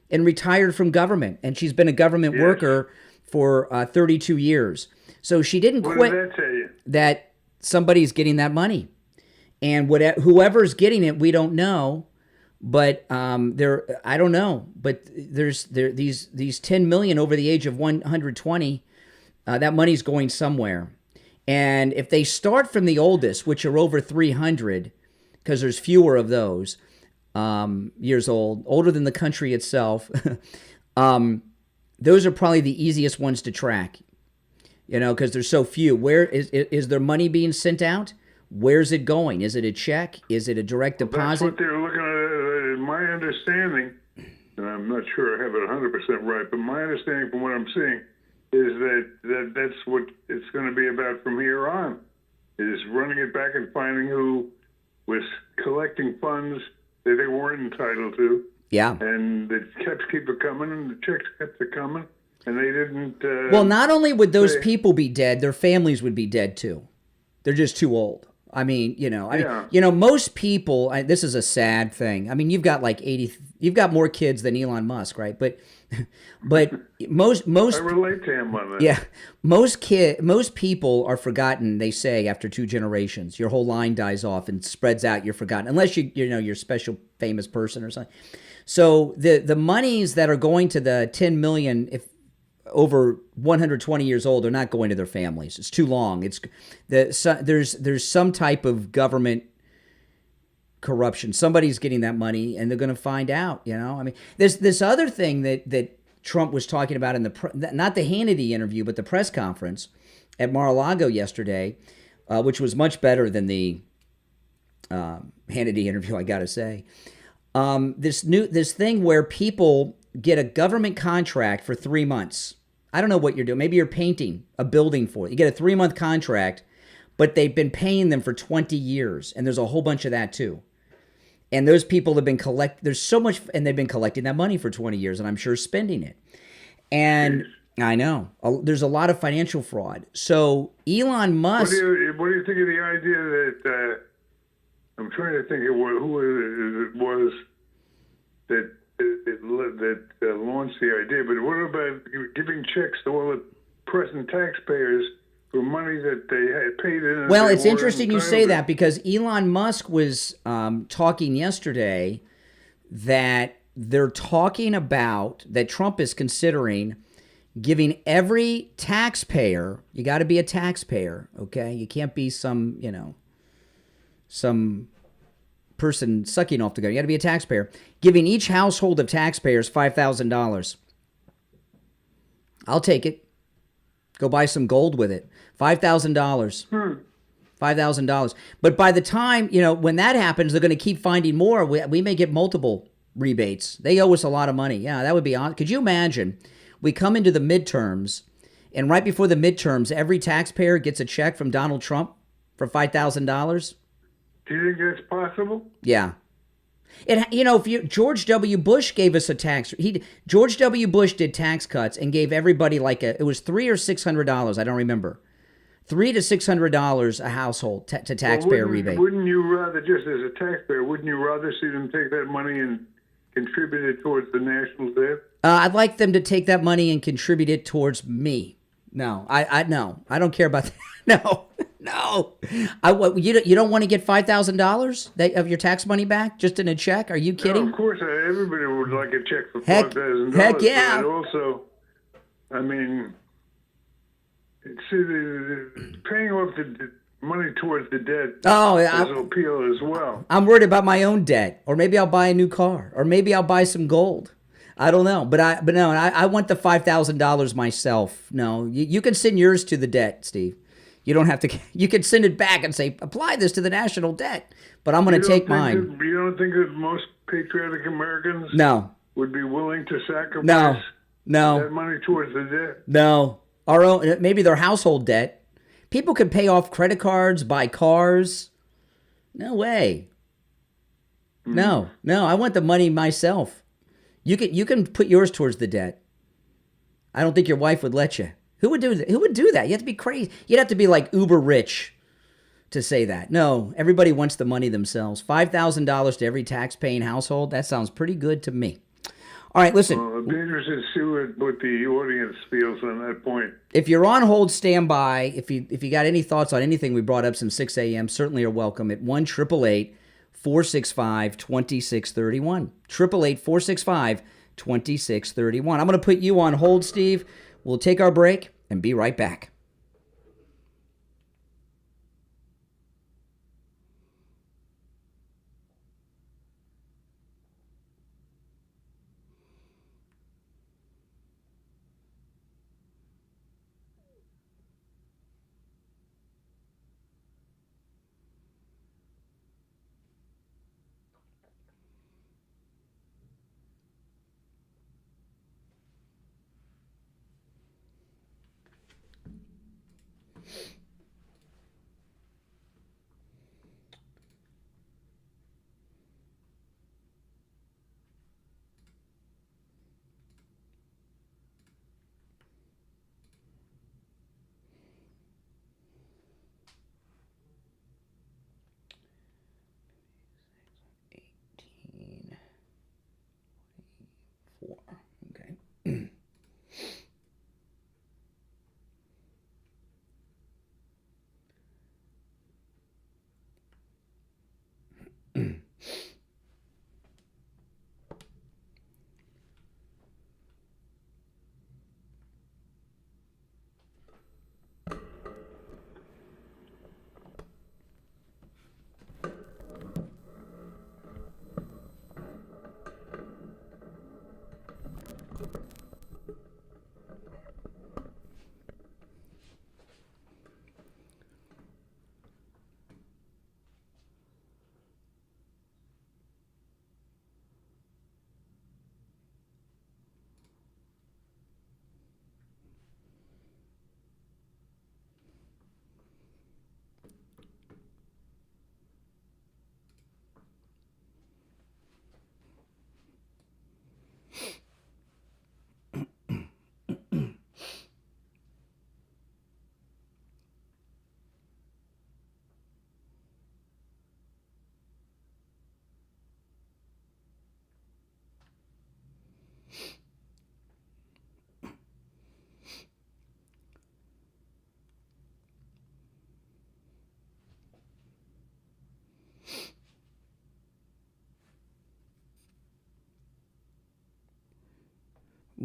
and retired from government. And she's been a government worker for 32 years. So she didn't quit. What did that tell you? That somebody's getting that money. And whoever's getting it, we don't know. But I don't know. But there's these 10 million over the age of 120. That money's going somewhere. And if they start from the oldest, which are over 300, because there's fewer of those, years old, older than the country itself. Those are probably the easiest ones to track, because there's so few. Where is their money being sent out? Where's it going? Is it a check? Is it a direct deposit? That's what they're looking at. In my understanding, and I'm not sure I have it 100% right, but my understanding from what I'm seeing is that that's what it's going to be about from here on, is running it back and finding who was collecting funds that they weren't entitled to. Yeah. And the checks keep coming, and the checks kept coming, and they didn't. Well, not only would those people be dead, their families would be dead too. They're just too old. I mean, most people. This is a sad thing. I mean, you've got like 80. You've got more kids than Elon Musk, right? But most. I relate to him on that. Yeah, most people are forgotten. They say after 2 generations, your whole line dies off and spreads out. You're forgotten unless you're a special famous person or something. So the monies that are going to the 10 million, if over 120 years old, are not going to their families. It's too long. There's some type of government corruption. Somebody's getting that money, and they're going to find out. I mean, there's this other thing that Trump was talking about in not the Hannity interview, but the press conference at Mar-a-Lago yesterday, which was much better than the Hannity interview, I got to say. This thing where people get a government contract for 3 months. I don't know what you're doing. Maybe you're painting a building for it. You get a 3-month contract, but they've been paying them for 20 years, and there's a whole bunch of that too. And those people have been there's so much, and they've been collecting that money for 20 years, and I'm sure spending it. And I know there's a lot of financial fraud. So Elon Musk. What do you think of the idea that I'm trying to think of who it was that launched the idea? But what about giving checks to all the present taxpayers for money that they had paid in. Well, it's interesting you say that because Elon Musk was talking yesterday that they're talking about that Trump is considering giving every taxpayer, you got to be a taxpayer, okay? You can't be some person sucking off the gun. You got to be a taxpayer. Giving each household of taxpayers $5,000. I'll take it. Go buy some gold with it. $5,000. $5,000. But by the time, when that happens, they're going to keep finding more. We may get multiple rebates. They owe us a lot of money. Yeah, that would be awesome. Could you imagine? We come into the midterms, and right before the midterms, every taxpayer gets a check from Donald Trump for $5,000. Do you think that's possible? Yeah. George W. Bush gave us a tax. George W. Bush did tax cuts and gave everybody it was $300 or $600. I don't remember. $300 to $600 a household to taxpayer rebate. Wouldn't you rather, just as a taxpayer, wouldn't you rather see them take that money and contribute it towards the national debt? I'd like them to take that money and contribute it towards me. No, no, I don't care about that. No. You don't want to get $5,000 of your tax money back just in a check? Are you kidding? No, of course, everybody would like a check for $5,000. Heck yeah! But also, I mean, paying off the money towards the debt has an appeal as well. I'm worried about my own debt, or maybe I'll buy a new car, or maybe I'll buy some gold. I don't know, but I want the $5,000 myself. No, you can send yours to the debt, Steve. You don't have to. You can send it back and say, apply this to the national debt. But I'm going to take mine. You don't think that most patriotic Americans would be willing to sacrifice that money towards the debt? No. Our own, maybe their household debt. People could pay off credit cards, buy cars. No way. No. I want the money myself. You can put yours towards the debt. I don't think your wife would let you. Who would do that? You have to be crazy. You'd have to be like uber rich to say that. No, everybody wants the money themselves. $5,000 to every tax-paying household. That sounds pretty good to me. All right, listen. Well, I'd be interested to see what the audience feels on that point. If you're on hold, stand by. If you got any thoughts on anything we brought up since 6 a.m., certainly are welcome at 1-888-465-2631. 888-465-2631. I'm going to put you on hold, Steve. We'll take our break and be right back.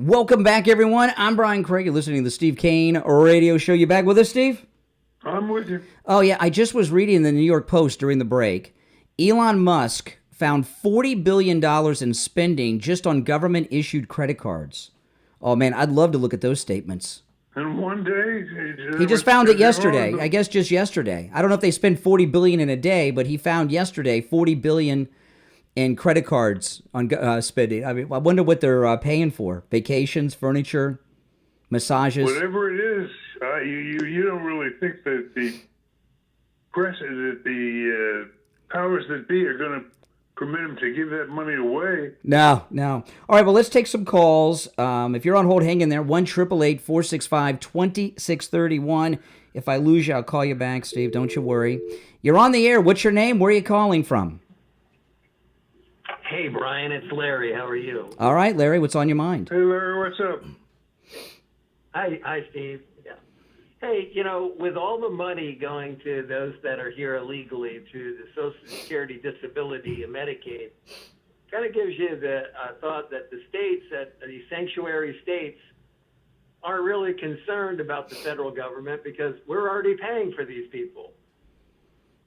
Welcome back, everyone. I'm Brian Craig. You're listening to the Steve Kane Radio Show. You back with us, Steve? I'm with you. Oh, yeah. I just was reading in the New York Post during the break. Elon Musk found $40 billion in spending just on government-issued credit cards. Oh, man, I'd love to look at those statements. And one day... He just found it yesterday. I guess just yesterday. I don't know if they spend $40 billion in a day, but he found yesterday $40 billion in credit cards on spending. I mean, I wonder what they're paying for. Vacations, furniture, massages. Whatever it is, you don't really think that the powers that be are going to permit him to give that money away. No. All right, well, let's take some calls. If you're on hold, hang in there. 1-888-465-2631. If I lose you, I'll call you back, Steve. Don't you worry. You're on the air. What's your name? Where are you calling from? Hey, Brian, it's Larry. How are you? All right, Larry, what's on your mind? Hey, Larry, what's up? Hi, Steve. Yeah. Hey, with all the money going to those that are here illegally to the Social Security, Disability, and Medicaid, kind of gives you the thought that the states, the sanctuary states, aren't really concerned about the federal government because we're already paying for these people.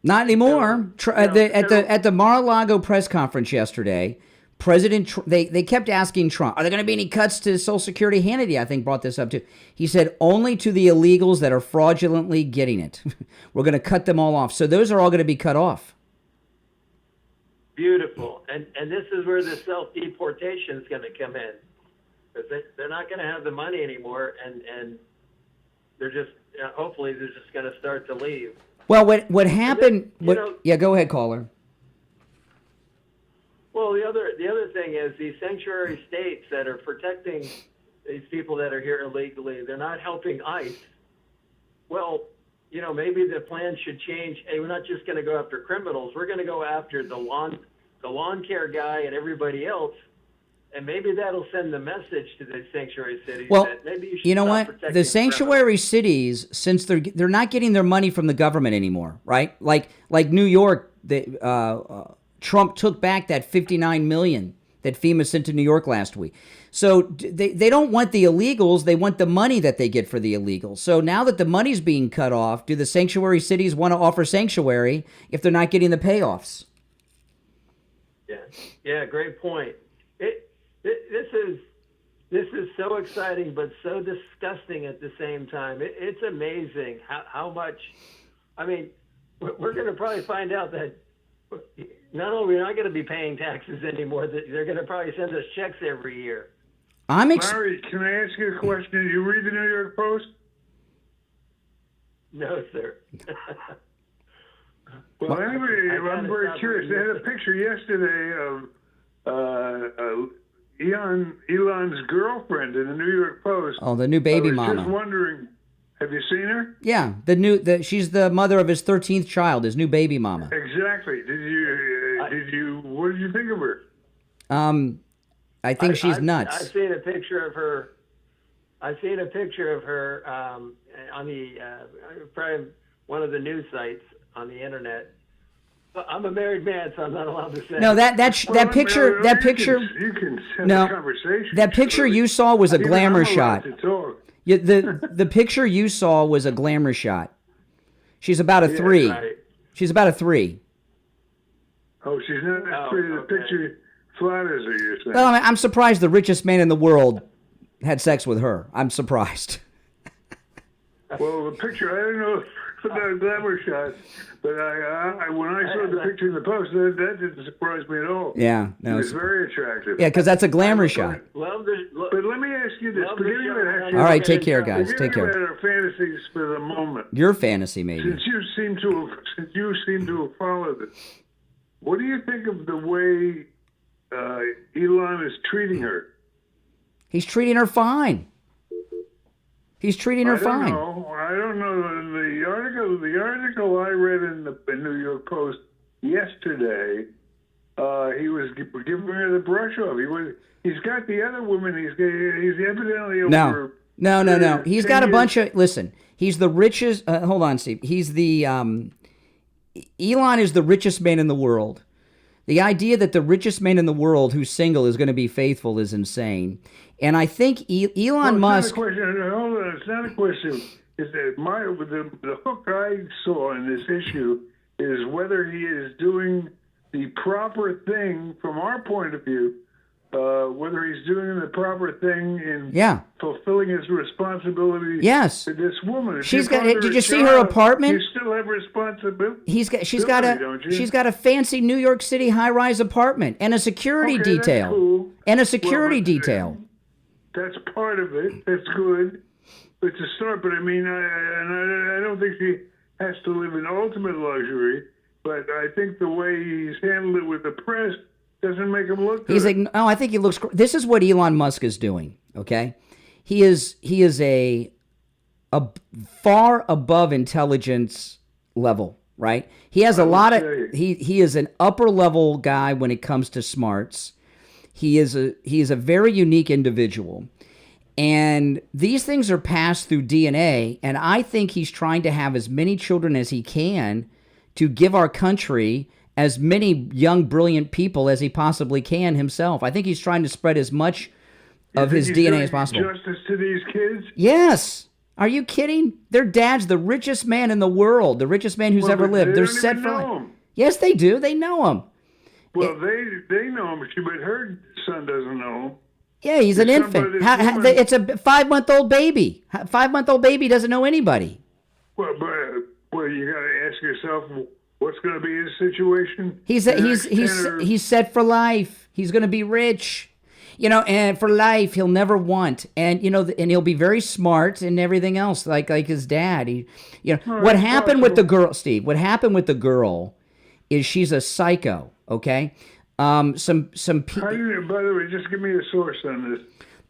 Not anymore. At the Mar-a-Lago press conference yesterday, they kept asking Trump, are there going to be any cuts to Social Security? Hannity, I think, brought this up too. He said, only to the illegals that are fraudulently getting it. We're going to cut them all off. So those are all going to be cut off. Beautiful. And this is where the self-deportation is going to come in. Because they're not going to have the money anymore, and they're just, hopefully, they're just going to start to leave. Well, what happened? Yeah, go ahead, caller. Well, the other thing is these sanctuary states that are protecting these people that are here illegally. They're not helping ICE. Well, maybe the plan should change. Hey, we're not just going to go after criminals. We're going to go after the lawn care guy and everybody else. And maybe that'll send the message to the sanctuary cities that maybe you should you know what? The sanctuary cities, since they're not getting their money from the government anymore, right? Like New York, Trump took back that $59 million that FEMA sent to New York last week. So they don't want the illegals; they want the money that they get for the illegals. So now that the money's being cut off, do the sanctuary cities want to offer sanctuary if they're not getting the payoffs? Yeah, great point. This is so exciting, but so disgusting at the same time. It's amazing how much. I mean, we're going to probably find out that not only are we not going to be paying taxes anymore, that they're going to probably send us checks every year. Larry, can I ask you a question? Do you read the New York Post? No, sir. Well, anyway, I'm very curious. They had a picture yesterday of Elon's girlfriend in the New York Post. Oh, the new baby mama. I was mama. just wondering, have you seen her? Yeah, she's the mother of his 13th child, his new baby mama. Exactly. What did you think of her? I think she's nuts. I've seen a picture of her. On the probably one of the news sites on the internet. I'm a married man, so I'm not allowed to say. No, that picture. You can send a conversation. That picture you saw was a glamour shot. Yeah, the picture you saw was a glamour shot. She's about a 3. Right. She's about a 3. Oh, she's not that pretty. The picture flatters her, you're saying. Well, I'm surprised the richest man in the world had sex with her. I'm surprised. Well, the picture, I don't know about a glamour shot, but when I saw the picture in the Post, that didn't surprise me at all. Yeah, no, it was very attractive. Yeah, because that's a glamour shot. But let me ask you this. All right, take care, guys. Take care. Forgetting about our fantasies for the moment. Your fantasy, maybe. Since you seem to have followed it, what do you think of the way Elon is treating her? He's treating her fine. He's treating her fine. I don't know. The article I read in the New York Post yesterday, he was giving her the brush off. He's got the other woman. He's evidently over. No. He's got a bunch of. Listen, he's the richest. Hold on, Steve. He's the. Elon is the richest man in the world. The idea that the richest man in the world who's single is going to be faithful is insane. And I think Elon Musk... Hold on, it's not a question. Is that the hook I saw in this issue is whether he is doing the proper thing from our point of view, whether he's doing the proper thing in fulfilling his responsibility to this woman. If She's got. Did you see her apartment? You still have responsibility. She's got a fancy New York City high-rise apartment and a security detail. That's cool. And a security detail. That's part of it. That's good. It's a start, but I mean, I don't think she has to live in ultimate luxury, but I think the way he's handled it with the press doesn't make him look good. He's like, no, I think he looks. This is what Elon Musk is doing. Okay, he is a far above intelligence level. Right? He has a lot of. He is an upper level guy when it comes to smarts. He is a very unique individual. And these things are passed through DNA, and I think he's trying to have as many children as he can to give our country as many young, brilliant people as he possibly can himself. I think he's trying to spread as much of his DNA as possible. Justice to these kids? Yes. Are you kidding? Their dad's the richest man in the world, the richest man who's ever lived. They're set for life. Yes, they do. They know him. Well, they know him, but her son doesn't know him. Yeah, he's an infant. It's a 5-month-old baby. 5-month-old baby doesn't know anybody. Well, you got to ask yourself, what's going to be his situation? He's set for life. He's going to be rich, and for life he'll never want, and and he'll be very smart and everything else, like his dad. What happened with the girl, Steve? What happened with the girl is she's a psycho. Okay. Some people. By the way, just give me a source on this.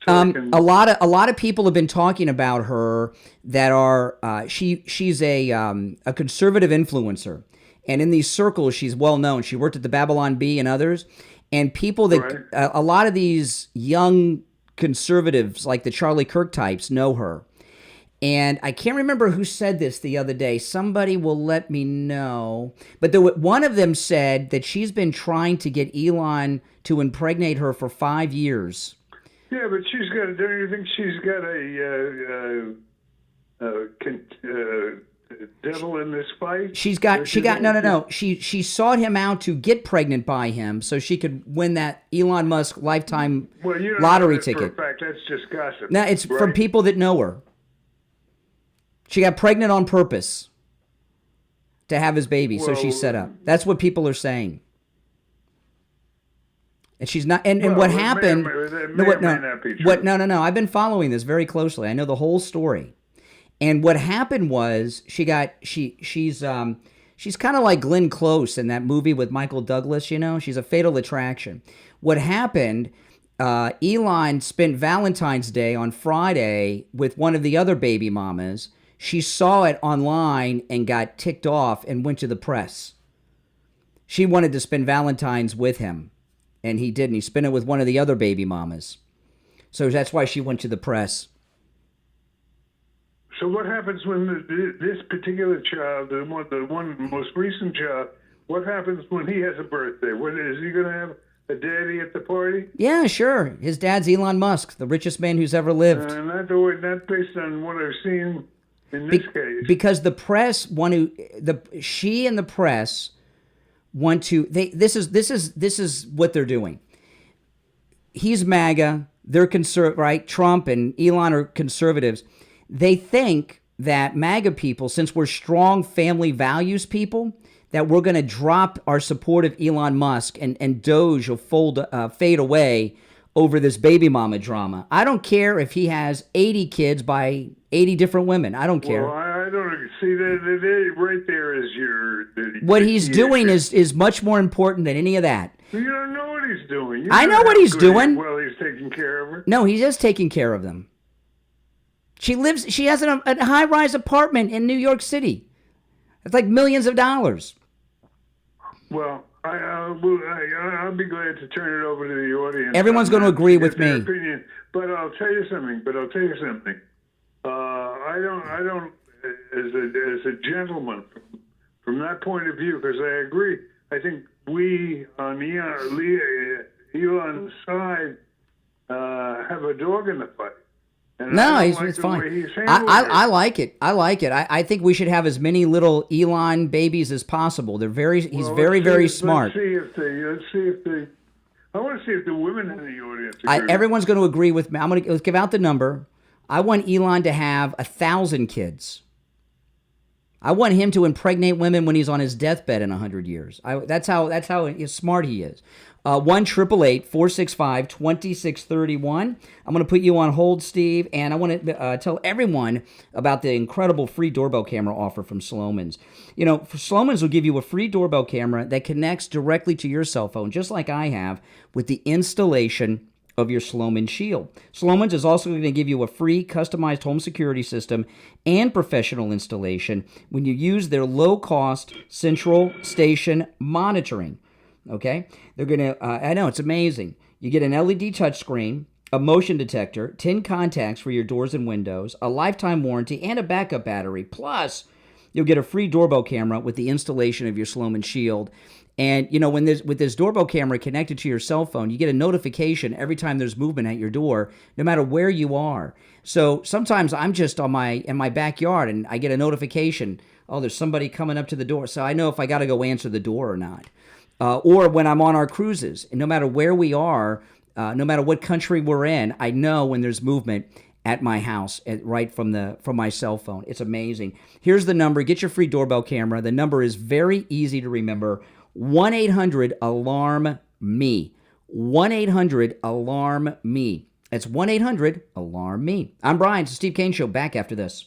A lot of people have been talking about her that are she's a conservative influencer, and in these circles she's well known. She worked at the Babylon Bee and others, and people that a lot of these young conservatives like the Charlie Kirk types know her. And I can't remember who said this the other day. Somebody will let me know. But one of them said that she's been trying to get Elon to impregnate her for 5 years. Yeah, but she's got. Don't you think she's got a devil in this fight? No. She sought him out to get pregnant by him so she could win that Elon Musk lifetime lottery ticket. For a fact, that's just gossip. No, it's from people that know her. She got pregnant on purpose to have his baby, so she's set up. That's what people are saying. And she's not. And what happened? No. I've been following this very closely. I know the whole story. And what happened was she's kind of like Glenn Close in that movie with Michael Douglas. She's a fatal attraction. What happened? Elon spent Valentine's Day on Friday with one of the other baby mamas. She saw it online and got ticked off and went to the press. She wanted to spend Valentine's with him, and he didn't. He spent it with one of the other baby mamas. So that's why she went to the press. So what happens when this particular child, the one most recent child, what happens when he has a birthday? What, is he going to have a daddy at the party? Yeah, sure. His dad's Elon Musk, the richest man who's ever lived. Not based on what I've seen in this case. Because the press she and the press want to. This is what they're doing. He's MAGA. They're right? Trump and Elon are conservatives. They think that MAGA people, since we're strong family values people, that we're going to drop our support of Elon Musk and Doge will fade away over this baby mama drama. I don't care if he has 80 kids by 80 different women. I don't care. Well, I don't see that right there is your. What he's doing is much more important than any of that. You don't know what he's doing. I know what he's doing. Well, he's taking care of her. No, he's just taking care of them. She has a high-rise apartment in New York City. It's like millions of dollars. Well, I'll be glad to turn it over to the audience. Everyone's going to agree with me. Opinion, but I'll tell you something. I don't, as a gentleman, from that point of view, because I agree. I think we on Elon's side have a dog in the fight. And No, I don't it's like the fine. way he's handling it. I like it. I like it. I think we should have as many little Elon babies as possible. He's very, very smart. Let's see if the I want to see if the women in the audience agree. Everyone's going to agree with me. Let's give out the number. I want Elon to have 1,000 kids. I want him to impregnate women when he's on his deathbed in 100 years. That's how smart he is. 1-888-465-2631. I'm going to put you on hold, Steve, and I want to tell everyone about the incredible free doorbell camera offer from Sloman's. You know, Sloman's will give you a free doorbell camera that connects directly to your cell phone, just like I have, with the installation of your Sloman Shield. Sloman's is also going to give you a free customized home security system and professional installation when you use their low-cost central station monitoring. Okay? They're going to, I know, it's amazing. You get an LED touchscreen, a motion detector, 10 contacts for your doors and windows, a lifetime warranty, and a backup battery. Plus, you'll get a free doorbell camera with the installation of your Sloman Shield. And, you know, with this doorbell camera connected to your cell phone, you get a notification every time there's movement at your door, no matter where you are. So sometimes I'm just in my backyard and I get a notification, oh, there's somebody coming up to the door. So I know if I got to go answer the door or not. Or when I'm on our cruises, and no matter where we are, no matter what country we're in, I know when there's movement at my house, right from my cell phone. It's amazing. Here's the number. Get your free doorbell camera. The number is very easy to remember. 1-800-ALARM-ME. 1-800-ALARM-ME. That's 1-800-ALARM-ME. I'm Brian. It's the Steve Kane Show. Back after this.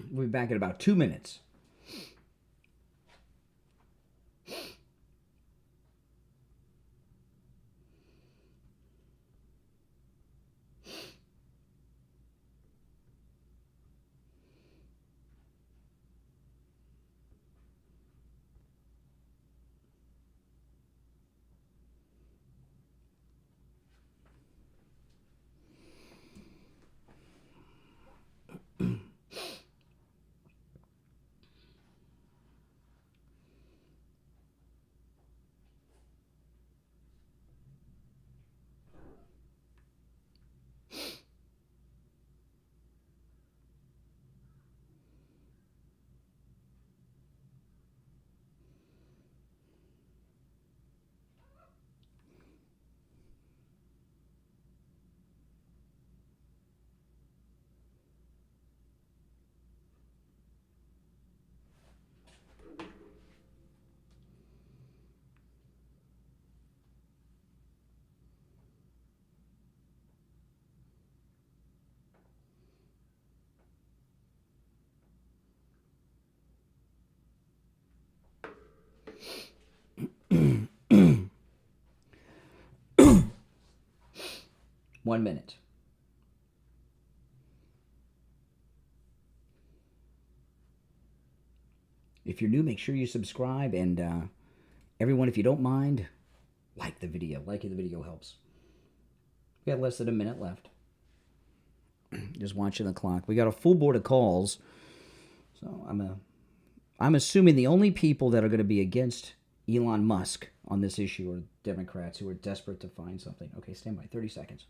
We'll be back in about 2 minutes. 1 minute. If you're new, make sure you subscribe, and everyone, if you don't mind, like the video. Liking the video helps. We got less than a minute left. Just watching the clock. We got a full board of calls, so I'm assuming the only people that are going to be against Elon Musk on this issue are Democrats who are desperate to find something. Okay, stand by. 30 seconds.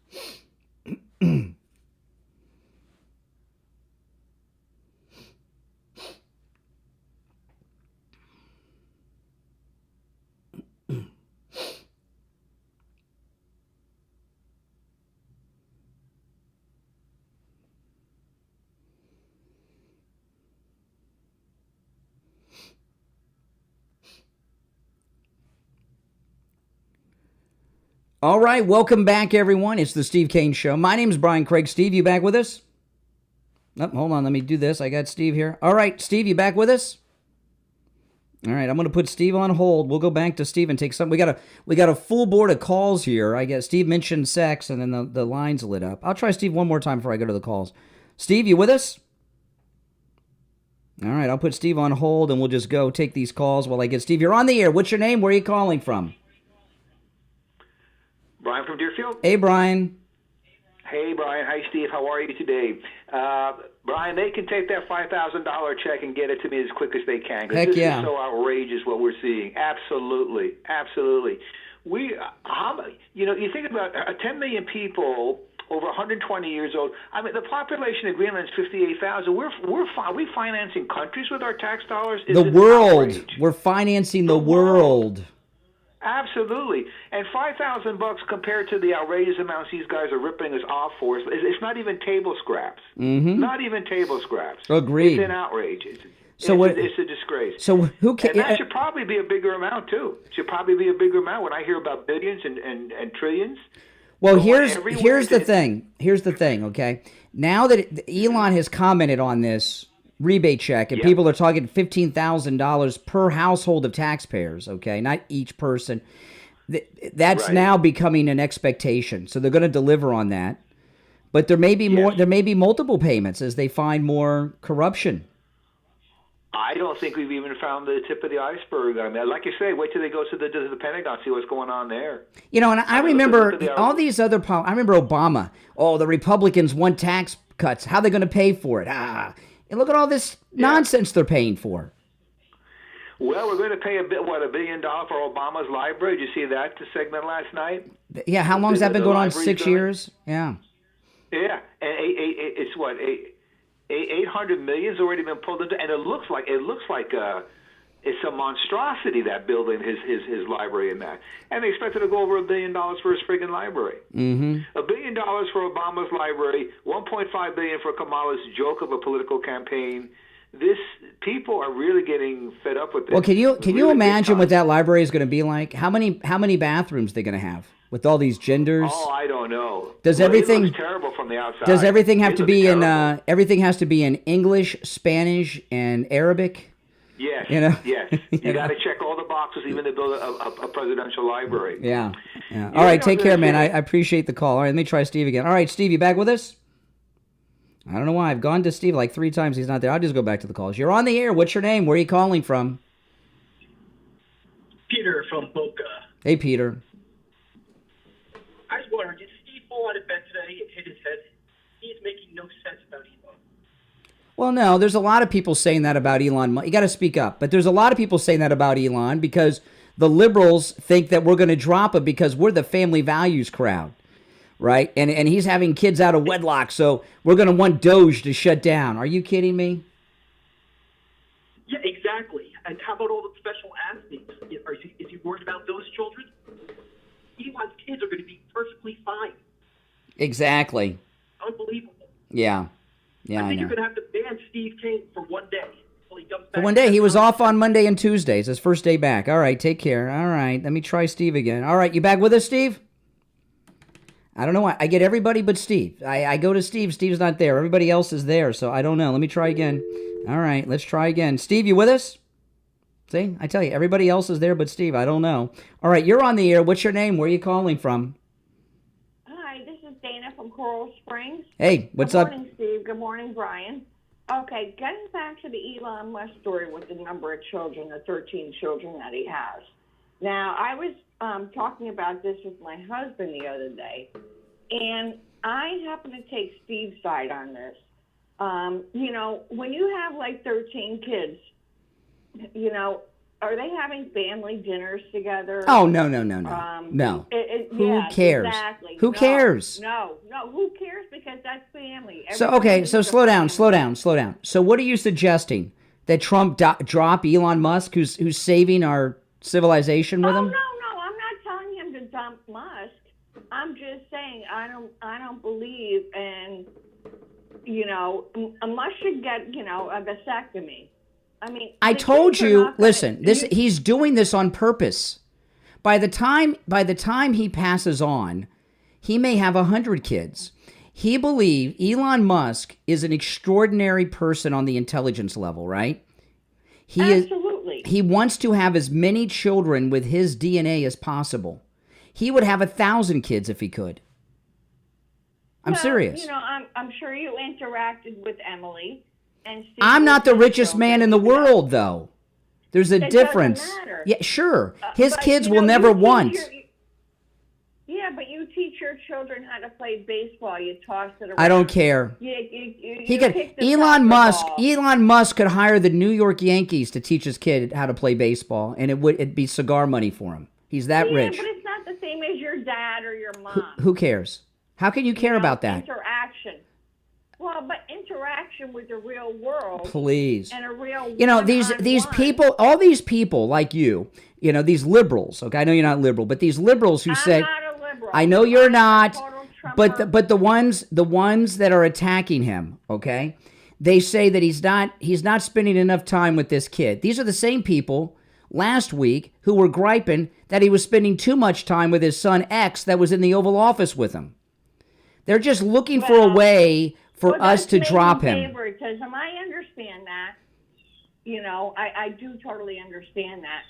All right, welcome back, everyone. It's the Steve Kane Show. My name's Brian Craig. Steve, you back with us? Oh, hold on, let me do this. I got Steve here. All right, Steve, you back with us? All right, I'm going to put Steve on hold. We'll go back to Steve and take some. We got a full board of calls here. I guess Steve mentioned sex, and then the lines lit up. I'll try Steve one more time before I go to the calls. Steve, you with us? All right, I'll put Steve on hold, and we'll just go take these calls while I get Steve. You're on the air. What's your name? Where are you calling from? Brian from Deerfield. Hey, Brian. Hey, Brian. Hi, Steve. How are you today? Brian, they can take that $5,000 check and get it to me as quick as they can. Heck this yeah. is so outrageous what we're seeing. Absolutely. Absolutely. You think about 10 million people over 120 years old. I mean, the population of Greenland is 58,000. Are we financing countries with our tax dollars? The world. We're financing the world. Absolutely. And $5,000 compared to the outrageous amounts these guys are ripping us off for, it's not even table scraps. Mm-hmm. Not even table scraps. Agreed. It's an outrage. It's a disgrace. So who can? And that should probably be a bigger amount too. It should probably be a bigger amount when I hear about billions and trillions. Well, here's the thing. Here's the thing. Okay, now that Elon has commented on this rebate check, and people are talking $15,000 per household of taxpayers, okay, not each person. That's now becoming an expectation. So they're going to deliver on that. But there may be more. There may be multiple payments as they find more corruption. I don't think we've even found the tip of the iceberg. I mean, like you say, wait till they go to the Pentagon, see what's going on there. You know, and I remember all these other. I remember Obama. Oh, the Republicans want tax cuts. How are they going to pay for it? And look at all this nonsense they're paying for. Well, we're going to pay $1 billion for Obama's library. Did you see that segment last night? Yeah, how long has that been going on? 6 years? Yeah. Yeah, and it's what 800 million's already been pulled into, and it looks like it's a monstrosity, that building, his library and that. And they expected to go over $1 billion for his friggin' library. Mm-hmm. $1 billion for Obama's library, $1.5 billion for Kamala's joke of a political campaign. People are really getting fed up with this. Well, can you imagine what that library is going to be like? How many bathrooms they're going to have with all these genders? Oh, I don't know. Does everything it looks terrible from the outside? Does everything have to be in everything has to be in English, Spanish, and Arabic? Yes. Yes. You got to check all the boxes, even to build a presidential library. Yeah. All right, take care, man. I appreciate the call. All right, let me try Steve again. All right, Steve, you back with us? I don't know why. I've gone to Steve like 3 times. He's not there. I'll just go back to the calls. You're on the air. What's your name? Where are you calling from? Peter from Boca. Hey, Peter. I was wondering, did Steve fall out of bed today and hit his head? He's making no sense about Elon. Well, no, there's a lot of people saying that about Elon. You got to speak up. But there's a lot of people saying that about Elon because the liberals think that we're going to drop him because we're the family values crowd, right? And he's having kids out of wedlock, so we're going to want Doge to shut down. Are you kidding me? Yeah, exactly. And how about all the special athletes? Is he worried about those children? Elon's kids are going to be perfectly fine. Exactly. Unbelievable. Yeah. Yeah, I think know. you're going to have to ban Steve Kane for one day. Until he comes back. For one day. He was off on Monday and Tuesdays. His first day back. All right, take care. All right, let me try Steve again. All right, you back with us, Steve? I don't know why. I get everybody but Steve. I go to Steve. Steve's not there. Everybody else is there, so I don't know. Let me try again. All right, let's try again. Steve, you with us? See, I tell you, everybody else is there but Steve. I don't know. All right, you're on the air. What's your name? Where are you calling from? Hi, this is Dana from Coral Springs. Hey, what's up? Good morning, Steve. Good morning, Brian. Okay, getting back to the Elon Musk story with the number of children, the 13 children that he has. Now, I was talking about this with my husband the other day, and I happen to take Steve's side on this. You know, when you have like 13 kids, you know, are they having family dinners together? Oh, no. No. Who yes, cares? Exactly. Who cares? No. Who cares? Because that's family. So, okay, so slow down. So what are you suggesting? That Trump drop Elon Musk, who's saving our civilization with him? No. I'm not telling him to dump Musk. I'm just saying I don't believe in, you know, Musk should get, you know, a vasectomy. I mean, I told you, listen, he's doing this on purpose. By the time he passes on, he may have 100 kids. He believes Elon Musk is an extraordinary person on the intelligence level, right? Absolutely. He wants to have as many children with his DNA as possible. He would have 1,000 kids if he could. I'm serious. You know, I'm sure you interacted with Emily. And Steve, I'm not the richest man in the world, though. There's a difference. Doesn't matter. Yeah, sure. His But, kids you will know, never you teach want. Yeah, but you teach your children how to play baseball. You toss it around. I don't care. You could. kick the Elon soccer ball. Elon Musk could hire the New York Yankees to teach his kid how to play baseball, and it'd be cigar money for him. He's that rich. But it's not the same as your dad or your mom. Who cares? How can you care about that? Interaction. Well, but interaction with the real world. Please. And a real. You know, these people, all these people like you know, these liberals. Okay, I know you're not liberal, but these liberals who say, not a liberal. I know you're not, but the ones that are attacking him, okay, they say that he's not spending enough time with this kid. These are the same people last week who were griping that he was spending too much time with his son X that was in the Oval Office with him. They're just looking for a way for us to drop him. Because I understand that. You know, I do totally understand that.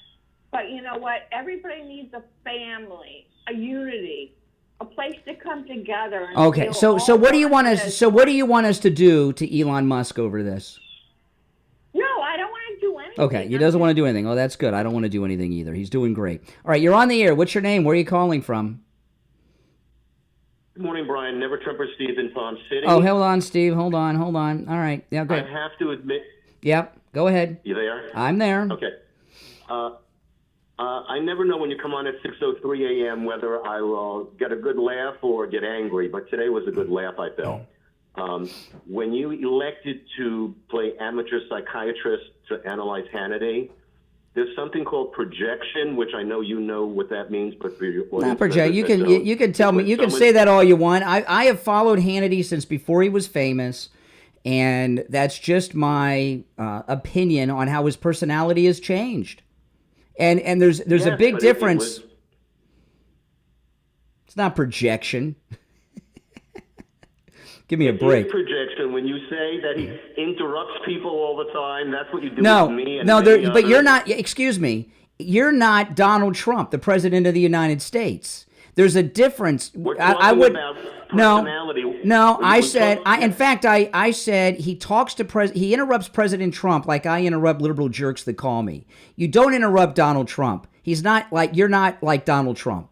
But you know what? Everybody needs a family, a unity, a place to come together. And Okay, so what do you want us? So what do you want us to do to Elon Musk over this? No, I don't want to do anything. Okay, he doesn't want to do anything. Oh, that's good. I don't want to do anything either. He's doing great. All right, you're on the air. What's your name? Where are you calling from? Good morning, Brian. Never Trumper Steve in Palm City. Oh, hold on, Steve. Hold on. All right. Yeah, go I ahead. have to admit. Yep, go ahead. You there? I'm there. Okay. I never know when you come on at 6:03 a.m. whether I will get a good laugh or get angry, but today was a good laugh, I felt. When you elected to play amateur psychiatrist to analyze Hannity, there's something called projection, which I know you know what that means, but for your audience, Not project. You can tell me. You can say that all you want. I have followed Hannity since before he was famous, and that's just my opinion on how his personality has changed. And there's a big difference. It's not projection. Give me a break. It is projection when you say that he interrupts people all the time. That's what you do No, with me. And no, many but others. you're not. Excuse me. You're not Donald Trump, the president of the United States. There's a difference. I would about no. personality. No, I said. In fact, I said he talks to he interrupts President Trump like I interrupt liberal jerks that call me. You don't interrupt Donald Trump. He's not like you're not like Donald Trump.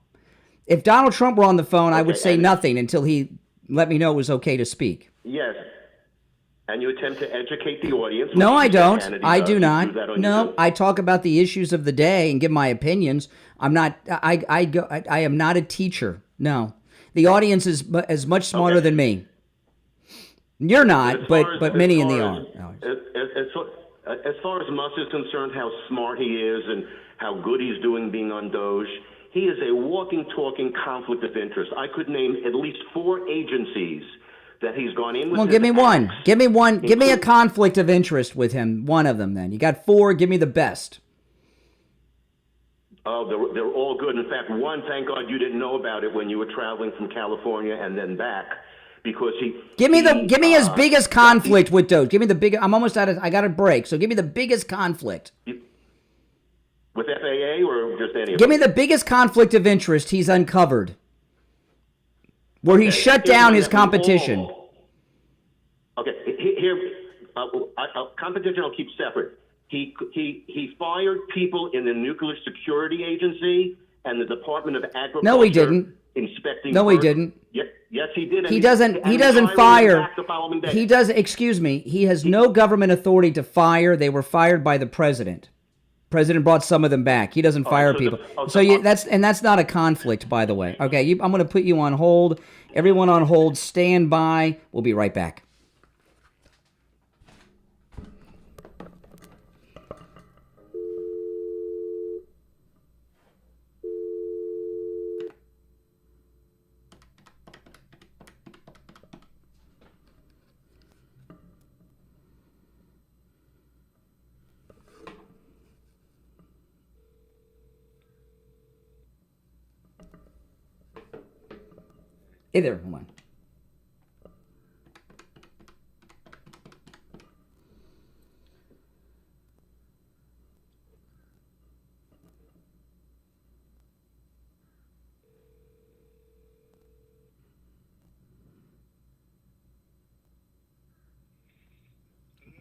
If Donald Trump were on the phone, I would say nothing until he let me know it was okay to speak. Yes. And you attempt to educate the audience. No, which I you don't. said Hannity I does. do You not. that on No, your- I talk about the issues of the day and give my opinions. I'm not. I am not a teacher. No, the audience is much smarter than me. You're not, but many in the are. As far as Musk is concerned, how smart he is and how good he's doing being on Doge, he is a walking, talking conflict of interest. I could name at least 4 agencies that he's gone in with. Well, give me one. Give me one. Give me a conflict of interest with him. One of them, then. You got 4. Give me the best. Oh, they're all good. In fact, one, thank God you didn't know about it when you were traveling from California and then back, because he. Give me his biggest conflict with Doge. Give me the big. I'm almost out of. I got a break. So give me the biggest conflict. With FAA or just any of Give them? me the biggest conflict of interest he's uncovered, where he shut down his competition. Okay, here, competition I'll keep separate. He fired people in the Nuclear Security Agency and the Department of Agriculture. No, he didn't. Inspecting. No, he didn't. Yes, he did. He doesn't fire. He does. Excuse me. He has no government authority to fire. They were fired by the president. President brought some of them back. He doesn't fire people. That's not a conflict, by the way. Okay, I'm going to put you on hold. Everyone on hold, stand by. We'll be right back. Hey there, hold on.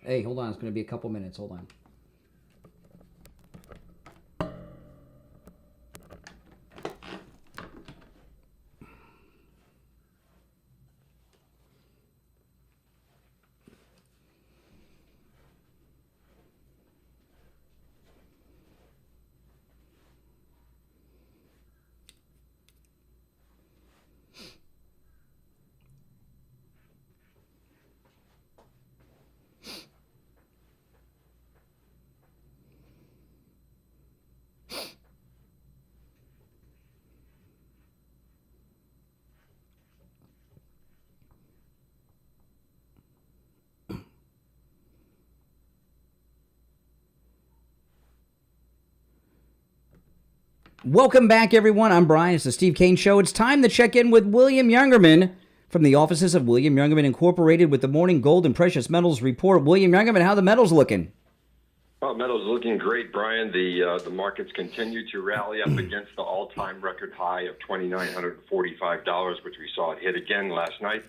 Hey, hold on. It's going to be a couple minutes. Hold on. Welcome back, everyone. I'm Brian. It's the Steve Kane Show. It's time to check in with William Youngerman from the offices of William Youngerman Incorporated with the Morning Gold and Precious Metals Report. William Youngerman, how the metals looking? Oh, metals looking great, Brian. The markets continue to rally up against the all-time record high of $2,945, which we saw it hit again last night.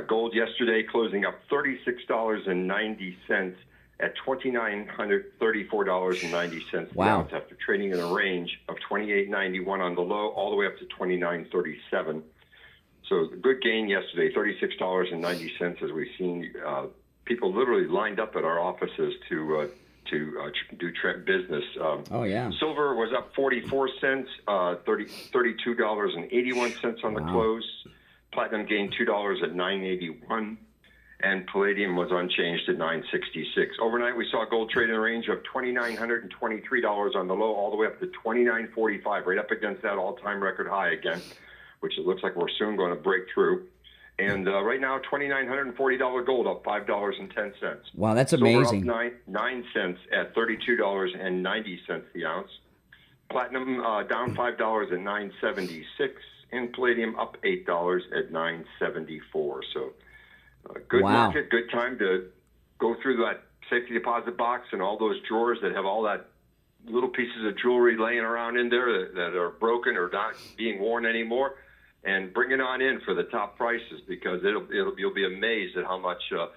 Gold yesterday closing up $36.90 at $2,934.90 Wow. ounce after trading in a range of $28.91 on the low all the way up to $29.37. So good gain yesterday, $36.90 as we've seen people literally lined up at our offices to do business. Oh, yeah. Silver was up 44 cents, $32.81 on the close. Platinum gained $2 at $9.81. And palladium was unchanged at $9.66. Overnight, we saw gold trade in a range of $2,923 on the low, all the way up to $2,945, right up against that all-time record high again, which it looks like we're soon going to break through. And right now, $2,940 gold up $5.10. Wow, that's Silver amazing. up 9 cents at $32.90 the ounce. Platinum down $5 at $9.76, and palladium up $8 at $9.74. So. Good market, good time to go through that safety deposit box and all those drawers that have all that little pieces of jewelry laying around in there that are broken or not being worn anymore, and bring it on in for the top prices, because you'll be amazed at how much a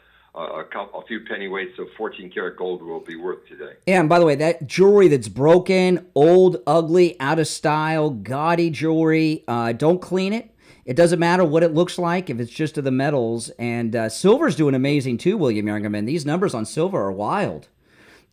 few pennyweights of 14-karat gold will be worth today. Yeah, and by the way, that jewelry that's broken, old, ugly, out of style, gaudy jewelry, don't clean it. It doesn't matter what it looks like if it's just to the metals. And silver's doing amazing too, William Youngerman. These numbers on silver are wild,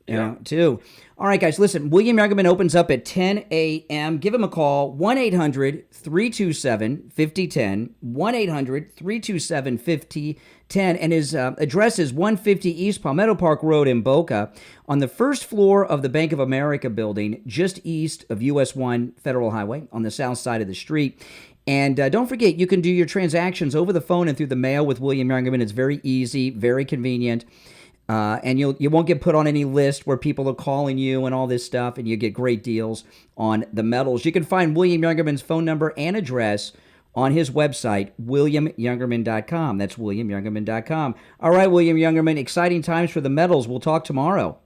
you know, too. All right, guys, listen. William Youngerman opens up at 10 a.m. Give him a call, 1-800-327-5010, 1-800-327-5010. And his address is 150 East Palmetto Park Road in Boca, on the first floor of the Bank of America building, just east of US 1 Federal Highway on the south side of the street. And don't forget, you can do your transactions over the phone and through the mail with William Youngerman. It's very easy, very convenient. And you won't get put on any list where people are calling you and all this stuff, and you get great deals on the metals. You can find William Youngerman's phone number and address on his website, WilliamYoungerman.com. That's WilliamYoungerman.com. All right, William Youngerman, exciting times for the metals. We'll talk tomorrow.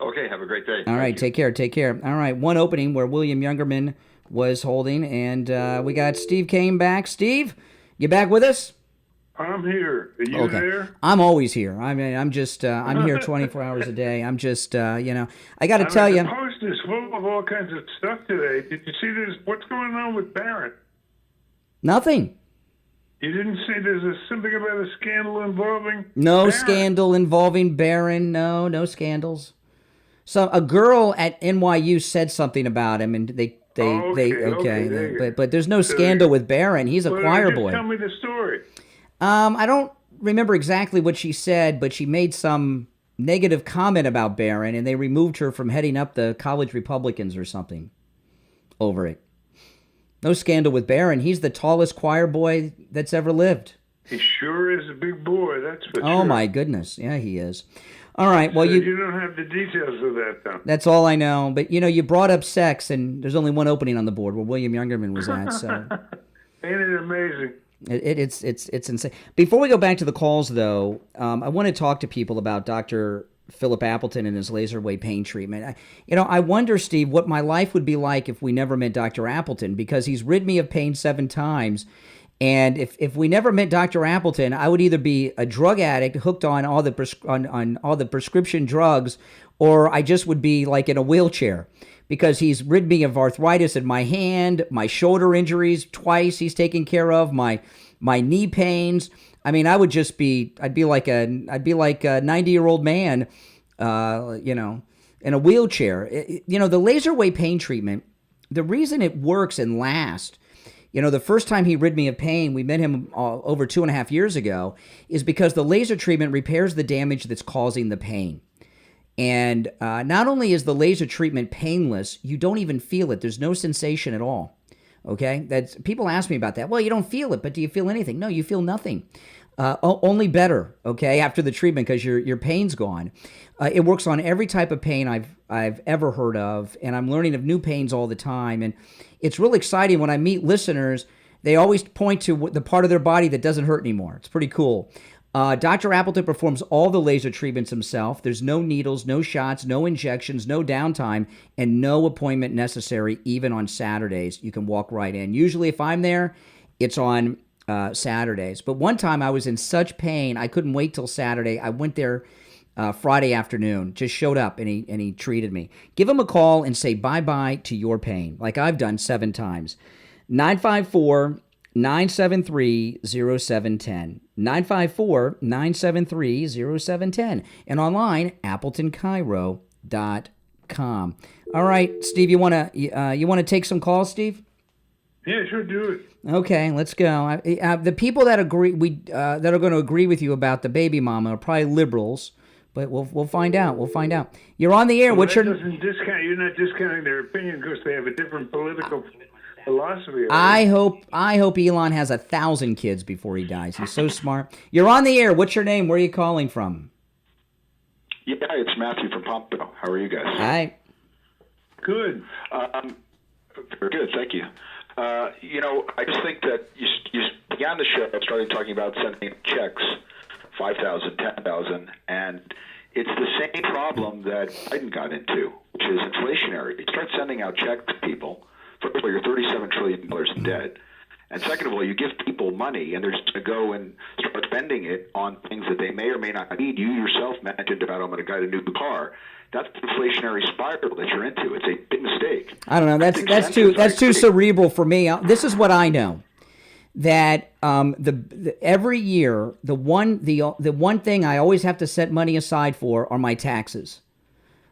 Okay, have a great day. All right, take care. All right, one opening where William Youngerman was holding, and we got Steve Kane back. Steve, you back with us? I'm here. Are you there? I'm always here. I mean, I'm just, I'm here 24 hours a day. I'm just, I got to tell you. The Post is full of all kinds of stuff today. Did you see this? What's going on with Barron? Nothing. You didn't see there's something about a scandal involving No Barron? scandal involving Barron. No scandals. So a girl at NYU said something about him, and but there's no scandal with Barron. He's a choir boy. Tell me the story. I don't remember exactly what she said, but she made some negative comment about Barron, and they removed her from heading up the college Republicans or something over it. No scandal with Barron. He's the tallest choir boy that's ever lived. He sure is a big boy, that's for sure. Oh, my goodness. Yeah, he is. All right, well, so you don't have the details of that, though. That's all I know. But, you brought up sex, and there's only one opening on the board where William Youngerman was at, so... Ain't it amazing? It's insane. Before we go back to the calls, though, I want to talk to people about Dr. Philip Appleton and his laser wave pain treatment. I wonder, Steve, what my life would be like if we never met Dr. Appleton, because he's rid me of pain 7 times. And if we never met Dr. Appleton, I would either be a drug addict hooked on all the prescription drugs, or I just would be like in a wheelchair. Because he's rid me of arthritis in my hand, my shoulder injuries twice he's taken care of, my knee pains. I mean, I'd be like a 90-year-old man, in a wheelchair. The laser wave pain treatment, the reason it works and lasts, the first time he rid me of pain, we met him over 2.5 years ago, is because the laser treatment repairs the damage that's causing the pain. And not only is the laser treatment painless, you don't even feel it. There's no sensation at all. Okay? People ask me about that. Well, you don't feel it, but do you feel anything? No, you feel nothing. Only better, okay, after the treatment, because your pain's gone. It works on every type of pain I've ever heard of, and I'm learning of new pains all the time. And it's really exciting when I meet listeners. They always point to the part of their body that doesn't hurt anymore. It's pretty cool. Dr. Appleton performs all the laser treatments himself. There's no needles, no shots, no injections, no downtime, and no appointment necessary, even on Saturdays. You can walk right in. Usually if I'm there, it's on Saturdays. But one time I was in such pain, I couldn't wait till Saturday. I went there Friday afternoon, just showed up, and he treated me. Give him a call and say bye-bye to your pain, like I've done 7 times. 954-973-0710. 954-973-0710. And online, AppletonCairo.com. All right, Steve, you wanna take some calls, Steve? Yeah, sure, do it. Okay, let's go. The people that agree, that are going to agree with you about the baby mama are probably liberals, but we'll find out. We'll find out. You're on the air. Well, What's your? You're not discounting their opinion because they have a different political philosophy. I hope Elon has 1,000 kids before he dies. He's so smart. You're on the air. What's your name? Where are you calling from? Yeah, it's Matthew from Pompano. How are you guys? Hi. Good. Very good, thank you. I just think that you began the show, started talking about sending checks, 5,000, 10,000, and it's the same problem that Biden got into, which is inflationary. You start sending out checks to people. First of all, you're $37 trillion in debt. And second of all, you give people money, and they're just going to go and start spending it on things that they may or may not need. You yourself mentioned about, I'm going to get a new car. That's the inflationary spiral that you're into. It's a big mistake. I don't know. That's too cerebral for me. This is what I know. That every year the one thing I always have to set money aside for are my taxes.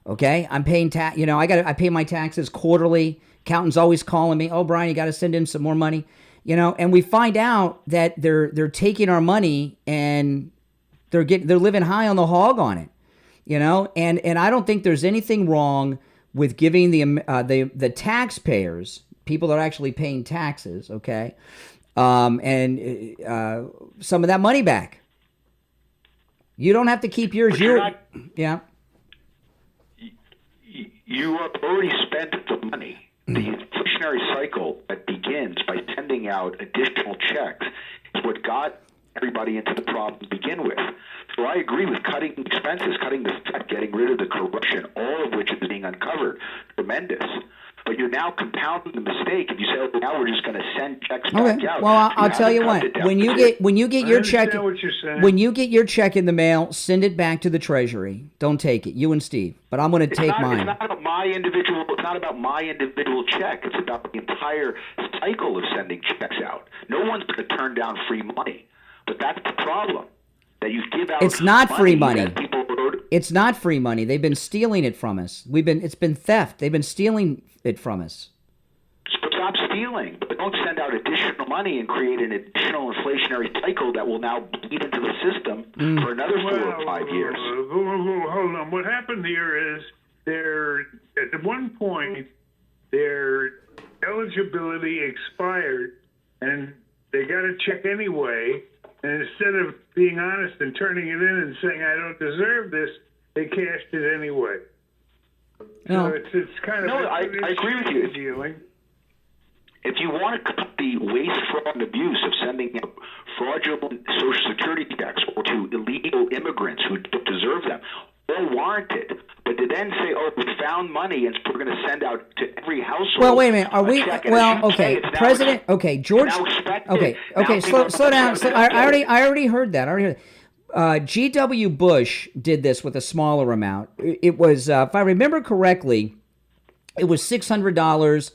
Okay, I'm paying I pay my taxes quarterly. Accountant's always calling me. Oh, Brian, you got to send in some more money. And we find out that they're taking our money and they're living high on the hog on it. And I don't think there's anything wrong with giving the taxpayers, people that are actually paying taxes, okay, and some of that money back. You don't have to keep yours. Yeah. You have already spent the money. The inflationary cycle that begins by sending out additional checks is what got everybody into the problem to begin with. So I agree with cutting expenses, cutting the fat, getting rid of the corruption, all of which is being uncovered. Tremendous. But you're now compounding the mistake if you say, "Oh, now we're just going to send checks back out." Well, I'll tell you what. When you get your check, when you get your check in the mail, send it back to the Treasury. Don't take it. You and Steve. But I'm going to take mine. It's not about my individual. It's not about my individual check. It's about the entire cycle of sending checks out. No one's going to turn down free money, but that's the problem. That you give out. It's not free money. People It's not free money. They've been stealing it from us. It's been theft. They've been stealing it from us. Stop stealing, but don't send out additional money and create an additional inflationary cycle that will now bleed into the system for another 4 or 5 years. Hold on. What happened here is at one point their eligibility expired and they got a check anyway. And instead of being honest and turning it in and saying, "I don't deserve this," they cashed it anyway. No. So it's kind of... No, I agree with you. Dealing. If you want to cut the waste, fraud, and abuse of sending out fraudulent Social Security checks or to illegal immigrants who don't deserve them, all warranted. But to then say, "Oh, we found money and we're going to send out to every household." Well, wait a minute. Are we? Well, okay. President. Okay, George. Okay. Slow down. I already heard that. G.W. Bush did this with a smaller amount. It was, if I remember correctly, it was $600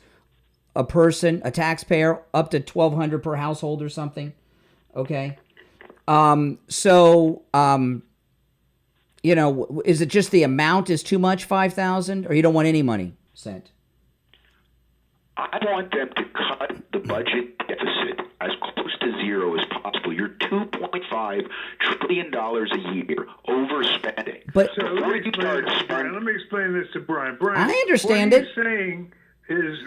a person, a taxpayer, up to $1,200 per household or something. Okay. Is it just the amount is too much, $5,000, or you don't want any money sent? I want them to cut the budget deficit as close to zero as possible. You're $2.5 trillion a year overspending. But so let me explain this to Brian. Brian, I understand it. What he's saying is,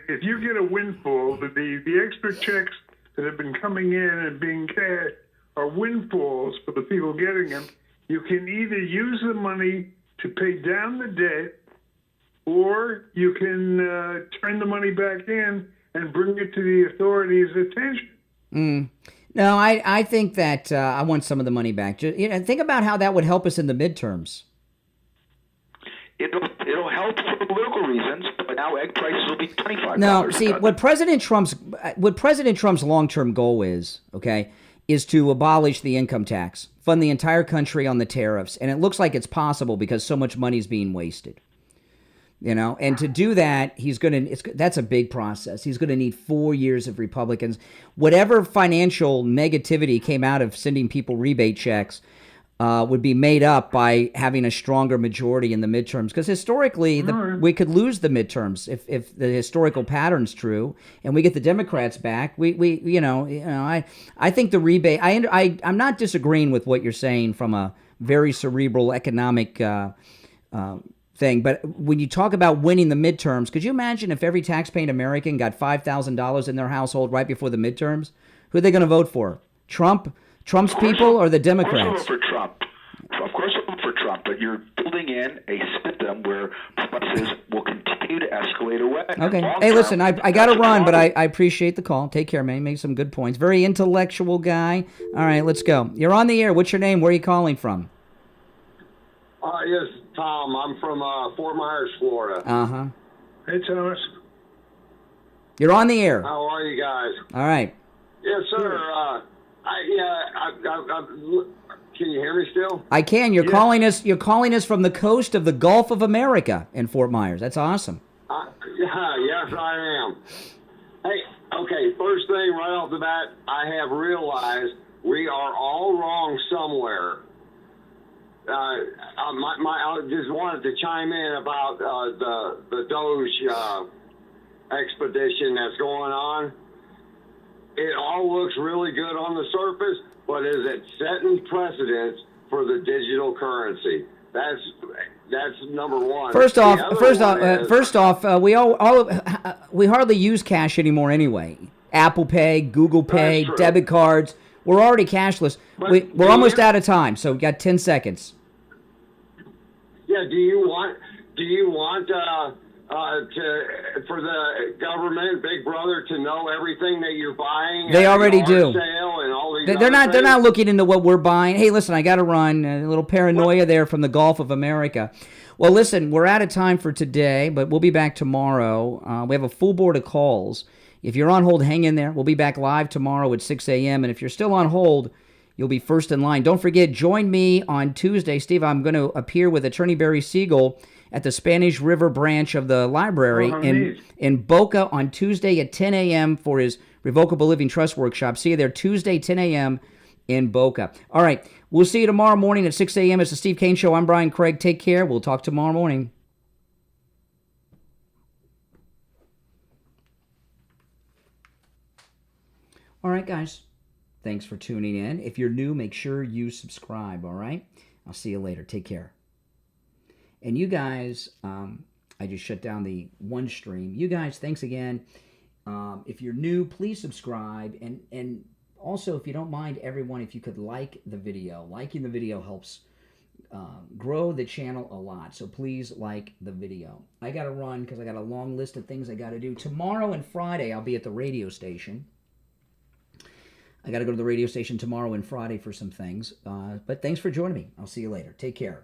if you get a windfall, the extra checks that have been coming in and being cashed are windfalls for the people getting them. You can either use the money to pay down the debt, or you can turn the money back in and bring it to the authorities' attention. No, I think that I want some of the money back. Think about how that would help us in the midterms. It'll help for political reasons, but now egg prices will be $25. No, see, what President Trump's long-term goal is, okay, is to abolish the income tax, fund the entire country on the tariffs, and it looks like it's possible because so much money is being wasted. And to do that, that's a big process. He's going to need 4 years of Republicans. Whatever financial negativity came out of sending people rebate checks would be made up by having a stronger majority in the midterms. Because historically, we could lose the midterms if the historical pattern's true, and we get the Democrats back. I think the rebate. I'm not disagreeing with what you're saying from a very cerebral economic thing, but when you talk about winning the midterms, could you imagine if every taxpaying American got $5,000 in their household right before the midterms? Who are they going to vote for? Trump's people or the Democrats? Of course, I'm vote for Trump, but you're building in a system where prices will continue to escalate away. Okay. Hey, listen, I got to run, but I appreciate the call. Take care, man. You make some good points. Very intellectual guy. All right, let's go. You're on the air. What's your name? Where are you calling from? Yes, Tom. I'm from Fort Myers, Florida. Uh-huh. Hey, Thomas. You're on the air. How are you guys? All right. Yes, sir. Can you hear me still? I can. You're calling us. You're calling us from the coast of the Gulf of America in Fort Myers. That's awesome. Yes, I am. Hey, okay. First thing right off the bat, I have realized we are all wrong somewhere. I just wanted to chime in about the Doge expedition that's going on. It all looks really good on the surface, but is it setting precedents for the digital currency? That's number one. First off, we hardly use cash anymore anyway. Apple Pay, Google Pay, debit cards. We're already cashless. We're almost out of time, so we got 10 seconds. Yeah. Do you want for the government, Big Brother, to know everything that you're buying? They already do. Sale and all these They're not. things? They're not looking into what we're buying. Hey, listen, I got to run. A little paranoia there from the Gulf of America. Well, listen, we're out of time for today, but we'll be back tomorrow. We have a full board of calls. If you're on hold, hang in there. We'll be back live tomorrow at 6 a.m. And if you're still on hold, you'll be first in line. Don't forget, join me on Tuesday. Steve, I'm going to appear with Attorney Barry Siegel at the Spanish River branch of the library in Boca on Tuesday at 10 a.m. for his Revocable Living Trust Workshop. See you there Tuesday, 10 a.m. in Boca. All right, we'll see you tomorrow morning at 6 a.m. It's the Steve Kane Show. I'm Brian Craig. Take care. We'll talk tomorrow morning. All right, guys. Thanks for tuning in. If you're new, make sure you subscribe, all right? I'll see you later. Take care. And you guys, I just shut down the one stream. You guys, thanks again. If you're new, please subscribe. And also, if you don't mind, everyone, if you could like the video. Liking the video helps grow the channel a lot. So please like the video. I got to run because I got a long list of things I got to do. Tomorrow and Friday, I'll be at the radio station. I got to go to the radio station tomorrow and Friday for some things. But thanks for joining me. I'll see you later. Take care.